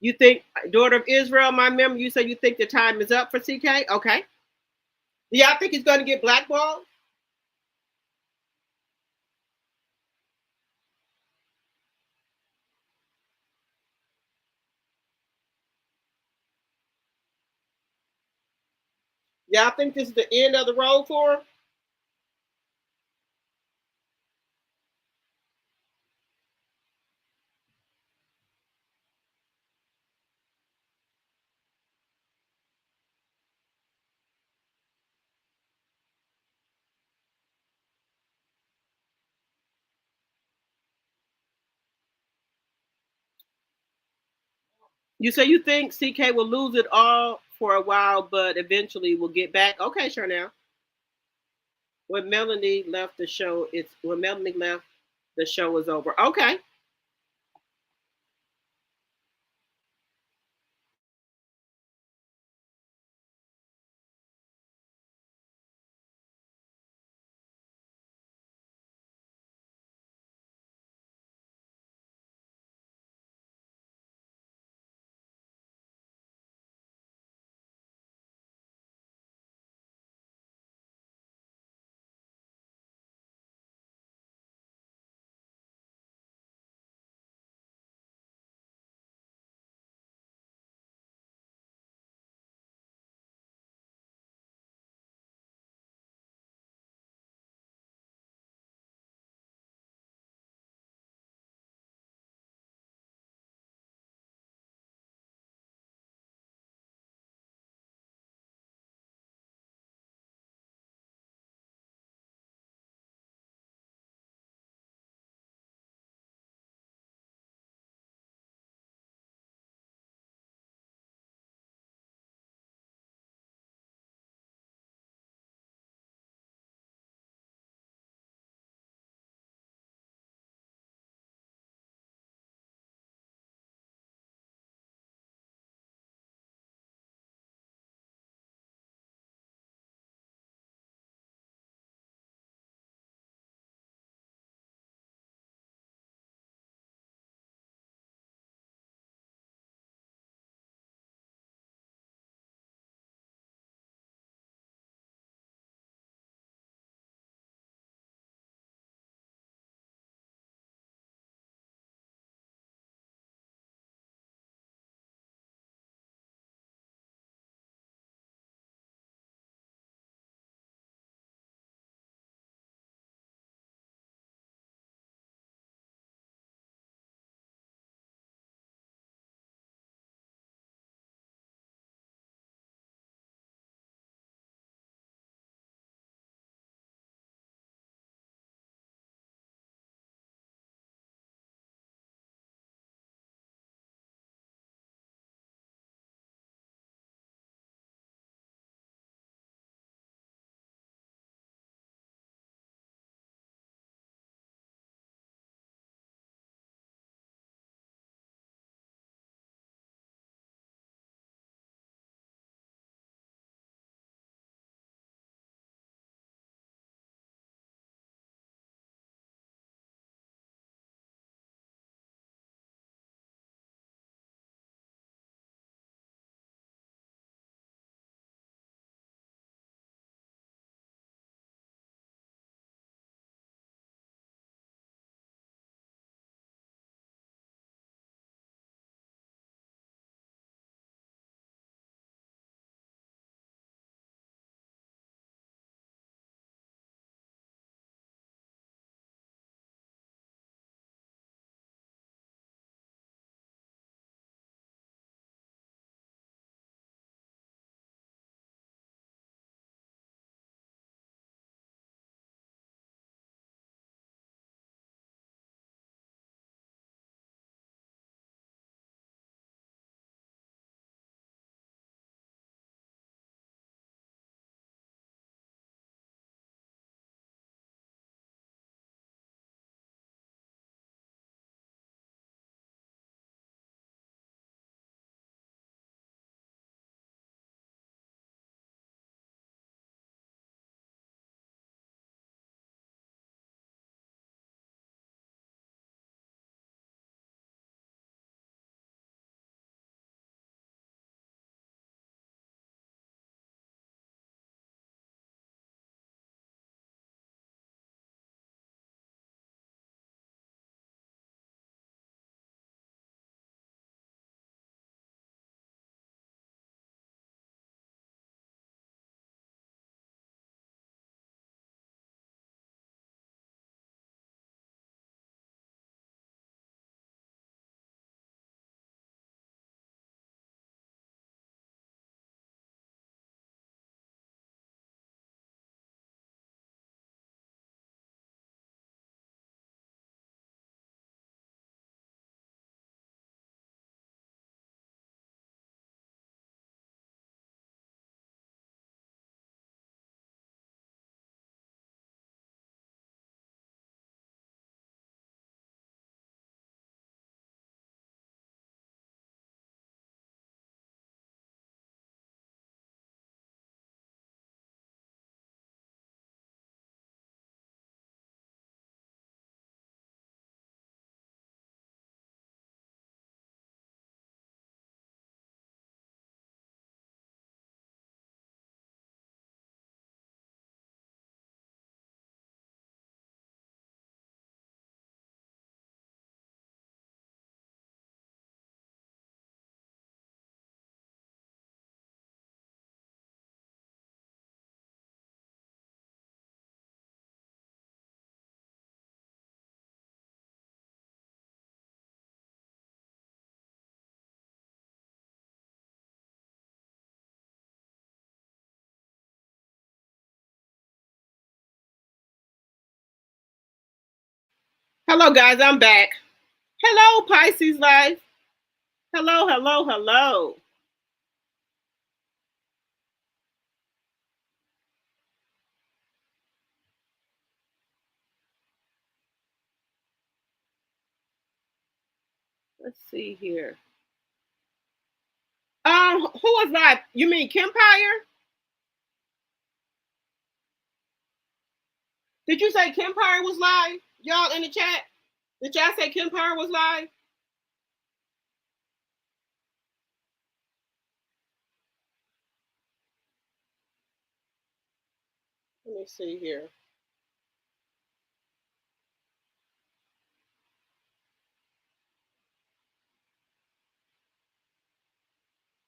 You think, Daughter of Israel, my member, you said you think the time is up for CK? Okay. Do y'all think he's going to get blackballed? Y'all think this is the end of the road for him? You say you think CK will lose it all for a while, but eventually will get back. Okay, sure now. When Melanie left the show, the show was over. Okay. Hello, guys. I'm back. Hello, Pisces Life. Hello, hello, hello. Let's see here. Who was live? You mean Kempire? Did you say Kempire was live? Y'all in the chat? Did y'all say Kempire was live? Let me see here.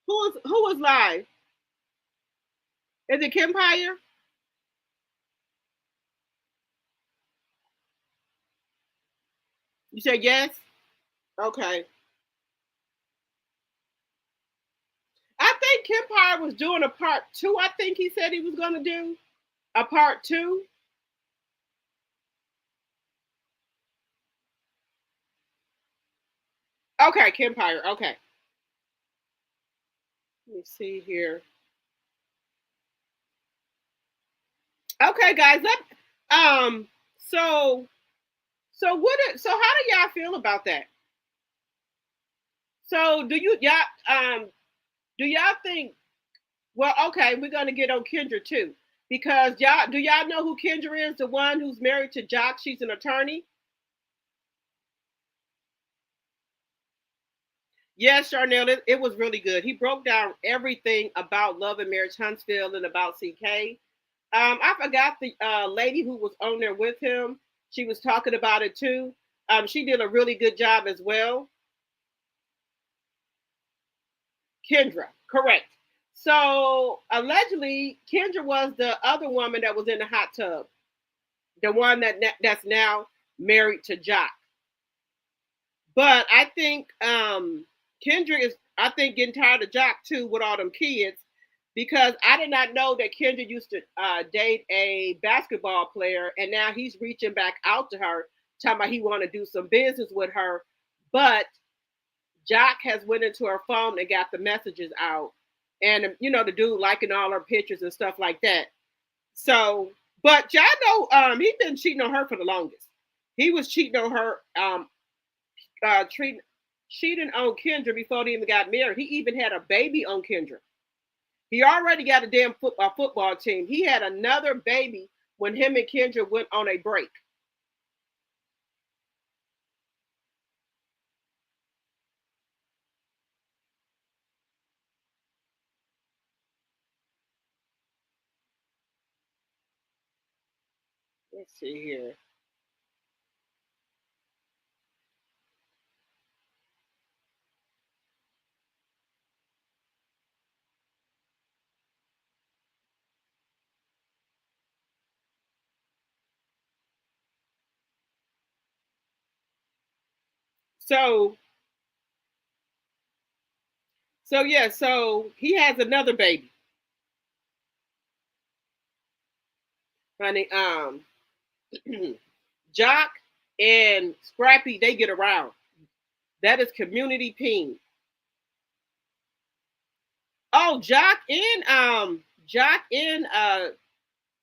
Who was live? Is it Kempire? You said yes? Okay. I think Kempire was doing a part 2. I think he said he was going to do a part 2. Okay, Kempire. Okay. Let me see here. Okay, guys. So how do y'all feel about that? So do y'all think, well, okay, we're gonna get on Kendra too. Because do y'all know who Kendra is? The one who's married to Jock. She's an attorney. Yes, Charnel, it was really good. He broke down everything about Love and Marriage Huntsville and about CK. I forgot the lady who was on there with him. She was talking about it too. She did a really good job as well. Kendra, correct. So allegedly, Kendra was the other woman that was in the hot tub, the one that's now married to Jock. But I think Kendra is, I think, getting tired of Jock too with all them kids, because I did not know that Kendra used to date a basketball player, and now he's reaching back out to her, talking about he want to do some business with her, but Jock has went into her phone and got the messages out, and the dude liking all her pictures and stuff like that. So, but y'all know, he's been cheating on her for the longest. He was cheating on her, cheating on Kendra before they even got married. He even had a baby on Kendra. He already got a damn football team. He had another baby when him and Kendra went on a break. Let's see here. So yeah, so he has another baby. Honey, Jock and Scrappy, they get around. That is community ping. Oh, Jock and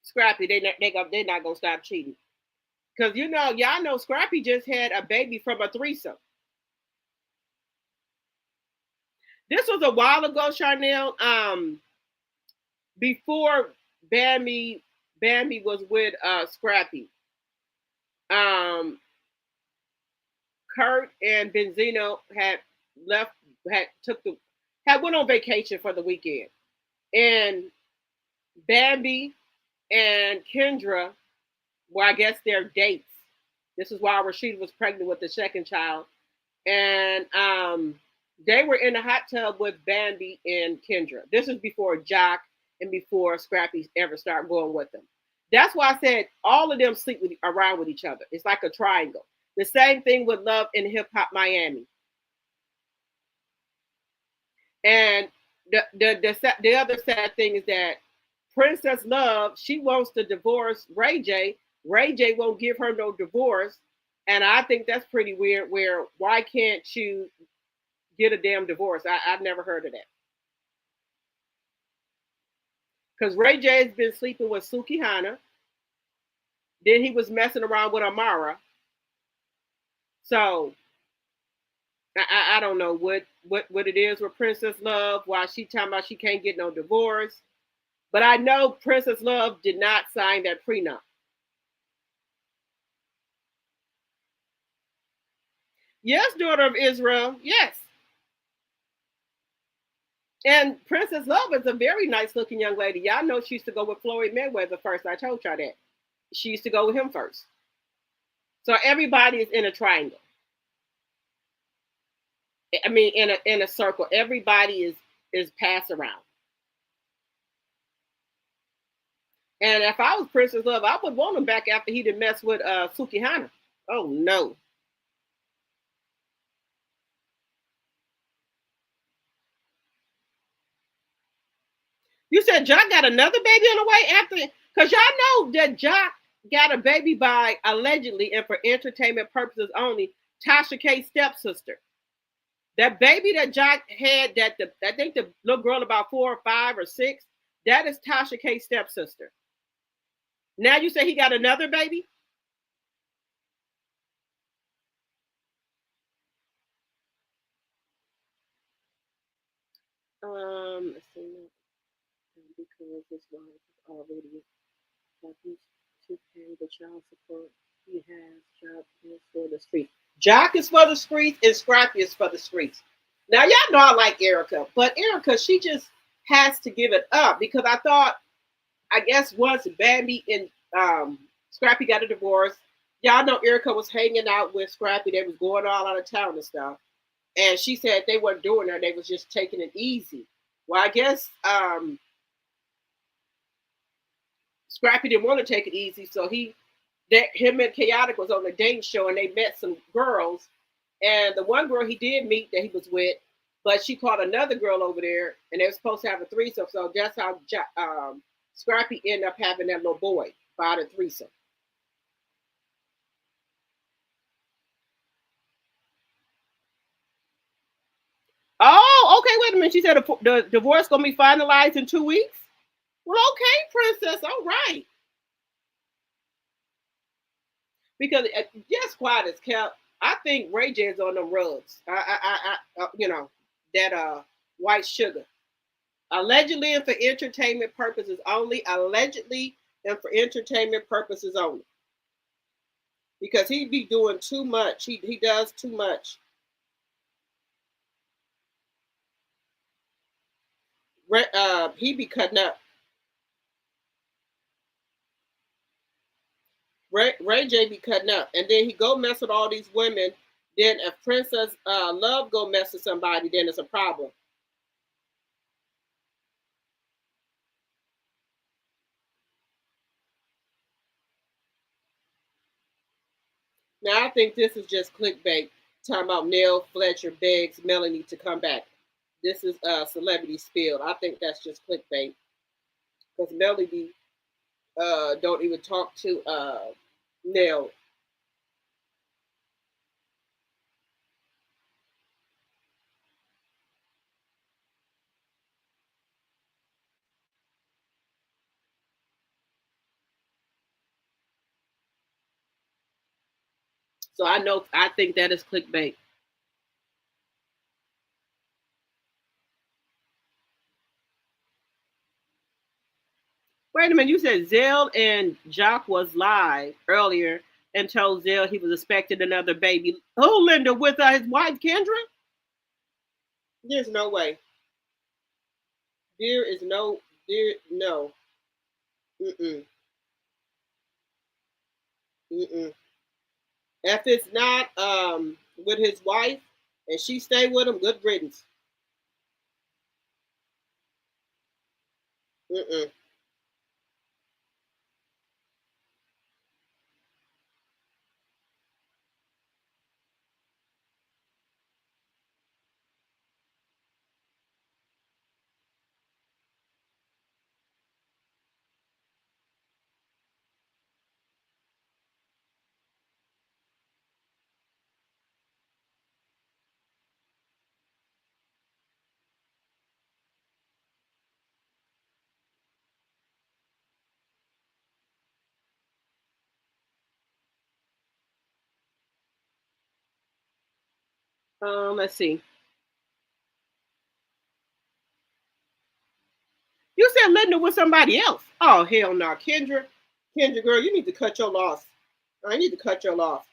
Scrappy, they're not gonna stop cheating. Because y'all know Scrappy just had a baby from a threesome. This was a while ago, Charnel. Before Bambi was with Scrappy. Kurt and Benzino had went on vacation for the weekend. And Bambi and Kendra, well, I guess their dates. This is why Rashida was pregnant with the second child. And they were in the hot tub with Bambi and Kendra. This is before Jock and before Scrappy ever started going with them. That's why I said all of them sleep around with each other. It's like a triangle. The same thing with Love and Hip Hop Miami. And the other sad thing is that Princess Love, she wants to divorce Ray J. Ray J won't give her no divorce. And I think that's pretty weird. Where why can't you get a damn divorce? I've never heard of that. Because Ray J's been sleeping with Suki Hana. Then he was messing around with Amara. So I don't know what it is with Princess Love. Why she talking about she can't get no divorce. But I know Princess Love did not sign that prenup. Yes, daughter of Israel. Yes. And Princess Love is a very nice looking young lady. Y'all know she used to go with Floyd Mayweather first. I told y'all that. She used to go with him first. So everybody is in a triangle. I mean, in a circle. Everybody is passed around. And if I was Princess Love, I would want him back after he did mess with Suki Hana. Oh no. You said Jock got another baby on the way after, because y'all know that Jock got a baby by allegedly and for entertainment purposes only, Tasha K's stepsister. That baby that Jock had, I think the little girl about 4 or 5 or 6, that is Tasha K's stepsister. Now you say he got another baby? Let's see. Because his wife is already happy to pay the child support he has. Jock is for the streets. Jock is for the streets and Scrappy is for the streets. Now y'all know I like Erica, but Erica, she just has to give it up because I guess once Bambi and Scrappy got a divorce, y'all know Erica was hanging out with Scrappy. They was going all out of town and stuff. And she said they weren't doing her, they was just taking it easy. Well, I guess Scrappy didn't want to take it easy, so him and Chaotic was on a dating show and they met some girls. And the one girl he did meet that he was with, but she caught another girl over there and they were supposed to have a threesome. So that's how Scrappy ended up having that little boy by the threesome. Oh, okay, wait a minute. She said the divorce going to be finalized in 2 weeks? Well, okay, princess, all right. Because just quiet as kept. I think Ray J is on the rugs. That white sugar. Allegedly and for entertainment purposes only. Allegedly and for entertainment purposes only. Because he be doing too much. He does too much. He be cutting up. Ray J be cutting up, and then he go mess with all these women. Then if Princess Love go mess with somebody, then it's a problem. Now I think this is just clickbait. Talking about Neil Fletcher begs Melanie to come back. This is celebrity spilled. I think that's just clickbait because Melanie don't even talk to Neil. So I think that is clickbait. Wait a minute, you said Zell and Jock was live earlier and told Zell he was expecting another baby. Oh, Linda, with his wife Kendra? There's no way. There no. Mm-mm. Mm-mm. If it's not with his wife and she stay with him, good riddance. Mm-mm. Let's see. You said Linda with somebody else. Oh, hell no. Kendra, girl, you need to cut your loss. I need to cut your loss.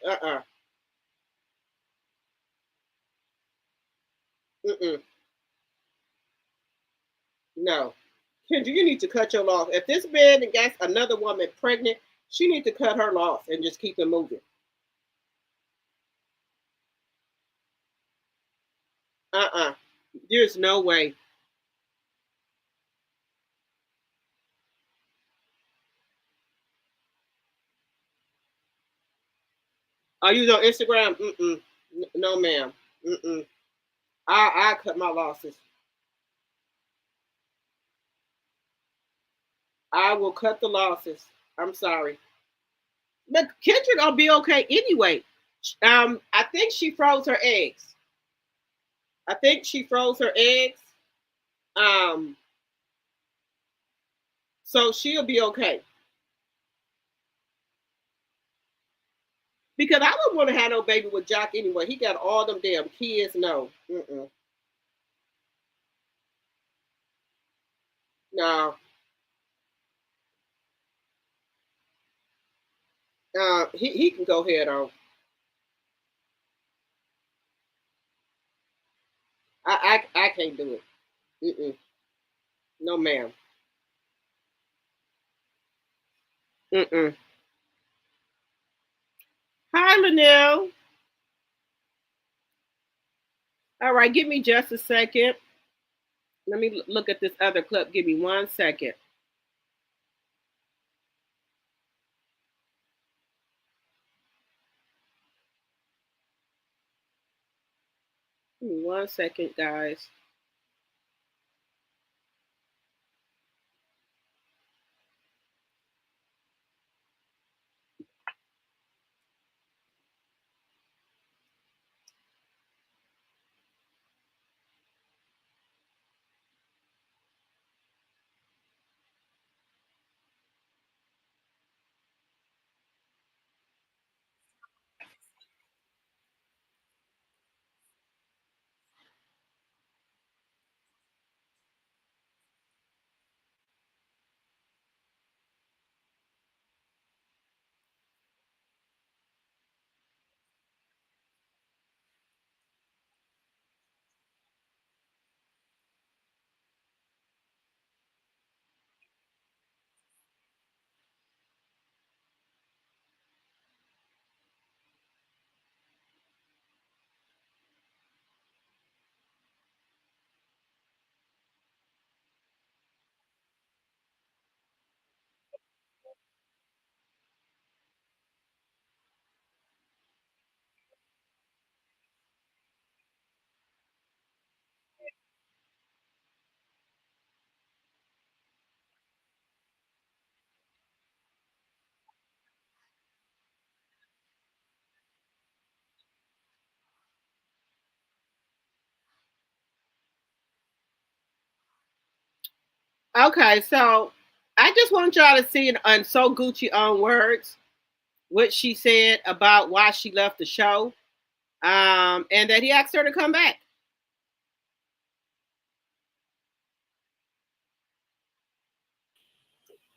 No. Kendra, you need to cut your loss. If this man gets another woman pregnant, she needs to cut her loss and just keep it moving. There's no way. Are you on Instagram? No, ma'am. I cut my losses. I will cut the losses. I'm sorry. But Kendra gonna be okay anyway. I think she froze her eggs. So she'll be okay. Because I wouldn't want to have no baby with Jock anyway. He got all them damn kids. No. No. He can go head on. I can't do it. No, ma'am. Hi, Linnell. All right, give me just a second. Let me look at this other clip. Give me 1 second. Give me 1 second, guys. Okay, so I just want y'all to see in So Gucci own words what she said about why she left the show, and that he asked her to come back.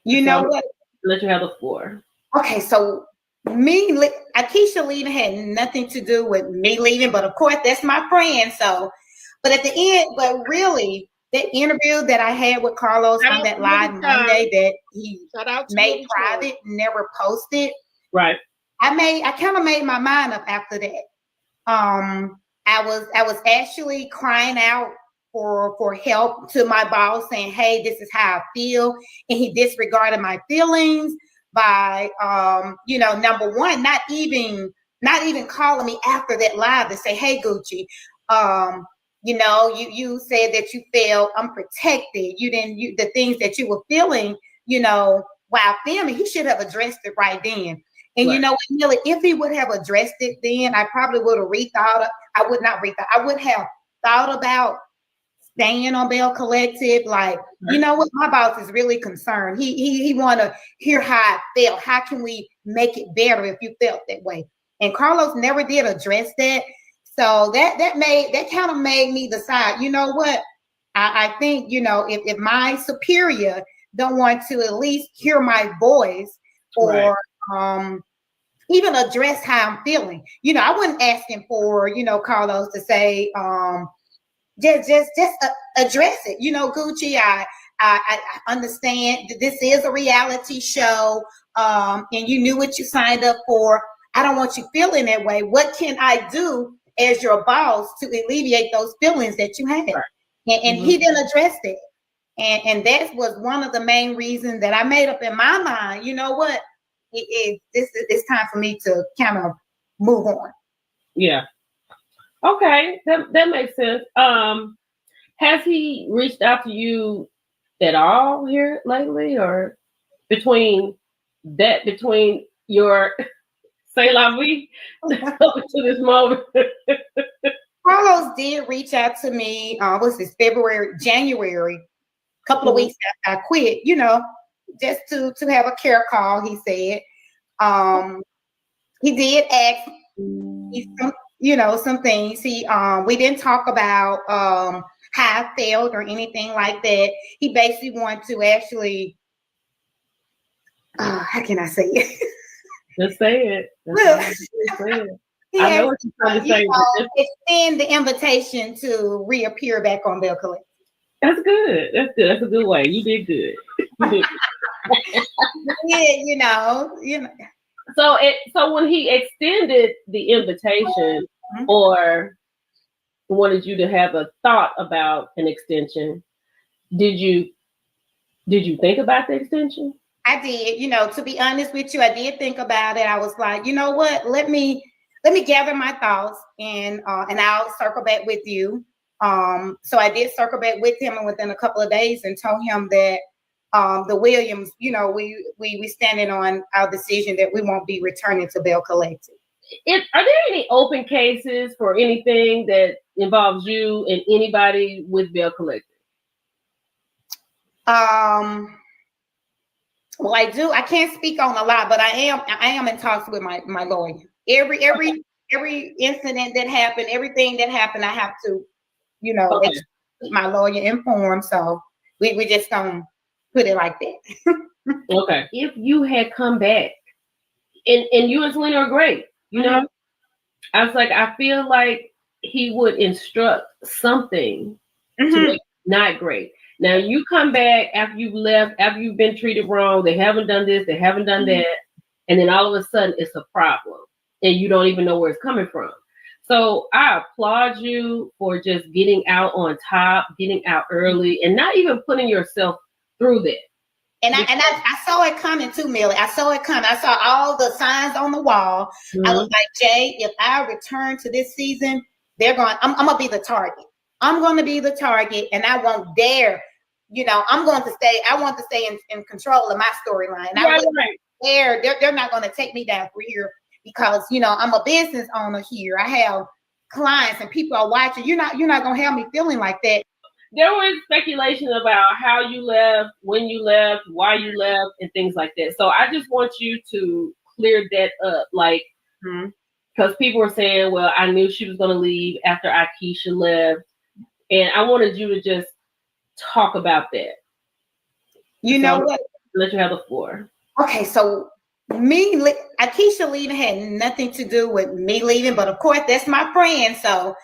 You know what? Let you have the floor. Okay, so Akeisha leaving had nothing to do with me leaving, but of course that's my friend. So, but at the end, but really, that interview that I had with Carlos on that live Monday that he made private, never posted. Right. I kind of made my mind up after that. I was actually crying out for help to my boss, saying, "Hey, this is how I feel," and he disregarded my feelings by number one, not even calling me after that live to say, "Hey, Gucci, you said that you felt unprotected. The things that you were feeling, while filming, he should have addressed it right then." And right. You know what, Millie, if he would have addressed it then, I probably would have I would have thought about staying on Bell Collective. Like, you know what, my boss is really concerned. He want to hear how I felt. How can we make it better if you felt that way? And Carlos never did address that. So that kind of made me decide, you know what? I think, you know, if my superior don't want to at least hear my voice or even address how I'm feeling, you know, I wasn't asking for, you know, Carlos to say, just address it. You know, Gucci, I understand that this is a reality show, and you knew what you signed up for. I don't want you feeling that way. What can I do as your boss to alleviate those feelings that you have? And he didn't address it. And that was one of the main reasons that I made up in my mind, you know what? It's time for me to kind of move on. Yeah. Okay, that makes sense. Has he reached out to you at all here lately, or between your say la vie up to this moment? Carlos did reach out to me. Was this January? A couple of weeks after I quit. You know, just to have a care call. He said. He did ask me some things. We didn't talk about how I felt or anything like that. He basically wanted to actually, how can I say it? Just say it. I know what you're trying to say. Extend the invitation to reappear back on Bell Collective. That's good. That's a good way. You did good. Yeah, you know. So when he extended the invitation or wanted you to have a thought about an extension, did you think about the extension? I did. You know, to be honest with you, I did think about it. I was like, you know what? Let me gather my thoughts and I'll circle back with you. So I did circle back with him, and within a couple of days, and told him that the Williams, you know, we standing on our decision that we won't be returning to Bell Collective. Are there any open cases for anything that involves you and anybody with Bell Collective? Well, I do. I can't speak on a lot, but I am in talks with my lawyer. Every incident that happened, everything that happened, I have to, you know, keep my lawyer informed. So we just don't put it like that. Okay. If you had come back, and you and Selena are great, you know, I was like, I feel like he would instruct something to make not great. Now you come back after you've left, after you've been treated wrong, they haven't done this, they haven't done that, and then all of a sudden it's a problem, and you don't even know where it's coming from. So I applaud you for just getting out on top, getting out early, and not even putting yourself through that. And I saw it coming too, Millie. I saw it coming. I saw all the signs on the wall. I was like, Jay, if I return to this season, I'm gonna be the target. I'm going to be the target, and I won't dare. You know, I want to stay in control of my storyline. They're not going to take me down for here because, you know, I'm a business owner here. I have clients and people are watching. You're not going to have me feeling like that. There was speculation about how you left, when you left, why you left, and things like that. So I just want you to clear that up, like, because people were saying, well, I knew she was going to leave after Akeisha left, and I wanted you to just talk about that. You know what? Let you have the floor. Okay, so Akeisha leaving had nothing to do with me leaving, but of course that's my friend. So,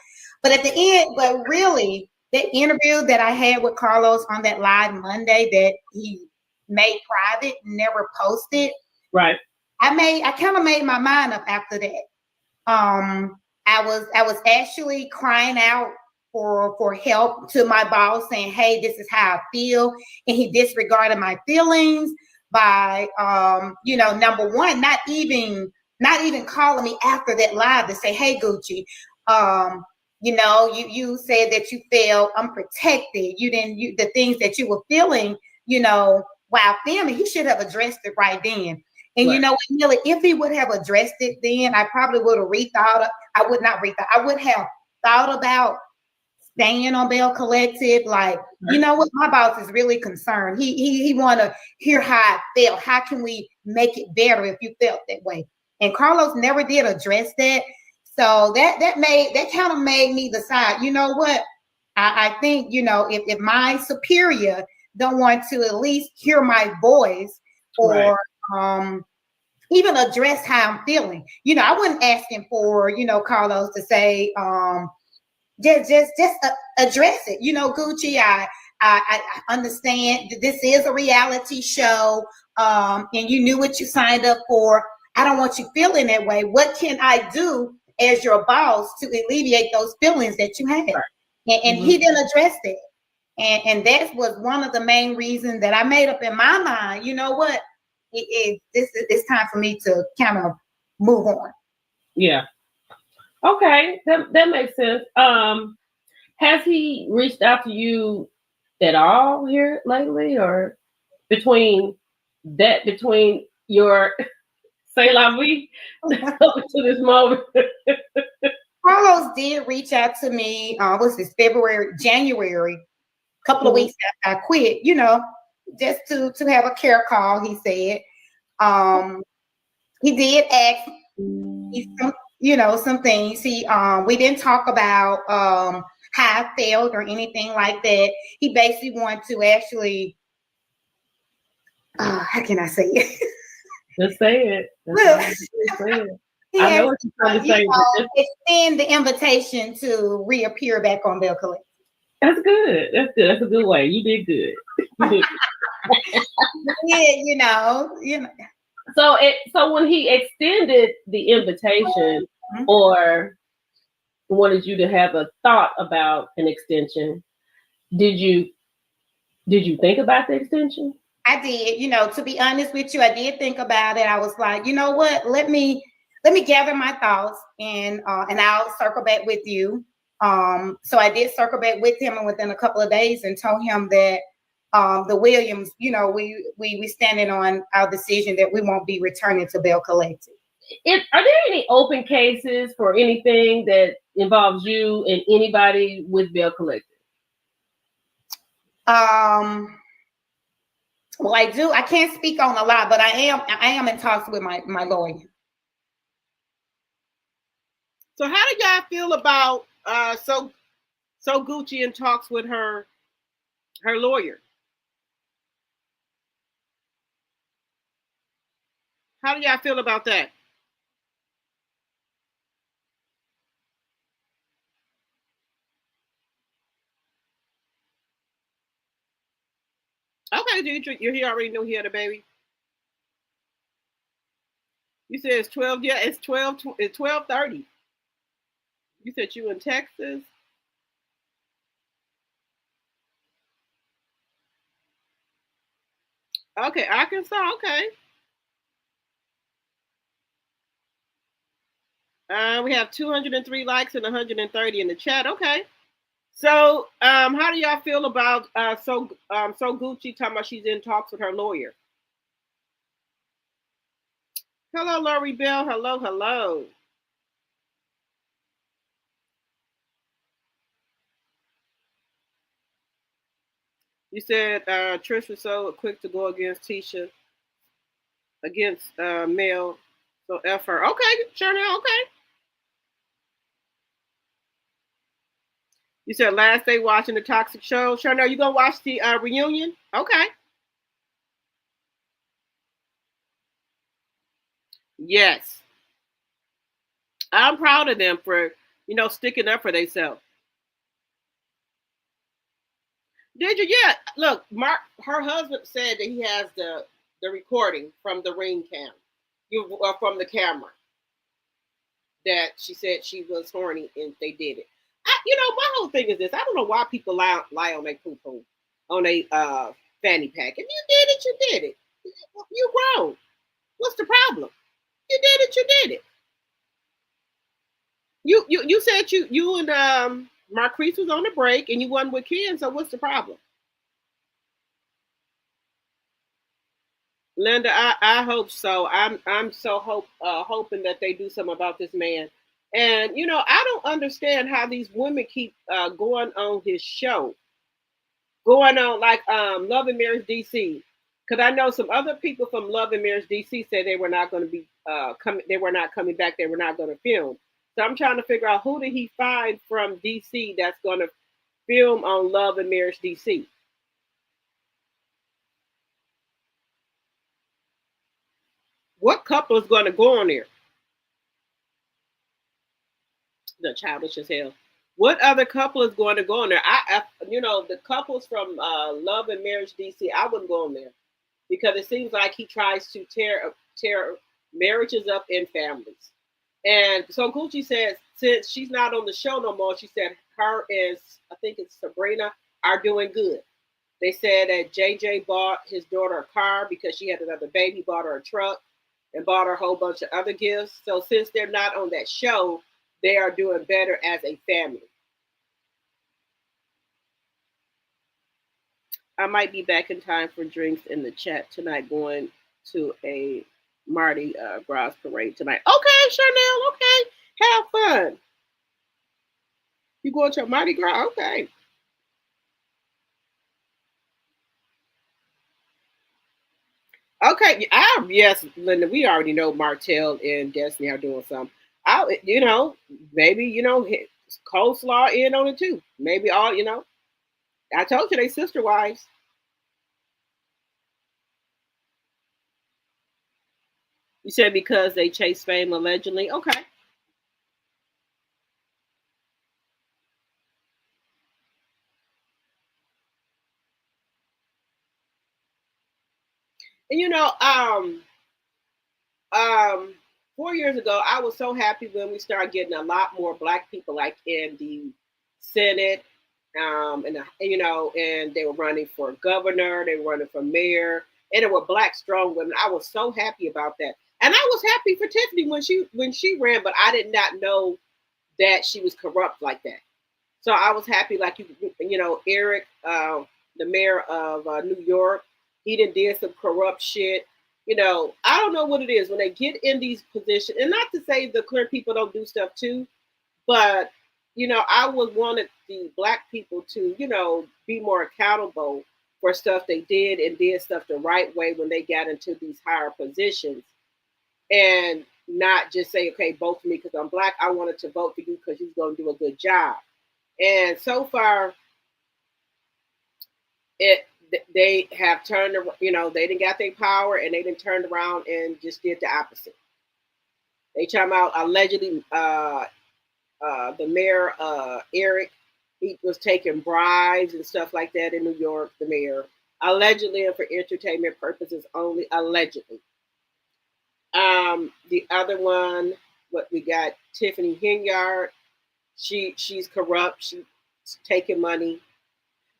but at the end, but really, that interview that I had with Carlos on that live Monday that he made private, never posted. Right. I kind of made my mind up after that. I was actually crying out for help to my boss, saying, hey, this is how I feel. And he disregarded my feelings by number one, not even calling me after that live to say, hey, Gucci, you said that you felt unprotected. The things that you were feeling, while filming, he should have addressed it right then. And you know what, Millie, if he would have addressed it then, I probably would have I would have thought about staying on Bell Collective. Like, you know what, my boss is really concerned. He want to hear how I felt. How can we make it better if you felt that way? And Carlos never did address that. So that kind of made me decide, you know what? I think, you know, if my superior don't want to at least hear my voice or even address how I'm feeling, you know, I wasn't asking for, you know, Carlos to say, just address it. You know, Gucci, I understand that this is a reality show, and you knew what you signed up for. I don't want you feeling that way. What can I do as your boss to alleviate those feelings that you have? And he didn't address it. And that was one of the main reasons that I made up in my mind, you know what? It's time for me to kind of move on. Yeah. Okay, that makes sense. Has he reached out to you at all here lately, or between your say la vie up to this moment? Carlos did reach out to me. What's this? January, a couple of weeks after I quit. You know, just to have a care call. He said, he did ask me some things. We didn't talk about how I felt or anything like that. He basically wanted to actually, how can I say it? Just say it. Just say it. I know what you're trying to say. Extend the invitation to reappear back on Bill Collective. That's good. That's good. That's a good way. You did good. Yeah, you know. So when he extended the invitation or wanted you to have a thought about an extension, did you think about the extension? I did. You know, to be honest with you, I did think about it. I was like, you know what? Let me gather my thoughts and I'll circle back with you. So I did circle back with him, and within a couple of days, and told him that the Williams, you know, we standing on our decision that we won't be returning to Bell Collective. Are there any open cases for anything that involves you and anybody with Bell Collective? Well, I do. I can't speak on a lot, but I am in talks with my lawyer. So how do y'all feel about so Gucci in talks with her lawyer? How do y'all feel about that? Okay, Deidre, he already knew he had a baby. You said it's 12. Yeah, it's 12. It's 12:30. You said you in Texas. Okay, Arkansas. Okay. We have 203 likes and 130 in the chat. Okay. So, how do y'all feel about so Gucci talking about she's in talks with her lawyer? Hello, Lori Bell. Hello, hello. You said Trish was so quick to go against Tisha, against Mel, so F her. Okay, Chanel. Okay. You said last day watching the Toxic Show. Chanel, you gonna watch the reunion? Okay. Yes. I'm proud of them for, sticking up for themselves. Did you? Yeah. Look, Mark, her husband said that he has the recording from the ring cam, from the camera, that she said she was horny and they did it. My whole thing is this. I don't know why people lie on their poo-poo, on a fanny pack. If you did it, you did it. You wrong. What's the problem? You did it, you did it. You said you and Marquise was on the break and you wasn't with Ken, so what's the problem? Linda, I hope so. I'm so hoping that they do something about this man. And I don't understand how these women keep going on his show, going on like Love and Marriage DC. Because I know some other people from Love and Marriage DC said they were not going to be coming. They were not coming back. They were not going to film. So I'm trying to figure out who did he find from DC that's going to film on Love and Marriage DC. What couple is going to go on there? The childish as hell. What other couple is going to go on there? The couples from Love and Marriage DC, I wouldn't go on there because it seems like he tries to tear marriages up in families. And so Gucci says, since she's not on the show no more, she said her and I think it's Sabrina are doing good. They said that JJ bought his daughter a car because she had another baby, bought her a truck, and bought her a whole bunch of other gifts. So since they're not on that show, they are doing better as a family. I might be back in time for drinks in the chat tonight, going to a Mardi Gras parade tonight. Okay, Chanel, okay. Have fun. You going to a Mardi Gras? Okay. Okay, yes, Linda, we already know Martell and Destiny are doing something. Maybe, coleslaw in on it too. Maybe I told you they sister wives. You said because they chase fame allegedly. Okay. And 4 years ago, I was so happy when we started getting a lot more Black people, like in the Senate, and they were running for governor, they were running for mayor, and there were Black strong women. I was so happy about that, and I was happy for Tiffany when she ran, but I did not know that she was corrupt like that. So I was happy, like Eric, the mayor of New York, he did some corrupt shit. I don't know what it is when they get in these positions, and not to say the clear people don't do stuff too, but I would wanted the Black people to be more accountable for stuff they did and did stuff the right way when they got into these higher positions, and not just say, okay, vote for me because I'm Black. I wanted to vote for you because you're going to do a good job. And so far, they have turned, they didn't got their power and they didn't turn around and just did the opposite. They talking about allegedly the mayor, Eric, he was taking bribes and stuff like that in New York, the mayor, allegedly and for entertainment purposes only, allegedly. The other one, what we got, Tiffany Henyard, she's corrupt, she's taking money.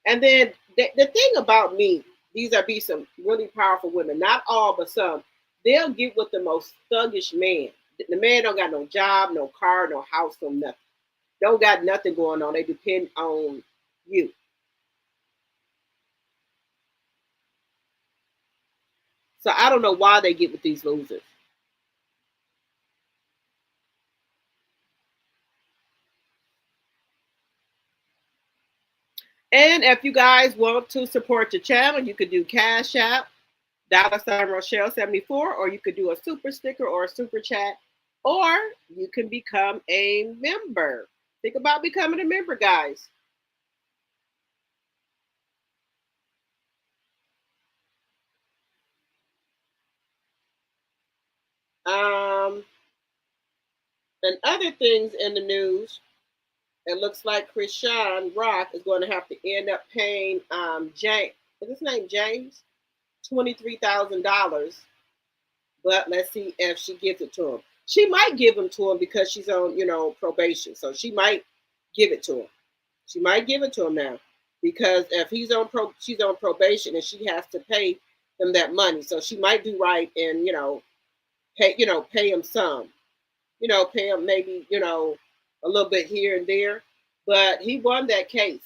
And then the thing about me, these are be some really powerful women, not all, but some, they'll get with the most thuggish man. The man don't got no job, no car, no house, no nothing. Don't got nothing going on. They depend on you. So I don't know why they get with these losers. And if you guys want to support the channel, you could do Cash App, $Rochelle74, or you could do a super sticker or a super chat, or you can become a member. Think about becoming a member, guys. And other things in the news, it looks like Krishan Rock is going to have to end up paying James, is his name James, $23,000. But let's see if she gives it to him. She might give him to him because she's on, probation. So she might give it to him. She might give it to him now because if she's on probation and she has to pay him that money. So she might do right and pay him some. Pay him maybe a little bit here and there. But he won that case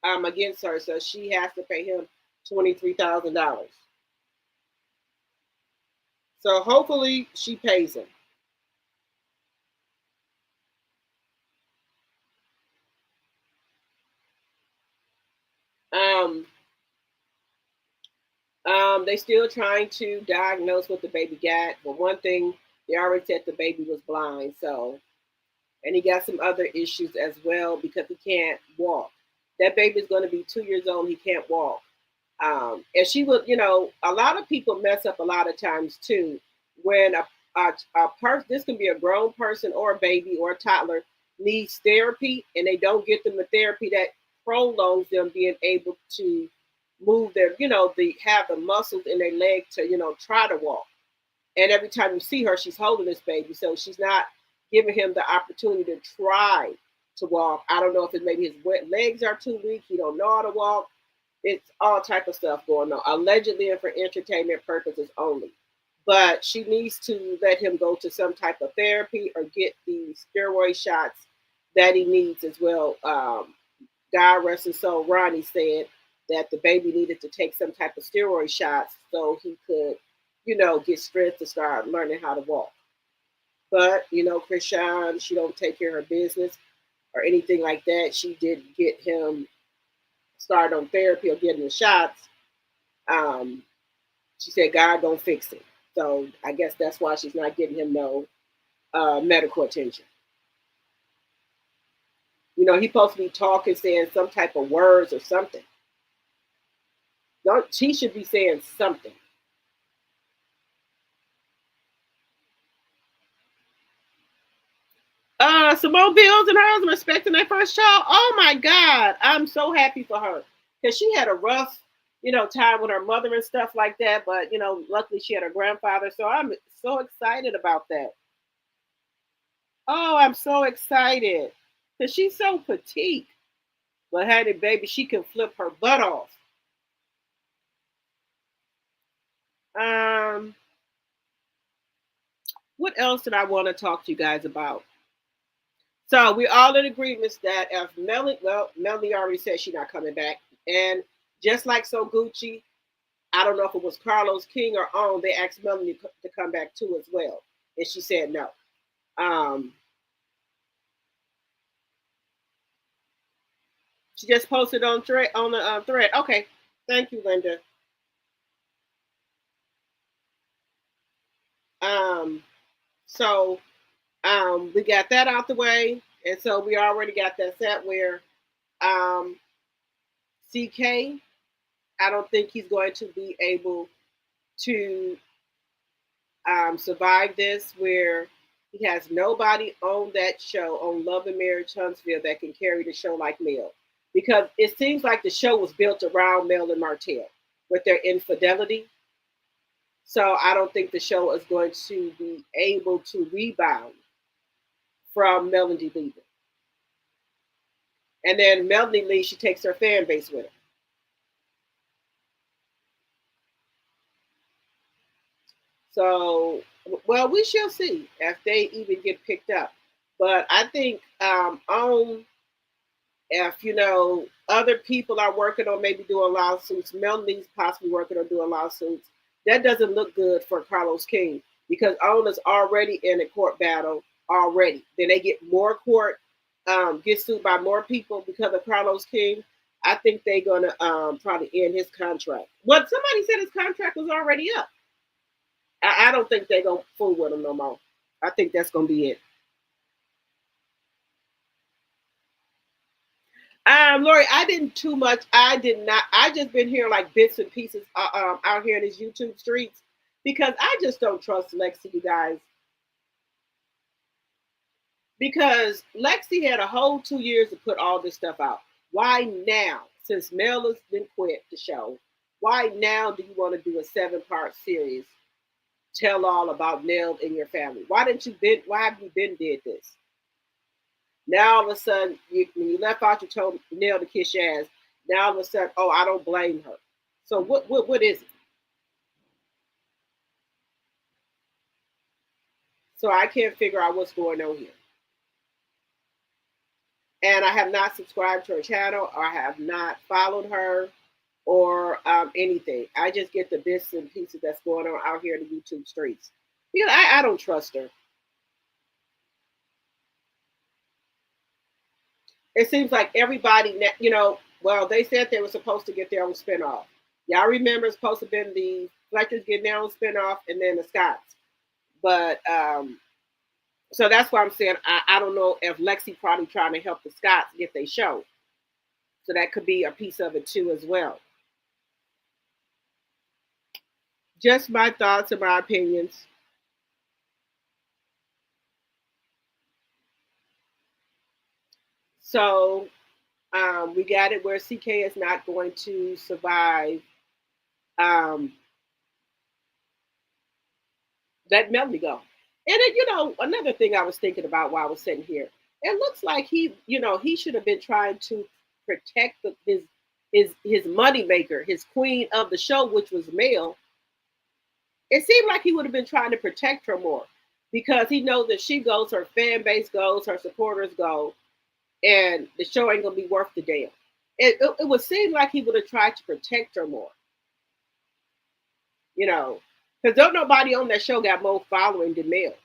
against her, so she has to pay him $23,000. So hopefully she pays him. They still trying to diagnose what the baby got, but one thing they already said the baby was blind. So And he got some other issues as well because he can't walk. That baby's going to be 2 years old. He can't walk. And she would, you know, a lot of people mess up a lot of times too. When a person, this can be a grown person or a baby or a toddler, needs therapy and they don't get them the therapy that prolongs them being able to move their, you know, have the muscles in their leg to, you know, try to walk. And every time you see her, she's holding this baby. So she's not giving him the opportunity to try to walk. I don't know if it's maybe his legs are too weak. He don't know how to walk. It's all type of stuff going on, allegedly and for entertainment purposes only. But she needs to let him go to some type of therapy or get the steroid shots that he needs as well. God rest his soul, Ronnie said that the baby needed to take some type of steroid shots so he could, you know, get strength to start learning how to walk. But, you know, Krishan, she don't take care of her business or anything like that. She did get him started on therapy or getting the shots. She said God don't fix it. So I guess that's why she's not getting him no medical attention. You know, he's supposed to be talking, saying some type of words or something. She should be saying something. Simone Bills and her husband expecting their first child. Oh my God, I'm so happy for her because she had a rough, you know, time with her mother and stuff like that. But you know, luckily she had her grandfather, so I'm so excited about that. Oh, I'm so excited because she's so petite. But honey, baby, she can flip her butt off. What else did I want to talk to you guys about? So we all in agreement that if Melanie already said she's not coming back. And just like So Gucci, I don't know if it was Carlos King or On, they asked Melanie to come back too as well. And she said no. She just posted on the thread. Okay. Thank you, Linda. So we got that out the way. And so we already got that set where CK, I don't think he's going to be able to survive this, where he has nobody on that show, on Love and Marriage Huntsville, that can carry the show like Mel. Because it seems like the show was built around Mel and Martell with their infidelity. So I don't think the show is going to be able to rebound from Melanie leaving. And then Melanie leaves, she takes her fan base with her. So, well, we shall see if they even get picked up. But I think if, you know, other people are working on maybe doing lawsuits, Melanie's possibly working on doing lawsuits, that doesn't look good for Carlos King because OWN is already in a court battle already. Then they get more court, get sued by more people because of Carlos King. I think they're going to probably end his contract. But somebody said his contract was already up. I don't think they're going to fool with him no more. I think that's going to be it. Lori, I didn't too much. I did not. I just been hearing like bits and pieces out here in these YouTube streets because I just don't trust Lexi, you guys. Because Lexi had a whole 2 years to put all this stuff out. Why now? Since Mel has been quit the show, why now do you want to do a 7-part series? Tell all about Nell and your family. Why have you been did this? Now all of a sudden, when you left out, you told Nell to kiss your ass. Now all of a sudden, oh, I don't blame her. So what is it? So I can't figure out what's going on here. And I have not subscribed to her channel, or I have not followed her, or anything. I just get the bits and pieces that's going on out here in the YouTube streets. Because I don't trust her. It seems like everybody, you know, well, they said they were supposed to get their own spinoff. Y'all remember it's supposed to have been the Fletchers getting their own spinoff and then the Scotts. But So that's why I'm saying I don't know if Lexi probably trying to help the Scotts get their show. So that could be a piece of it too as well. Just my thoughts and my opinions. So we got it where CK is not going to survive. Let Melanie go. And then, you know, another thing I was thinking about while I was sitting here, it looks like he, you know, he should have been trying to protect his money maker, his queen of the show, which was Mel. It seemed like he would have been trying to protect her more because he knows that she goes, her fan base goes, her supporters go, and the show ain't gonna be worth the damn. It would seem like he would have tried to protect her more, you know, because don't nobody on that show got more following than Mel.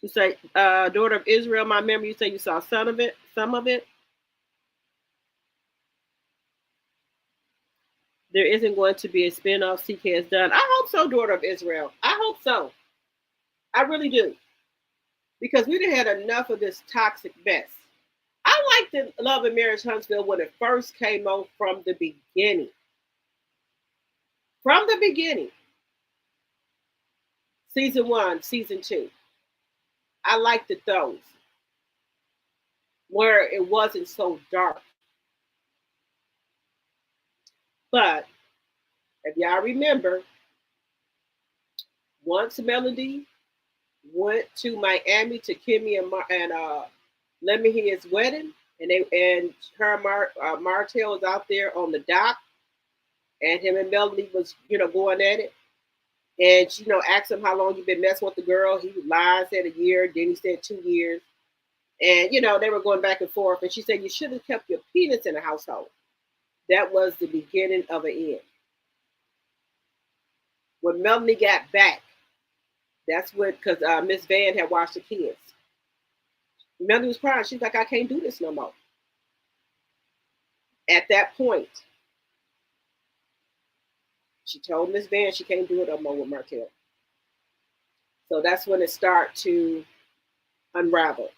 You say, daughter of Israel, my memory, you say you saw some of it. There isn't going to be a spinoff CK is done. I hope so, daughter of Israel. I hope so. I really do. Because we done had enough of this toxic mess. I liked the Love and Marriage Huntsville when it first came on from the beginning. From the beginning. Season 1, season 2. I liked it those. Where it wasn't so dark. But if y'all remember, once Melody went to Miami to Kimmy and Lemony's wedding, and her Martell was out there on the dock, and him and Melody was, you know, going at it, and she, you know, asked him how long you been messing with the girl. He lied, said a year, then he said 2 years, and you know they were going back and forth, and she said you should have kept your penis in the household. That was the beginning of an end. When Melanie got back, that's when, because Miss Van had watched the kids. Melanie was crying. She's like, I can't do this no more. At that point, she told Miss Van she can't do it no more with Martell. So that's when it started to unravel.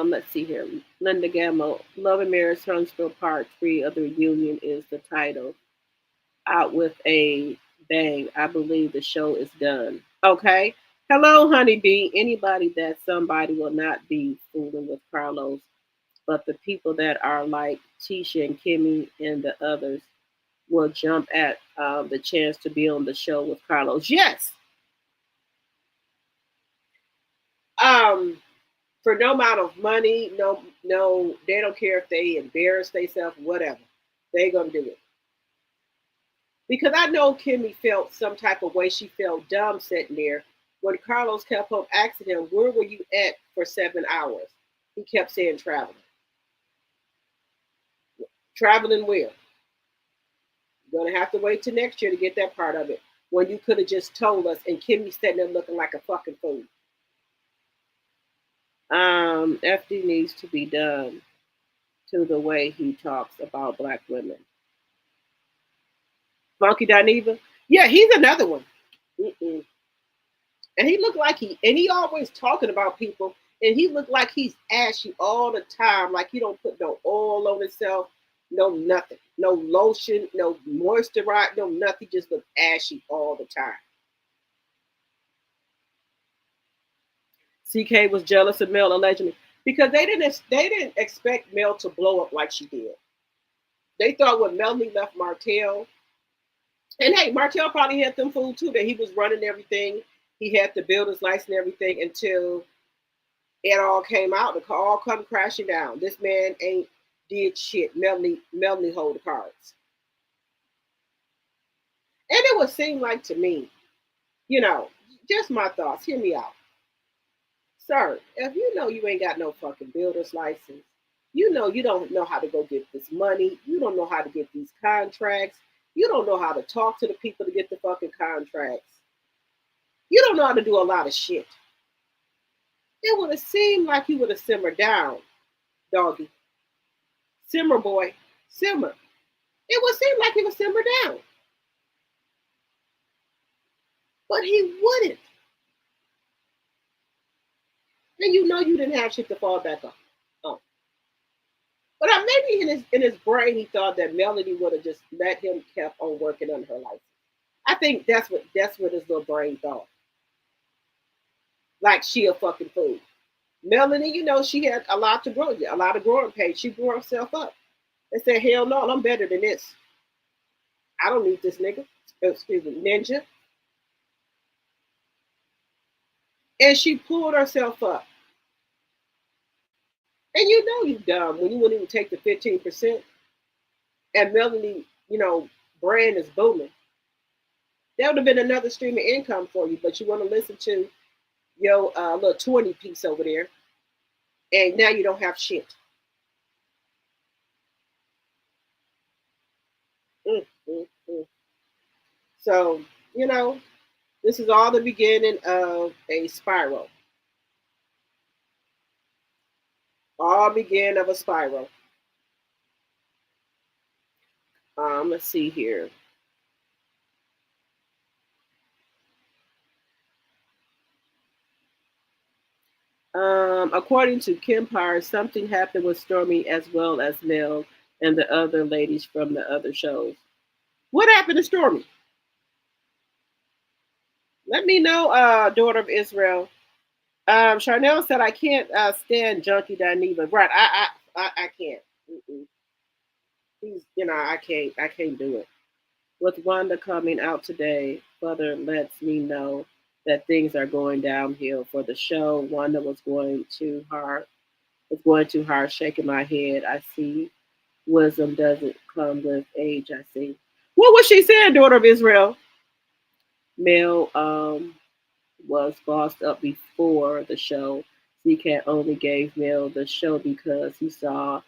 Let's see here. Linda Gammo, Love and Marriage Huntsville Part 3 of the reunion is the title. Out with a bang. I believe the show is done. Okay. Hello, honeybee. Anybody that somebody will not be fooling with Carlos, but the people that are like Tisha and Kimmy and the others will jump at the chance to be on the show with Carlos. Yes. For no amount of money, no, they don't care if they embarrass themselves, whatever. They're gonna do it. Because I know Kimmy felt some type of way. She felt dumb sitting there when Carlos kept on asking him, where were you at for 7 hours? He kept saying traveling. Traveling where? You're going to have to wait till next year to get that part of it. When you could have just told us, and Kimmy sitting there looking like a fucking fool. FD needs to be done to the way he talks about Black women. Funky Dineva? Yeah, he's another one. And he looked like he always talking about people, and he looked like he's ashy all the time, like he don't put no oil on himself, no nothing, no lotion, no moisturizer, no nothing, just look ashy all the time. CK was jealous of Mel allegedly because they didn't expect Mel to blow up like she did. They thought when Melanie left Martell, and hey, Martell probably had them fooled too, that he was running everything. He had to build his license and everything until it all came out. The all come crashing down. This man ain't did shit. Melanie hold the cards. And it would seem like to me, you know, just my thoughts, hear me out. Sir, if you know you ain't got no fucking builder's license, you know you don't know how to go get this money, you don't know how to get these contracts, you don't know how to talk to the people to get the fucking contracts, you don't know how to do a lot of shit. It would have seemed like you would have simmered down, doggy. Simmer, boy. simmer. It would seem like he would simmer down. But he wouldn't. And you know you didn't have shit to fall back on. Oh. But maybe in his brain he thought that Melody would have just let him kept on working on her life. I think that's what his little brain thought. Like she a fucking fool. Melanie, you know, she had a lot to grow, a lot of growing pains. She grew herself up and said, hell no, I'm better than this. I don't need this nigga. Excuse me, ninja. And she pulled herself up. And you know you dumb when you wouldn't even take the 15%. And Melanie, you know, brand is booming. That would have been another stream of income for you, but you want to listen to your little 20 piece over there. And now you don't have shit. So, you know, this is all the beginning of a spiral. All began of a spiral. Let's see here. According to Kempire, something happened with Stormy as well as Mel and the other ladies from the other shows. What happened to Stormy? Let me know, daughter of Israel. Charnel said, I can't stand Junkie Dineva. Right, I can't. He's, you know, I can't do it. With Wanda coming out today, further lets me know that things are going downhill for the show. Wanda was going too hard, shaking my head. I see wisdom doesn't come with age, I see. What was she saying, daughter of Israel? Mel was bossed up before the show. CCAT only gave Mel the show because he saw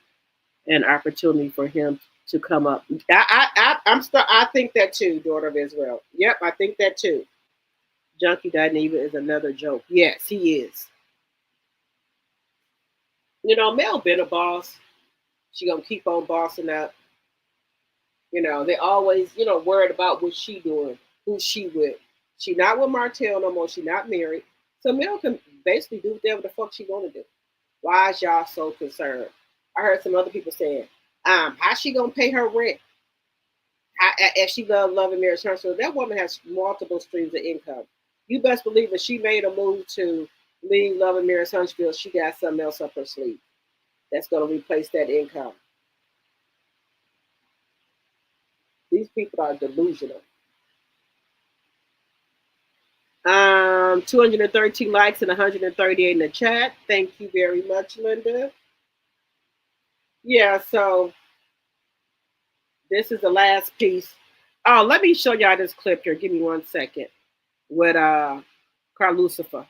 an opportunity for him to come up. I think that too, daughter of Israel. Yep, I think that too. Junkie Dineva is another joke. Yes, he is. You know, Mel been a boss. She gonna keep on bossing up. You know, they always, you know, worried about what she doing, who she with. She not with Martell no more. She not married. So Mel can basically do whatever the fuck she want to do. Why is y'all so concerned? I heard some other people saying, how she gonna pay her rent? If she love and marriage her, so that woman has multiple streams of income. You best believe if she made a move to leave Love and Marriage Huntsville, she got something else up her sleeve that's going to replace that income. These people are delusional. 213 likes and 138 in the chat. Thank you very much, Linda. Yeah, so this is the last piece. Oh, let me show y'all this clip here. Give me 1 second. With Carl Lucifer.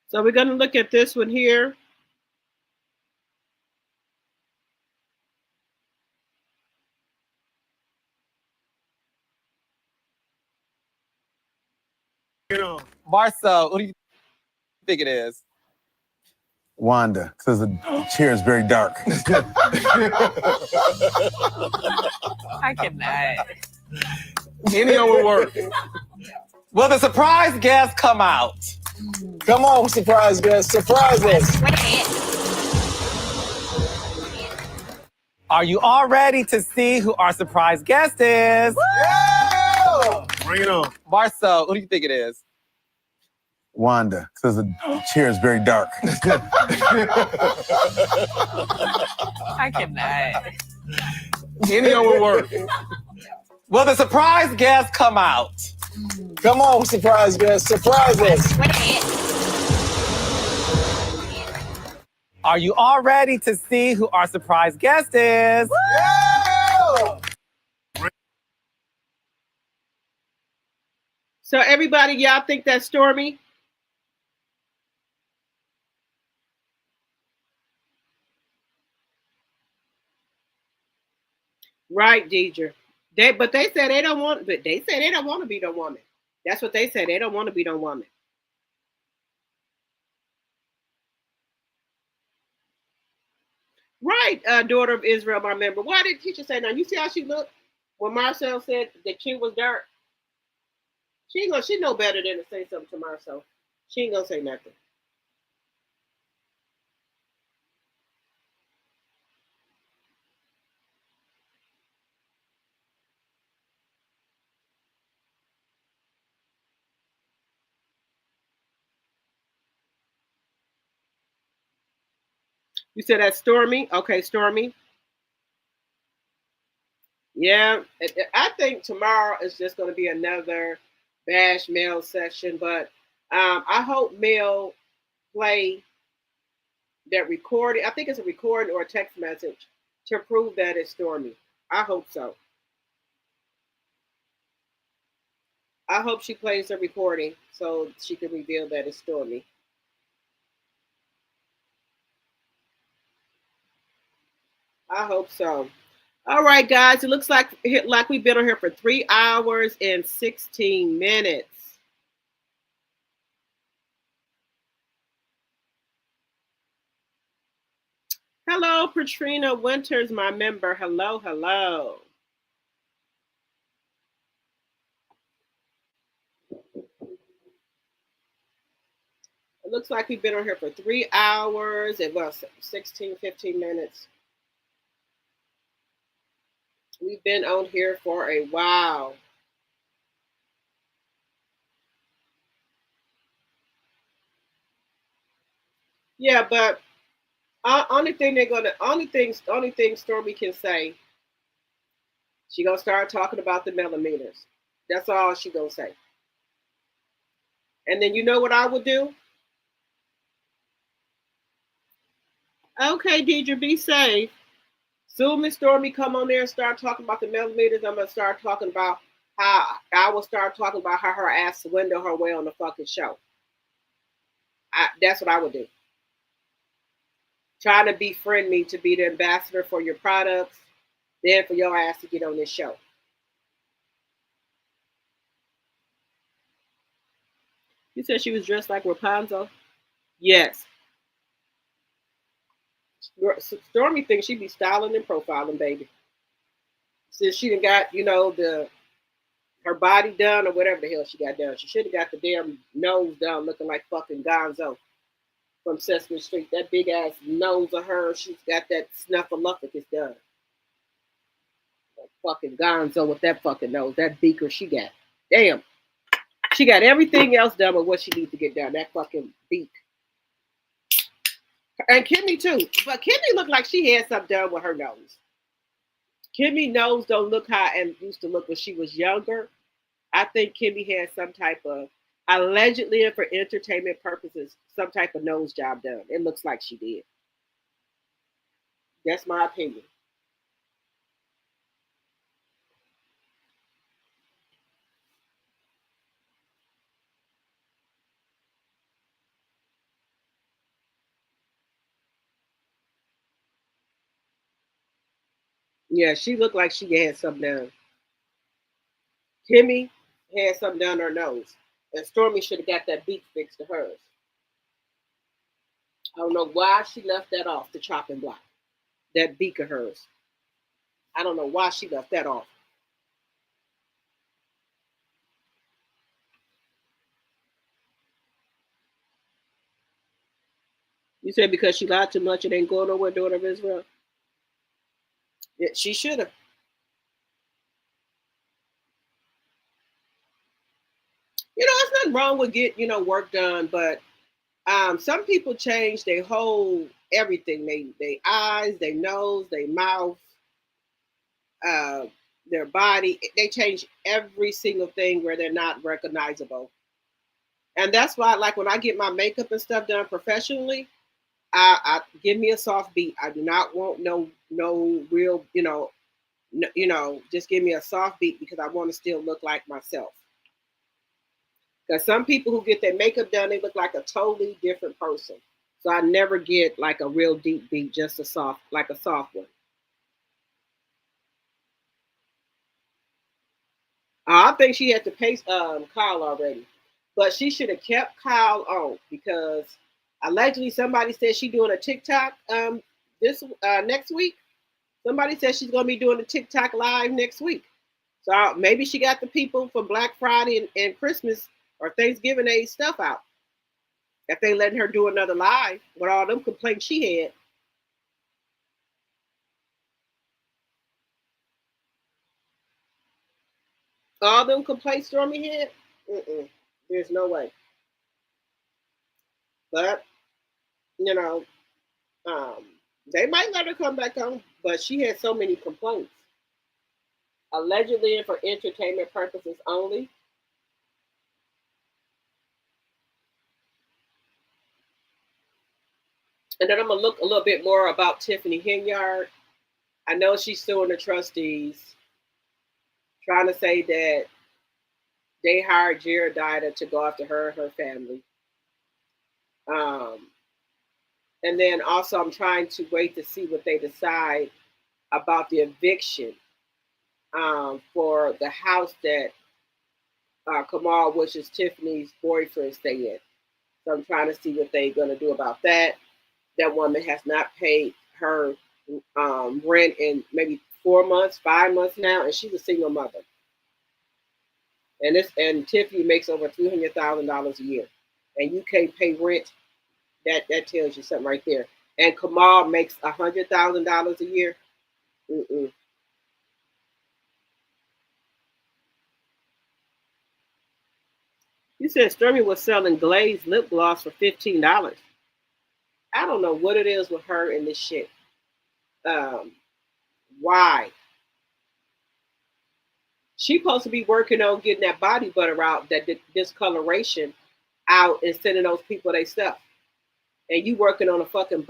So we're going to look at this one here. Marcel, who do you think it is? Wanda, because the chair is very dark. I cannot. Any of it work. Will the surprise guest come out? Come on, surprise guest, surprise us. Are you all ready to see who our surprise guest is? Yeah! Bring it on. Marcel, who do you think it is? Wanda, because the chair is very dark. I cannot. Any of it work. Will the surprise guest come out? Come on, surprise guest, surprise us. Are you all ready to see who our surprise guest is? Yeah! So everybody, y'all think that's Stormy? Right, Deidre. But they said they don't want, but they said they don't want to be no woman. That's what they said. They don't want to be no woman. Right, daughter of Israel, my member. Why did teacher say now? You see how she looked when Marcel said the chin was dark? She know better than to say something to Marcel. She ain't gonna say nothing. You said that's Stormy? Okay, Stormy. Yeah, I think tomorrow is just going to be another Bash Mail session, but I hope Mail play that recording. I think it's a recording or a text message to prove that it's Stormy. I hope so. I hope she plays the recording so she can reveal that it's Stormy. I hope so. All right, guys. It looks like we've been on here for 3 hours and 16 minutes. Hello, Patrina Winters, my member. Hello, hello. It looks like we've been on here for 3 hours and 16, 15 minutes. We've been on here for a while. Yeah, but only thing Stormy can say, she gonna start talking about the millimeters. That's all she gonna say. And then you know what I would do? Okay, Deidre, be safe. Soon as Stormy come on there and start talking about the millimeters, I'm gonna start talking about how her ass swindle her way on the fucking show. That's what I would do. Trying to befriend me to be the ambassador for your products, then for your ass to get on this show. You said she was dressed like Rapunzel? Yes. Stormy thinks she be styling and profiling, baby. Since she done got, her body done or whatever the hell she got done. She should have got the damn nose done looking like fucking Gonzo from Sesame Street. That big ass nose of hers, she's got that snuffleupagus done. That fucking Gonzo with that fucking nose, that beaker she got. Damn. She got everything else done with what she needs to get done. That fucking beak. And Kimmy too. But Kimmy looked like she had something done with her nose. Kimmy nose don't look how it used to look when she was younger. I think Kimmy had some type of, allegedly and for entertainment purposes, some type of nose job done. It looks like she did. That's my opinion. Yeah, she looked like she had something done. Kimmy had something down her nose. And Stormy should have got that beak fixed to hers. I don't know why she left that off the chopping block. That beak of hers. I don't know why she left that off. You said because she lied too much, it ain't going nowhere, daughter of Israel? Yeah, she should have. There's nothing wrong with getting, work done, but some people change their whole everything. They eyes, their nose, their mouth, uh, their body. They change every single thing where they're not recognizable. And that's why, like when I get my makeup and stuff done professionally, I give me a soft beat. I do not want no real, just give me a soft beat because I want to still look like myself. Because some people who get their makeup done, they look like a totally different person. So I never get like a real deep beat, just a soft one. I think she had to pay Kyle already, but she should have kept Kyle on because allegedly somebody said she's doing a TikTok this next week. Somebody said she's going to be doing a TikTok live next week. So maybe she got the people for Black Friday and Christmas or Thanksgiving Day stuff out. If they letting her do another live with all them complaints she had. All them complaints Stormy had? There's no way. But, they might let her come back on, but she had so many complaints. Allegedly and for entertainment purposes only. And then I'm going to look a little bit more about Tiffany Henyard. I know she's suing the trustees, trying to say that they hired Jared Dida to go after her and her family. And then also I'm trying to wait to see what they decide about the eviction for the house that Kamal, which is Tiffany's boyfriend, stay in. So I'm trying to see what they're going to do about that. That woman has not paid her rent in maybe 4 months, 5 months now, and she's a single mother. And Tiffany makes over $300,000 a year, and you can't pay rent. That tells you something right there. And Kamal makes $100,000 a year. You said Stormy was selling glazed lip gloss for $15. I don't know what it is with her and this shit. Why? She supposed to be working on getting that body butter out, that discoloration out, and sending those people their stuff. And you working on a fucking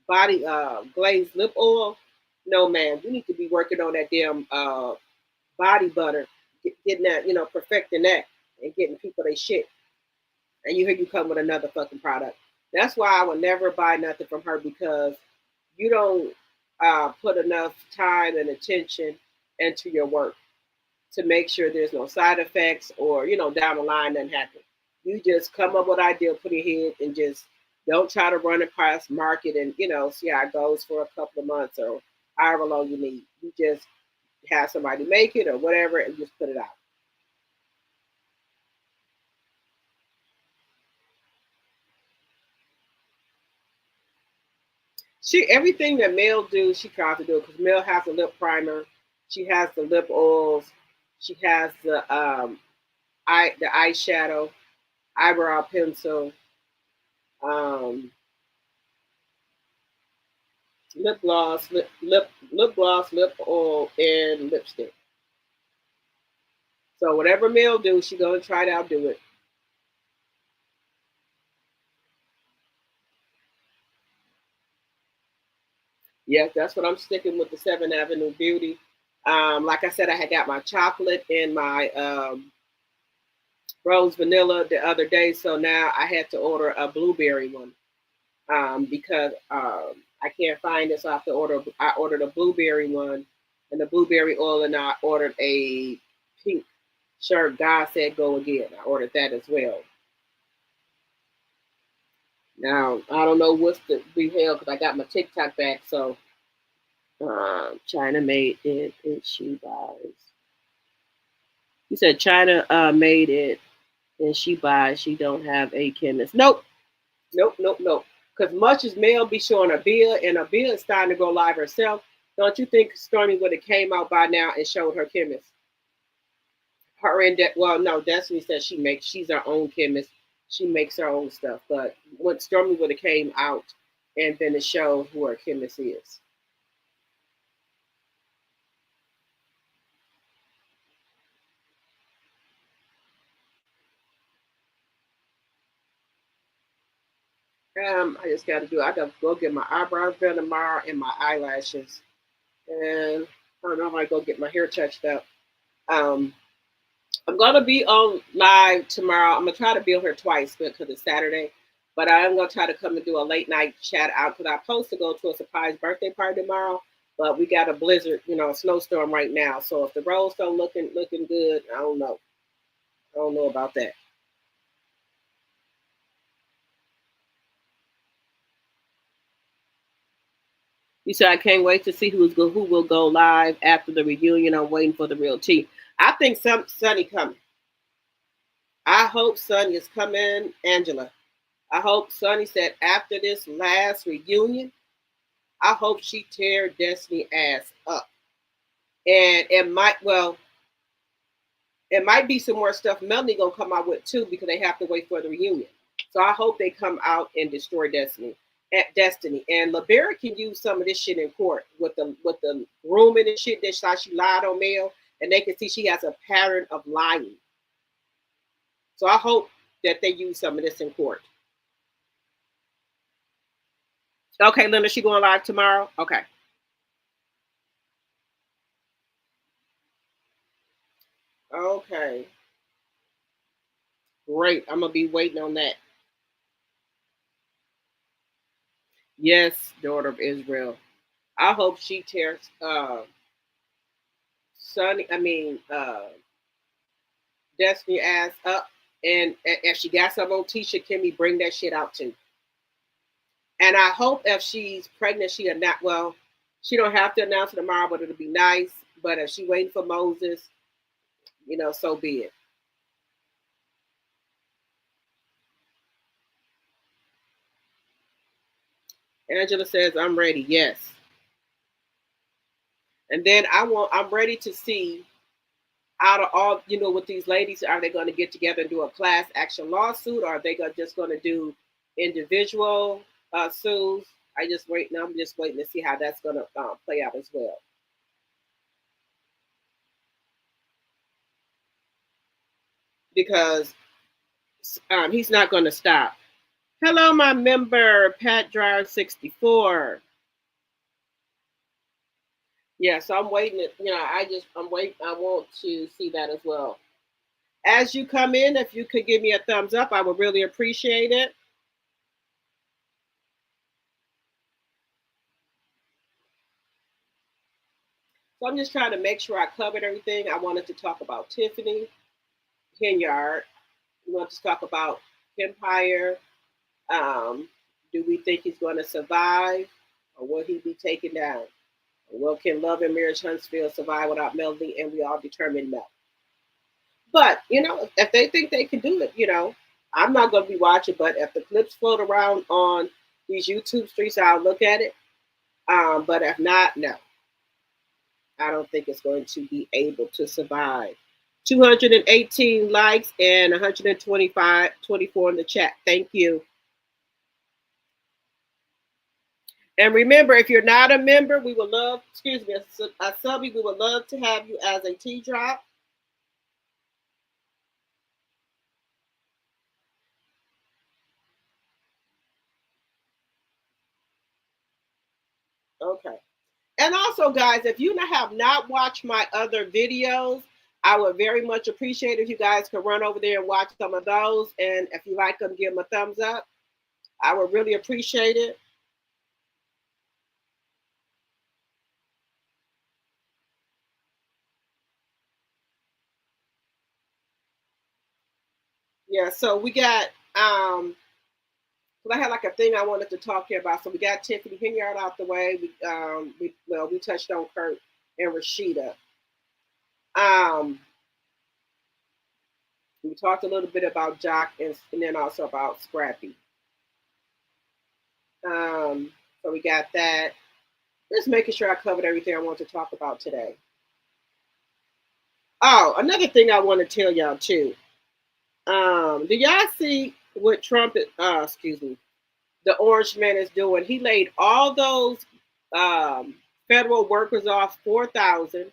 body glazed lip oil? No, man. You need to be working on that damn body butter, getting that, perfecting that, and getting people their shit. And here you come with another fucking product. That's why I would never buy nothing from her, because you don't put enough time and attention into your work to make sure there's no side effects or, down the line nothing happen. You just come up with an idea, put your head, and just don't try to run it past market and, see how it goes for a couple of months or however long you need. You just have somebody make it or whatever and just put it out. Everything that Mel do, she tries to do it, because Mel has a lip primer, she has the lip oils, she has the eyeshadow, eyebrow pencil, lip gloss, lip oil, and lipstick. So whatever Mel do, she's gonna try to outdo it. Yes, that's what I'm sticking with, the 7th Avenue Beauty. Like I said, I had got my chocolate and my rose vanilla the other day, so now I had to order a blueberry one because I can't find it, so I have to order. I ordered a blueberry one, and the blueberry oil, and I ordered a pink shirt. God said go again. I ordered that as well. Now I don't know what's the be hell because I got my TikTok back. So China made it, and she buys. You said China made it, and she buys. She don't have a chemist. Nope. Because much as Mel be showing her bill, and her bill is starting to go live herself, don't you think Stormy would have came out by now and showed her chemist? Her and well, no, Destiny says she's her own chemist. She makes her own stuff. But when Stormy would have came out and then to show who her chemist is. I just got to I got to go get my eyebrows done tomorrow and my eyelashes. And I don't know if I go get my hair touched up. I'm gonna be on live tomorrow. I'm gonna try to be on here twice because it's Saturday, but I'm gonna try to come and do a late night chat out because I'm supposed to go to a surprise birthday party tomorrow, but we got a blizzard, a snowstorm right now. So if the roads don't looking good, I don't know. I don't know about that. You said I can't wait to see who will go live after the reunion. I'm waiting for the real tea. I think Sunny coming. I hope Sunny is coming, Angela. I hope Sunny said after this last reunion, I hope she tear Destiny ass up. And it might be some more stuff Melanie gonna come out with too because they have to wait for the reunion. So I hope they come out and destroy Destiny. And LaBerry can use some of this shit in court with the grooming and shit that she lied on Mel, and they can see she has a pattern of lying. So I hope that they use some of this in court. Okay, Linda, she going live tomorrow? Okay. Okay. Great. I'm gonna be waiting on that. Yes, daughter of Israel. I hope she tears Destiny ass up, and if she got some on Tisha, can we bring that shit out too? And I hope if she's pregnant, she don't have to announce it tomorrow, but it'll be nice. But if she waiting for Moses, so be it. Angela says, I'm ready. Yes. And then I'm ready to see out of all, with these ladies, are they going to get together and do a class action lawsuit, or are they just going to do individual sues? I'm just waiting to see how that's going to play out as well. Because he's not going to stop. Hello, my member, Pat Dryer 64. Yeah, so I'm waiting. I'm waiting. I want to see that as well. As you come in, if you could give me a thumbs up, I would really appreciate it. So I'm just trying to make sure I covered everything. I wanted to talk about Tiffany Henyard. We want to talk about Empire. Do we think he's going to survive, or will he be taken down? Well, can Love and Marriage Huntsville survive without Melody? And we all determined no. But, if they think they can do it, I'm not going to be watching. But if the clips float around on these YouTube streets, I'll look at it. But if not, no. I don't think it's going to be able to survive. 218 likes and 24 in the chat. Thank you. And remember, if you're not a member, we would love, a subby, we would love to have you as a T-drop. Okay. And also, guys, if you have not watched my other videos, I would very much appreciate if you guys could run over there and watch some of those. And if you like them, give them a thumbs up. I would really appreciate it. Yeah, so we got I had like a thing I wanted to talk here about. So we got Tiffany Henyard out the way. We touched on Kirk and Rashida. We talked a little bit about Jock and then also about Scrappy. So we got that. Just making sure I covered everything I want to talk about today. Oh, another thing I want to tell y'all too. Do y'all see what Trump, the Orange Man is doing? He laid all those federal workers off, 4,000.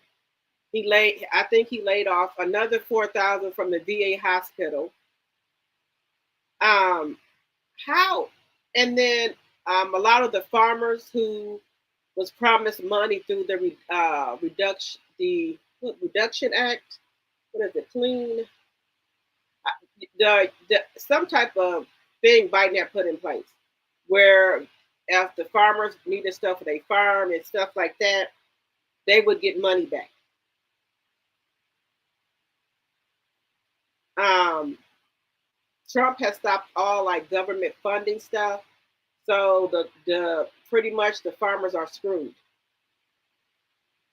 I think he laid off another 4,000 from the VA hospital. And then a lot of the farmers who was promised money through the Reduction Act. What is it? Clean. Some type of thing Biden had put in place, where if the farmers needed stuff for their farm and stuff like that, they would get money back. Trump has stopped all like government funding stuff, so the pretty much the farmers are screwed.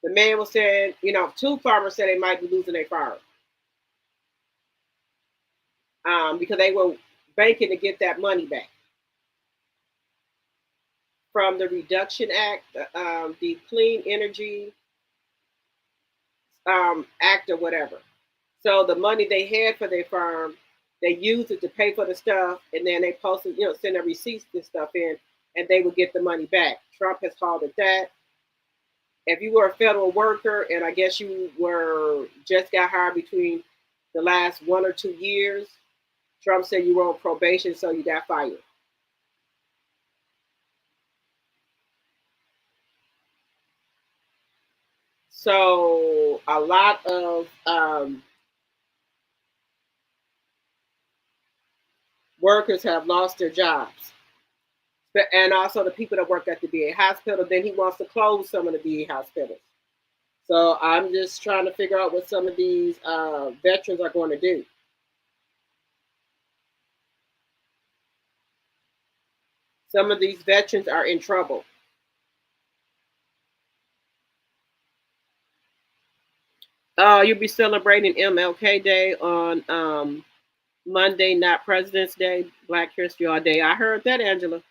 The man was saying, 2 farmers said they might be losing their farm because they were banking to get that money back from the Reduction Act, the Clean Energy Act or whatever. So the money they had for their farm, they used it to pay for the stuff, and then they posted, send their receipts and stuff in, and they would get the money back. Trump has called it that. If you were a federal worker, and I guess you just got hired between the last 1 or 2 years, Trump said you were on probation, so you got fired. So a lot of workers have lost their jobs. And also the people that work at the VA hospital. Then he wants to close some of the VA hospitals. So I'm just trying to figure out what some of these veterans are going to do. Some of these veterans are in trouble. You'll be celebrating MLK Day on Monday, not President's Day, Black History All Day. I heard that, Angela.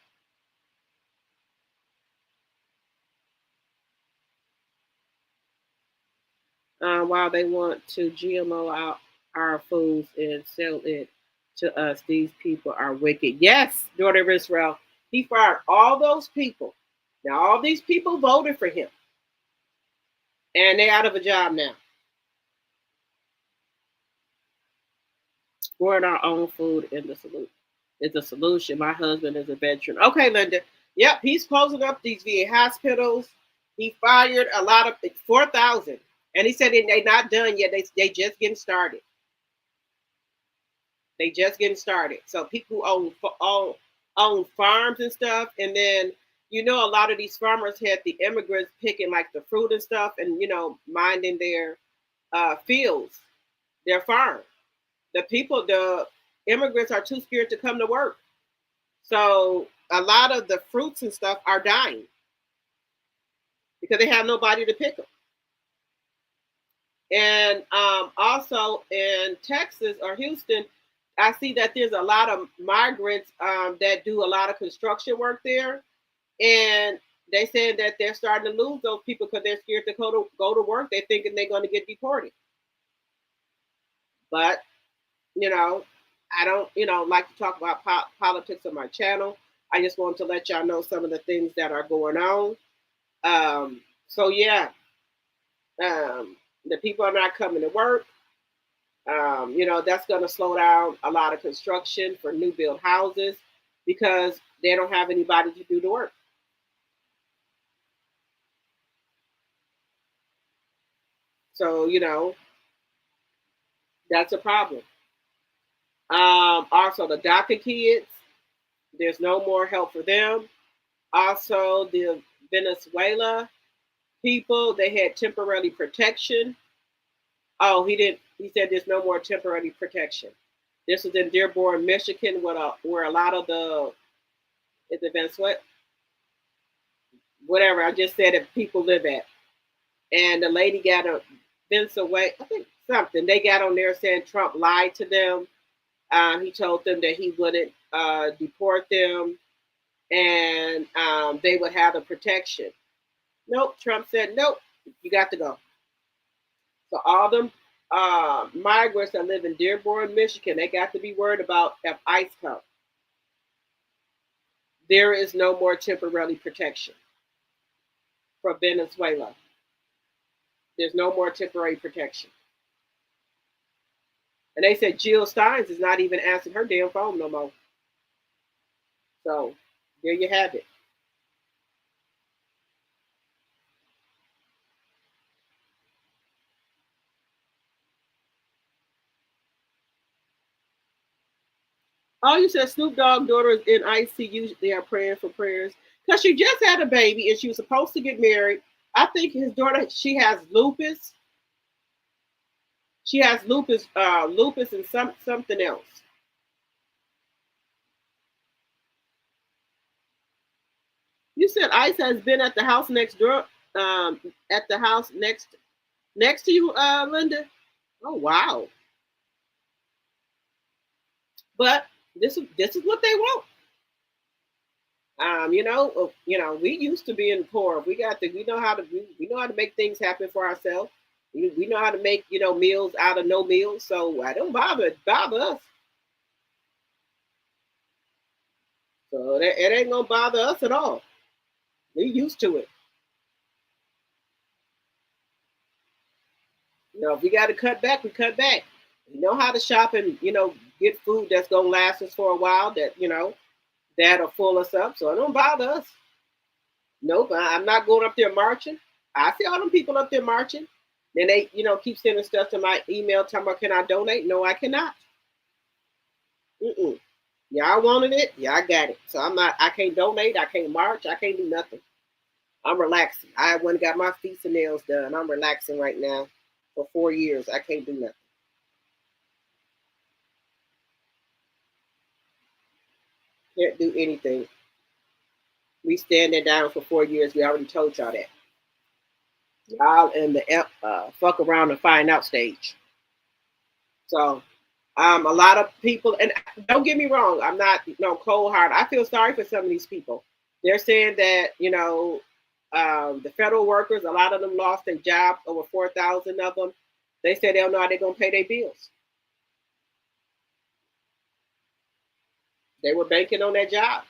While they want to GMO out our foods and sell it to us, these people are wicked. Yes, daughter of Israel, he fired all those people. Now, all these people voted for him, and they're out of a job now. Growing our own food is the solution. My husband is a veteran. Okay, Linda. Yep, he's closing up these VA hospitals. He fired a lot of 4,000. And he said they're not done yet. They just getting started. They just getting started. So people who own farms and stuff, and then a lot of these farmers had the immigrants picking like the fruit and stuff, and minding their fields, their farm. The immigrants are too scared to come to work. So a lot of the fruits and stuff are dying because they have nobody to pick them. And also in Texas or Houston, I see that there's a lot of migrants that do a lot of construction work there. And they said that they're starting to lose those people because they're scared to go to work. They're thinking they're going to get deported. But, I don't, like to talk about politics on my channel. I just wanted to let y'all know some of the things that are going on. So, yeah. The people are not coming to work. That's going to slow down a lot of construction for new build houses because they don't have anybody to do the work. So, that's a problem. Also, the DACA kids, there's no more help for them. Also, the Venezuela people, they had temporary protection. Oh, he said there's no more temporary protection. This was in Dearborn, Michigan, where a lot of the events, whatever I just said, that people live at. And the lady got a Vince away, I think something. They got on there saying Trump lied to them. He told them that he wouldn't deport them, and they would have the protection. Nope, Trump said, nope, you got to go. So all them migrants that live in Dearborn, Michigan, they got to be worried about if ICE comes. There is no more temporary protection for Venezuela. There's no more temporary protection. And they said Jill Steins is not even answering her damn phone no more. So there you have it. Oh, you said Snoop Dogg's daughter is in ICU. They are praying for prayers. Because she just had a baby and she was supposed to get married. I think his daughter, she has lupus. She has lupus and something else. You said ICE has been at the house next door, at the house next to you, Linda. Oh wow! But this is what they want. We used to be in poor. We know how to make things happen for ourselves. We know how to make meals out of no meals. So I don't bother us. So it ain't gonna bother us at all. We used to it. If we got to cut back, we cut back. We know how to shop and get food that's gonna last us for a while. That'll fill us up. So it don't bother us. Nope, I'm not going up there marching. I see all them people up there marching. Then they keep sending stuff to my email talking about, can I donate? No, I cannot. Y'all wanted it? Yeah, I got it. So I can't donate. I can't march. I can't do nothing. I'm relaxing. I went and got my feet and nails done. I'm relaxing right now for 4 years. I can't do nothing. Can't do anything. We standing down for 4 years. We already told y'all that. Y'all in the fuck around and find out stage. So a lot of people, and don't get me wrong, I'm not cold hard. I feel sorry for some of these people. They're saying that the federal workers, a lot of them lost their jobs, over 4,000 of them. They said they don't know how they're gonna pay their bills. They were banking on that job.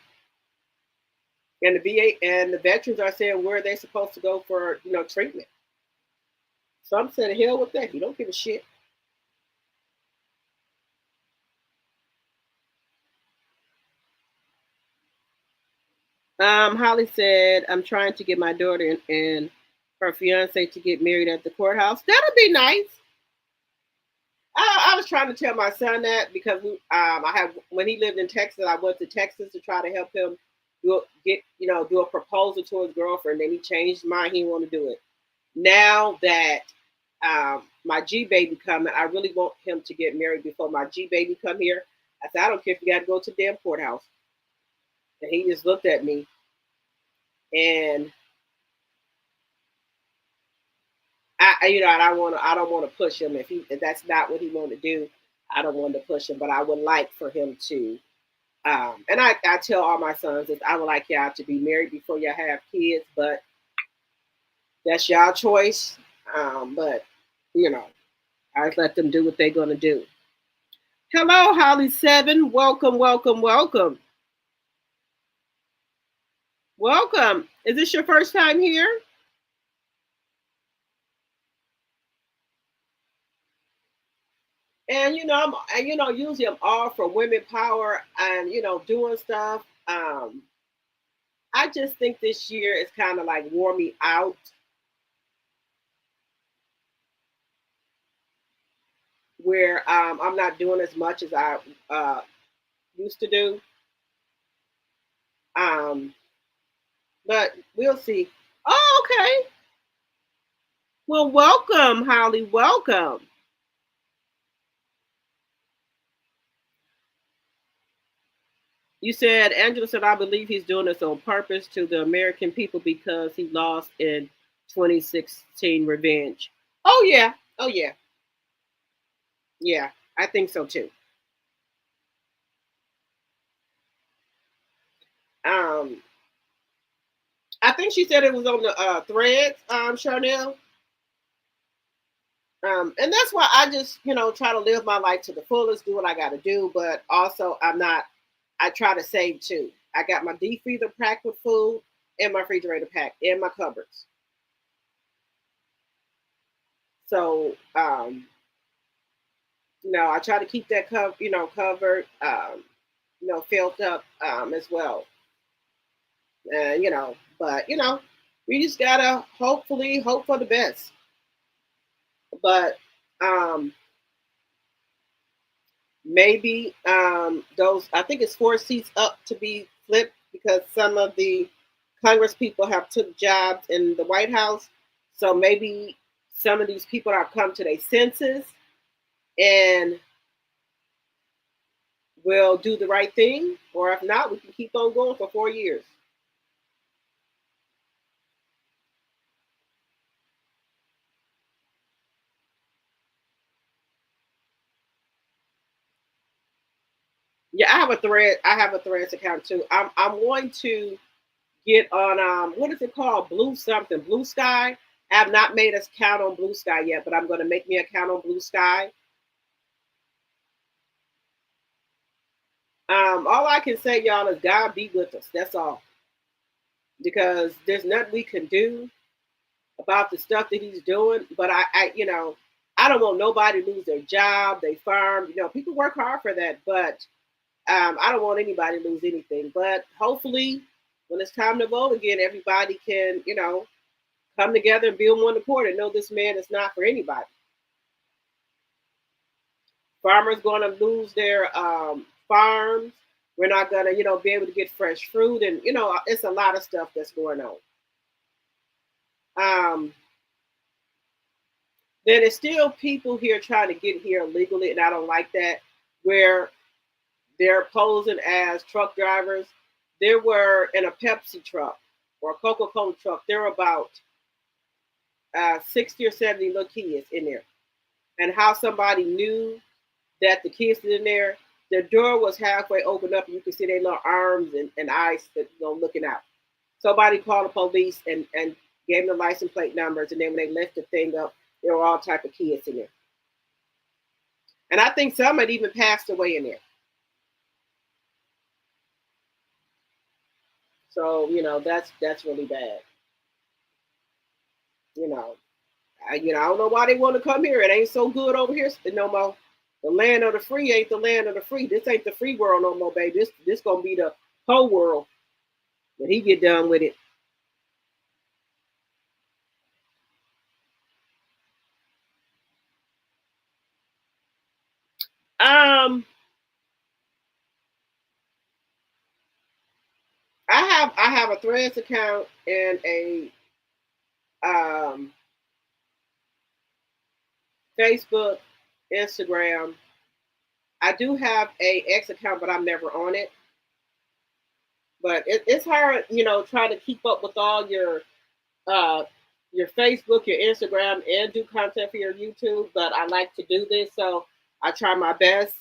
And the VA and the veterans are saying where they're supposed to go for treatment. Some said hell with that. You don't give a shit. Holly said, I'm trying to get my daughter and her fiance to get married at the courthouse. That'll be nice. I was trying to tell my son that because when he lived in Texas, I went to Texas to try to help him do a proposal to his girlfriend. Then he changed his mind. He didn't want to do it. Now that my G baby coming, I really want him to get married before my G baby come here. I said, I don't care if you got to go to the damn courthouse. And he just looked at me, and I don't want to push him if that's not what he want to do. I don't want to push him, but I would like for him to. And I tell all my sons that I would like y'all to be married before y'all have kids, but that's y'all choice. But I just let them do what they're gonna do. Hello, Holly 7. Welcome, welcome, welcome. Welcome. Is this your first time here? And usually I'm all for women power and doing stuff. I just think this year is kind of like wore me out. Where I'm not doing as much as I used to do. But we'll see. Oh, okay. Well, welcome, Holly. Welcome. You said, Angela said, I believe he's doing this on purpose to the American people because he lost in 2016 revenge. Oh, yeah. Oh, yeah. Yeah, I think so too. I think she said it was on the threads, Charnel. And that's why I just, try to live my life to the fullest, do what I got to do. But also, I try to save too. I got my deep freezer packed with food and my refrigerator packed and my cupboards. So, I try to keep that covered, filled up as well. But we just gotta hopefully hope for the best. But maybe those, I think it's 4 seats up to be flipped because some of the Congress people have took jobs in the White House. So maybe some of these people are come to their senses and will do the right thing, or if not, we can keep on going for 4 years. Yeah, I have a thread. I have a Threads account too. I'm going to get on what is it called? Blue something, Blue Sky. I have not made an account on Blue Sky yet, but I'm going to make me an account on Blue Sky. All I can say, y'all, is God be with us. That's all. Because there's nothing we can do about the stuff that He's doing. But I don't want nobody to lose their job, their farm. People work hard for that, but I don't want anybody to lose anything. But hopefully, when it's time to vote again, everybody can, come together and be on one accord and know this man is not for anybody. Farmers going to lose their farms. We're not going to, be able to get fresh fruit. And, it's a lot of stuff that's going on. Then there's still people here trying to get here illegally, and I don't like that, where they're posing as truck drivers. There were in a Pepsi truck or a Coca-Cola truck, there were about 60 or 70 little kids in there. And how somebody knew that the kids were in there, the door was halfway opened up and you could see their little arms and eyes that, looking out. Somebody called the police and gave them the license plate numbers, and then when they lifted the thing up, there were all type of kids in there. And I think some had even passed away in there. So, that's really bad. I don't know why they want to come here. It ain't so good over here no more. The land of the free ain't the land of the free. This ain't the free world no more, baby. This gonna be the whole world when he get done with it. I have a Threads account and a Facebook, Instagram. I do have a X account, but I'm never on it. But it's hard, trying to keep up with all your Facebook, your Instagram, and do content for your YouTube. But I like to do this, so I try my best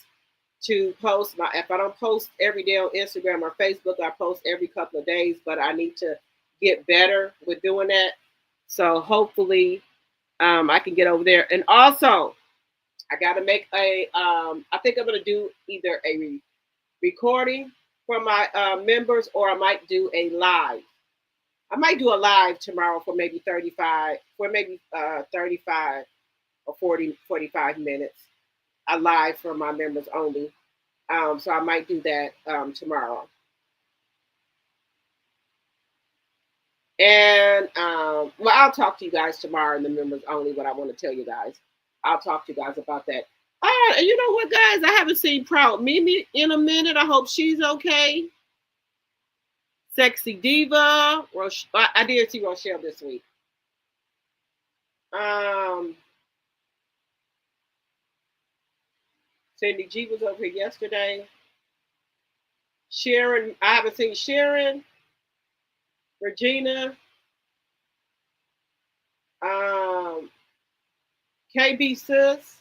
to post. If I don't post every day on Instagram or Facebook, I post every couple of days. But I need to get better with doing that. So hopefully, I can get over there. And also, I got to make I think I'm going to do either a recording for my members, or I might do a live. I might do a live tomorrow for maybe 35 or 45 minutes. A live for my members only. So I might do that tomorrow. And I'll talk to you guys tomorrow in the members only, what I want to tell you guys. I'll talk to you guys about that. And you know what, guys? I haven't seen Proud Mimi in a minute. I hope she's okay. Sexy Diva. I did see Rochelle this week. Cindy G was over here yesterday. Sharon, I haven't seen Sharon, Regina, KB Sis,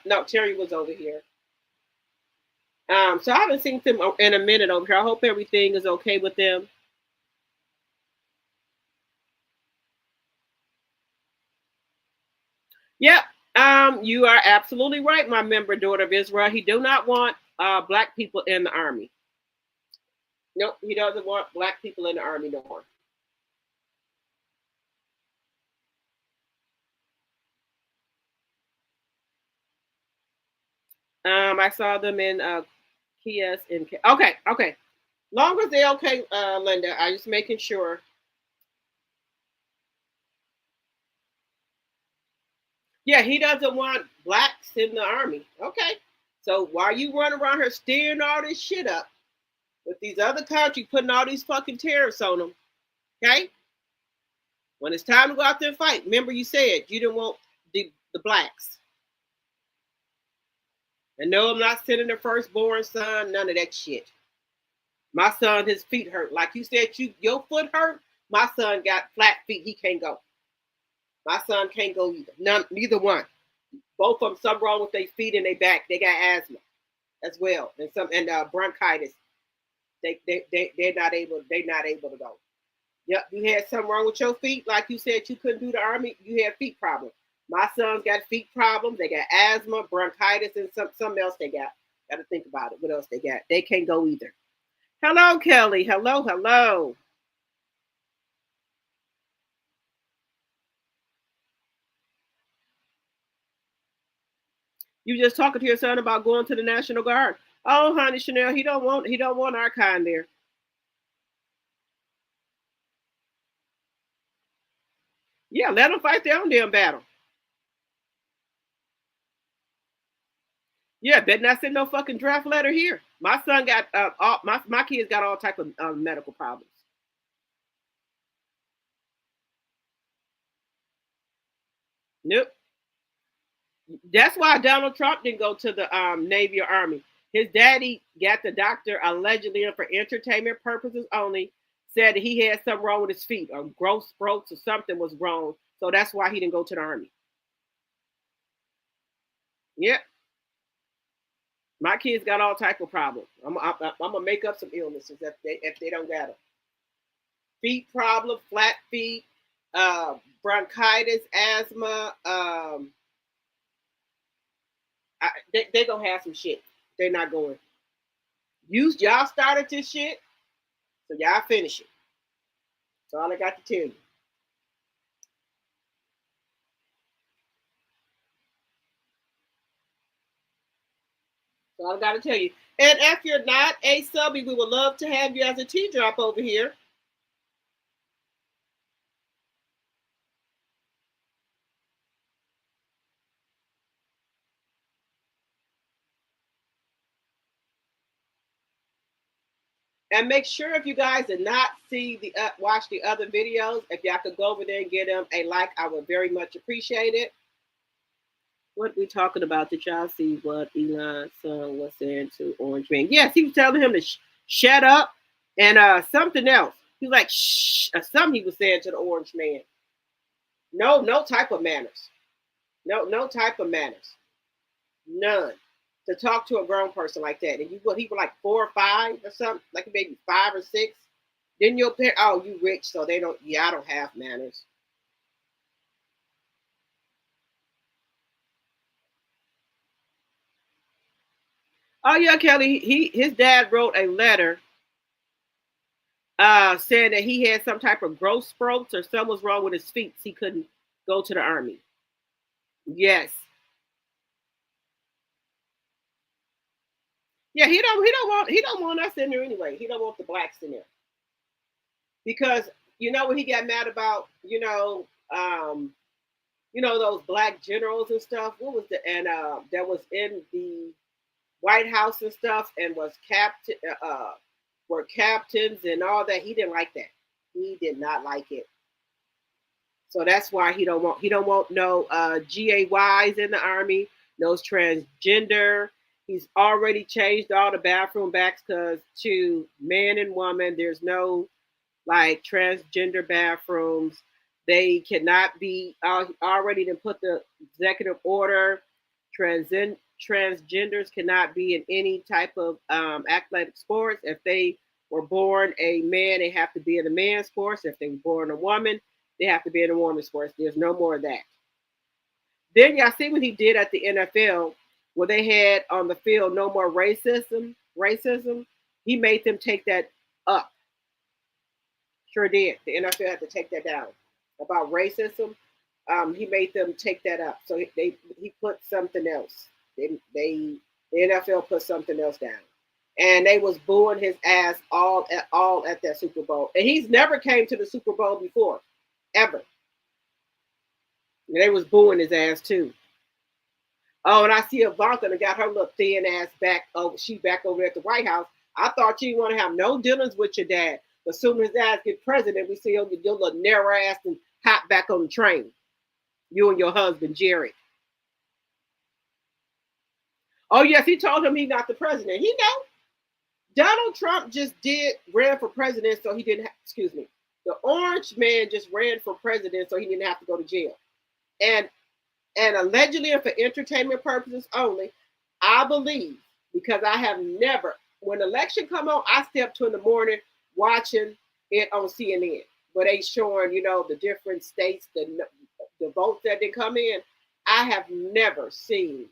no, Terry was over here. So I haven't seen them in a minute over here. I hope everything is okay with them. Yep. You are absolutely right, my member, daughter of Israel. He do not want black people in the army. Nope, he doesn't want black people in the army no more. I saw them in Kias in okay. Long as they okay, Linda. I just making sure. Yeah, he doesn't want blacks in the army. Okay. So why you running around here steering all this shit up with these other countries putting all these fucking tariffs on them? Okay. When it's time to go out there and fight, remember you said you didn't want the blacks. And no, I'm not sending the firstborn son, none of that shit. My son, his feet hurt. Like you said, your foot hurt. My son got flat feet. He can't go. My son can't go either. Neither one. Both of them, something wrong with their feet and their back. They got asthma as well, and bronchitis. They're not able to go. Yep, you had something wrong with your feet, like you said you couldn't do the army. You had feet problems. My son's got feet problems. They got asthma, bronchitis, and something else they got. Got to think about it. What else they got? They can't go either. Hello, Kelly. Hello. You just talking to your son about going to the National Guard. Oh, honey, Chanel, he don't want our kind there. Yeah, let them fight their own damn battle. Yeah, better not send no fucking draft letter here. My son got my kids got all type of medical problems. Nope. That's why Donald Trump didn't go to the Navy or Army. His daddy got the doctor allegedly for entertainment purposes only. Said that he had something wrong with his feet, or growth spurts, or something was wrong. So that's why he didn't go to the Army. Yep. My kids got all type of problems. I'm gonna make up some illnesses if they don't got them. Feet problem, flat feet, bronchitis, asthma. They gonna have some shit. They're not going. Y'all started this shit, so y'all finish it. That's all I got to tell you. So I got to tell you. And if you're not a subby, we would love to have you as a T-drop over here. And make sure if you guys did not see watch the other videos, if y'all could go over there and get them a like, I would very much appreciate it. What we talking about? Did y'all see what Elon's son was saying to Orange Man? Yes, he was telling him to shut up and something else. He was like, shh, or something he was saying to the Orange Man. No type of manners. No type of manners. None. To talk to a grown person like that. And he was like 4 or 5 or something, like maybe 5 or 6. Then your parents, oh, you rich, so I don't have manners. Oh yeah, Kelly, his dad wrote a letter saying that he had some type of growth spurts or something was wrong with his feet. He couldn't go to the Army. Yes. Yeah, he don't want us in there anyway. He don't want the blacks in there. Because you know what he got mad about, those black generals and stuff. What was that was in the White House and stuff and were captains and all that. He didn't like that. He did not like it. So that's why he don't want no GAYs in the Army, no transgender. He's already changed all the bathroom backs to man and woman. There's no like transgender bathrooms. They cannot be already to put the executive order. Transgenders cannot be in any type of athletic sports. If they were born a man, they have to be in a man's sports. If they were born a woman, they have to be in a woman's sports. There's no more of that. Then y'all see what he did at the NFL, where they had on the field no more racism. He made them take that up. Sure did. The NFL had to take that down about racism. He made them take that up. So he put something else. The NFL put something else down, and they was booing his ass all at that Super Bowl. And he's never came to the Super Bowl before, ever. And they was booing his ass too. Oh, and I see Ivanka that got her little thin ass back. Oh, she back over at the White House. I thought you didn't want to have no dealings with your dad. But as soon as his ass get president, we see your little narrow ass and hop back on the train. You and your husband, Jerry. Oh, yes, he told him he's not the president. He know. Donald Trump just ran for president, so he didn't excuse me. The orange man just ran for president, so he didn't have to go to jail. And allegedly, and for entertainment purposes only, I believe, because I have never, when election come on, I stay up 2 in the morning watching it on CNN, where they showing, the different states, the votes that did come in. I have never seen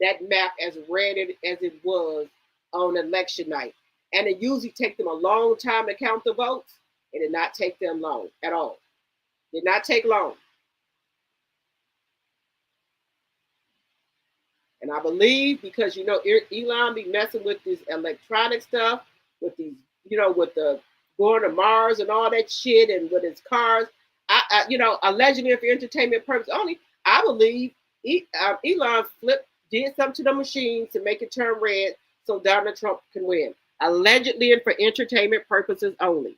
that map as red as it was on election night. And it usually takes them a long time to count the votes. It did not take them long at all. Did not take long. And I believe because, Elon be messing with this electronic stuff, with these, with the going to Mars and all that shit, and with his cars, allegedly for entertainment purpose only, I believe Elon did something to the machine to make it turn red so Donald Trump can win. Allegedly and for entertainment purposes only.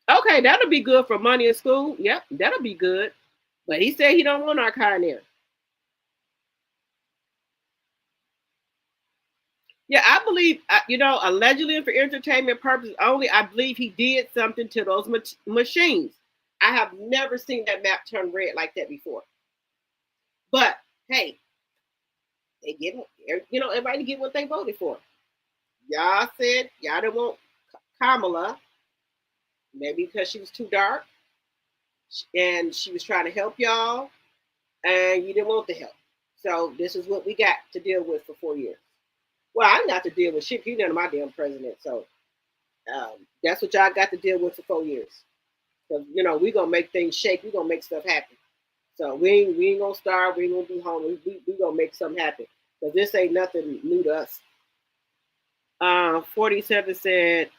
Okay, that'll be good for money in school. Yep, that'll be good. But he said he don't want our kind there. Yeah, I believe, allegedly and for entertainment purposes only, I believe he did something to those machines. I have never seen that map turn red like that before. But, hey, they get, everybody get what they voted for. Y'all said y'all didn't want Kamala. Maybe because she was too dark and she was trying to help y'all and you didn't want the help. So this is what we got to deal with for 4 years. Well, I didn't have to deal with shit. You're none of my damn president. So that's what y'all got to deal with for 4 years. Because, we're going to make things shake. We're going to make stuff happen. So we ain't going to starve. We ain't going to be homeless. We going to make something happen. Because this ain't nothing new to us. 47 said,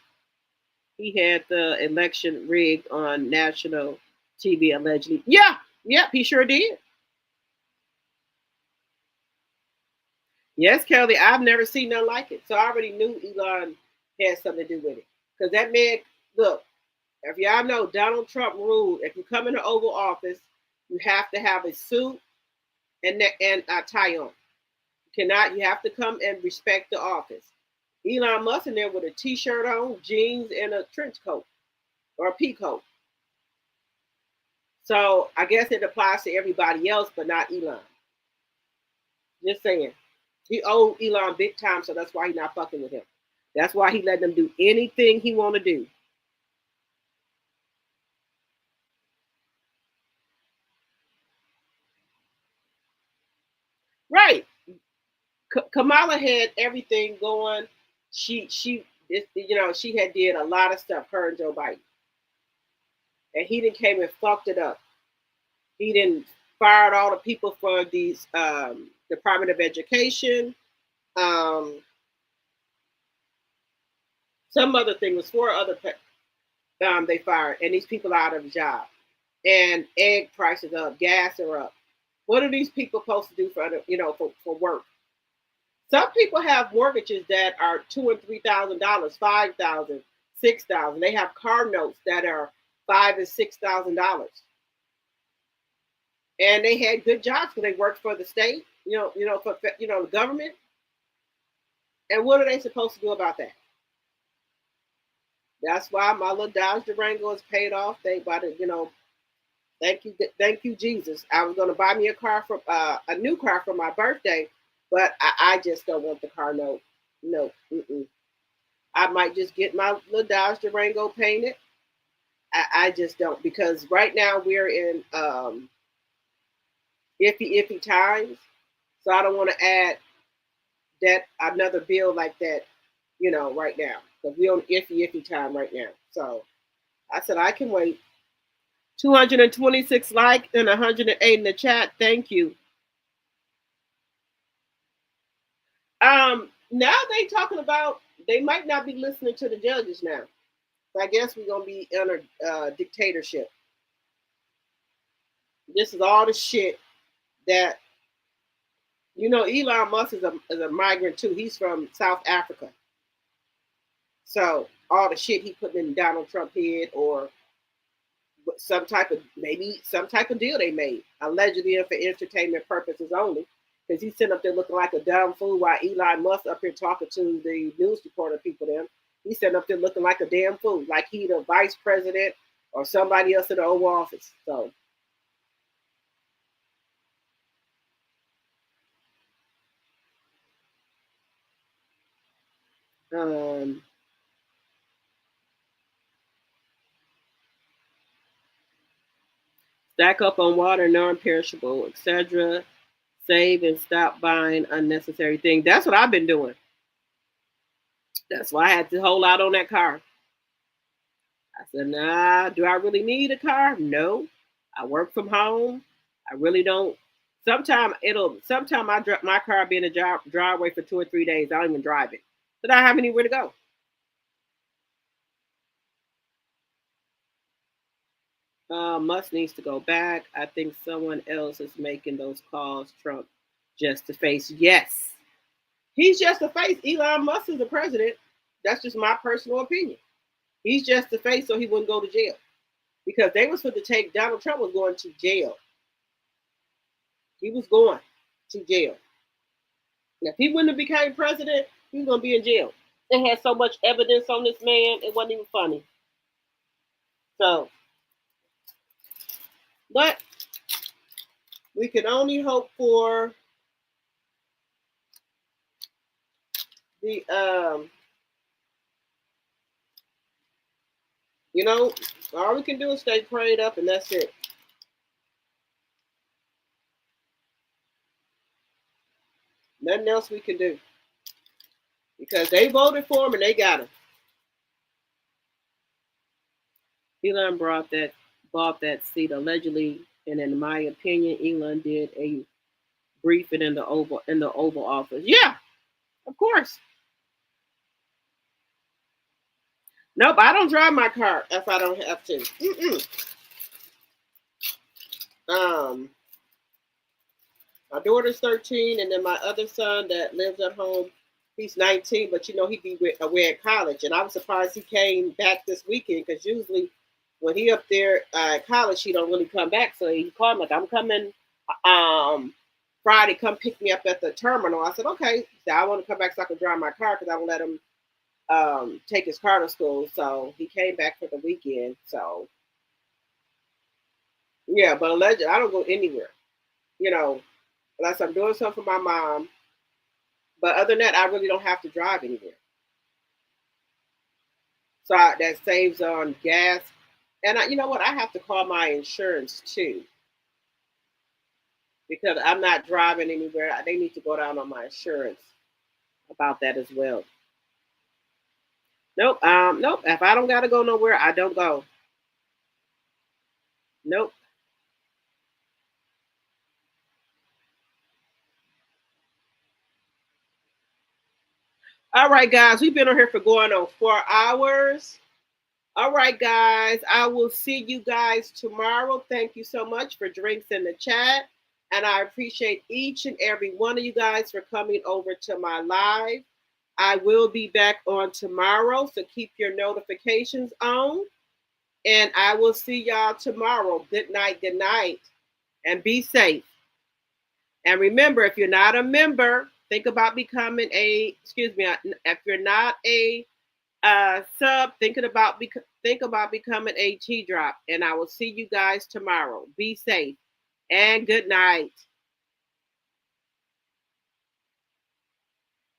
he had the election rigged on national TV, allegedly. Yeah, he sure did. Yes, Kelly, I've never seen nothing like it. So I already knew Elon had something to do with it. Because that man, look, if y'all know, Donald Trump ruled, if you come in the Oval Office, you have to have a suit and a tie on. You have to come and respect the office. Elon Musk in there with a t-shirt on, jeans, and a trench coat or a pea coat. So I guess it applies to everybody else, but not Elon. Just saying. He owed Elon big time, so that's why he's not fucking with him. That's why he let them do anything he want to do. Right. Kamala had everything going. She had did a lot of stuff, her and Joe Biden. And he didn't came and fucked it up. He didn't fired all the people for these Department of Education. Some other thing was 4 other they fired, and these people are out of a job. And egg prices up, gas are up. What are these people supposed to do for work? Some people have mortgages that are $2,000 and $3,000, $5,000, $6,000. They have car notes that are $5,000 and $6,000. And they had good jobs because they worked for the state, for the government. And what are they supposed to do about that? That's why my little Dodge Durango is paid off. Thank you, Jesus. I was going to buy me a new car for my birthday, but I just don't want the car note. No, I might just get my little Dodge Durango painted. I just don't, because right now we're in iffy times, so I don't want to add another bill like that, right now, because we're on iffy time right now. So I said I can wait. 226 likes and 108 in the chat. Thank you. Now they talking about they might not be listening to the judges now. So I guess we're gonna be under dictatorship. This is all the shit that Elon Musk is a migrant too. He's from South Africa. So all the shit he put in Donald Trump head, or some type of deal they made, allegedly for entertainment purposes only, because he's sitting up there looking like a dumb fool while Elon Musk up here talking to the news reporter people them. He's sitting up there looking like a damn fool, like he the vice president or somebody else in the Oval Office. So stack up on water, non-perishable, etc. Save and stop buying unnecessary things. That's what I've been doing. That's why I had to hold out on that car. I said, nah, do I really need a car? No. I work from home. I really don't. Sometimes my car be in a driveway for 2 or 3 days. I don't even drive it. But I have anywhere to go. Musk needs to go back. I think someone else is making those calls. Trump just to face. Yes. He's just a face. Elon Musk is the president. That's just my personal opinion. He's just a face so he wouldn't go to jail. Because they was supposed to take, Donald Trump was going to jail. He was going to jail. If he wouldn't have become president, he was going to be in jail. They had so much evidence on this man, it wasn't even funny. So, but we can only hope for the, all we can do is stay prayed up, and that's it. Nothing else we can do. Because they voted for him and they got him. Elon bought that seat allegedly, and in my opinion, Elon did a briefing in the Oval Office. Yeah, of course. Nope, I don't drive my car if I don't have to. My daughter's 13, and then my other son that lives at home, he's 19, but he'd be away at college. And I was surprised he came back this weekend, because usually when he up there at college, he don't really come back. So he called me like, I'm coming Friday, come pick me up at the terminal. I said, okay. So I want to come back so I can drive my car, because I won't let him take his car to school. So he came back for the weekend. So yeah, but allegedly, I don't go anywhere, unless I'm doing something for my mom. But other than that, I really don't have to drive anywhere. So that saves on gas. And you know what? I have to call my insurance too, because I'm not driving anywhere. They need to go down on my insurance about that as well. Nope. Nope. If I don't gotta go nowhere, I don't go. Nope. All right, guys, we've been on here for going on 4 hours. All right, guys, I will see you guys tomorrow. Thank you so much for drinks in the chat. And I appreciate each and every one of you guys for coming over to my live. I will be back on tomorrow, so keep your notifications on. And I will see y'all tomorrow. Good night, and be safe. And remember, if you're not a member, think about becoming if you're not a sub, think about becoming a T-drop. And I will see you guys tomorrow. Be safe and good night.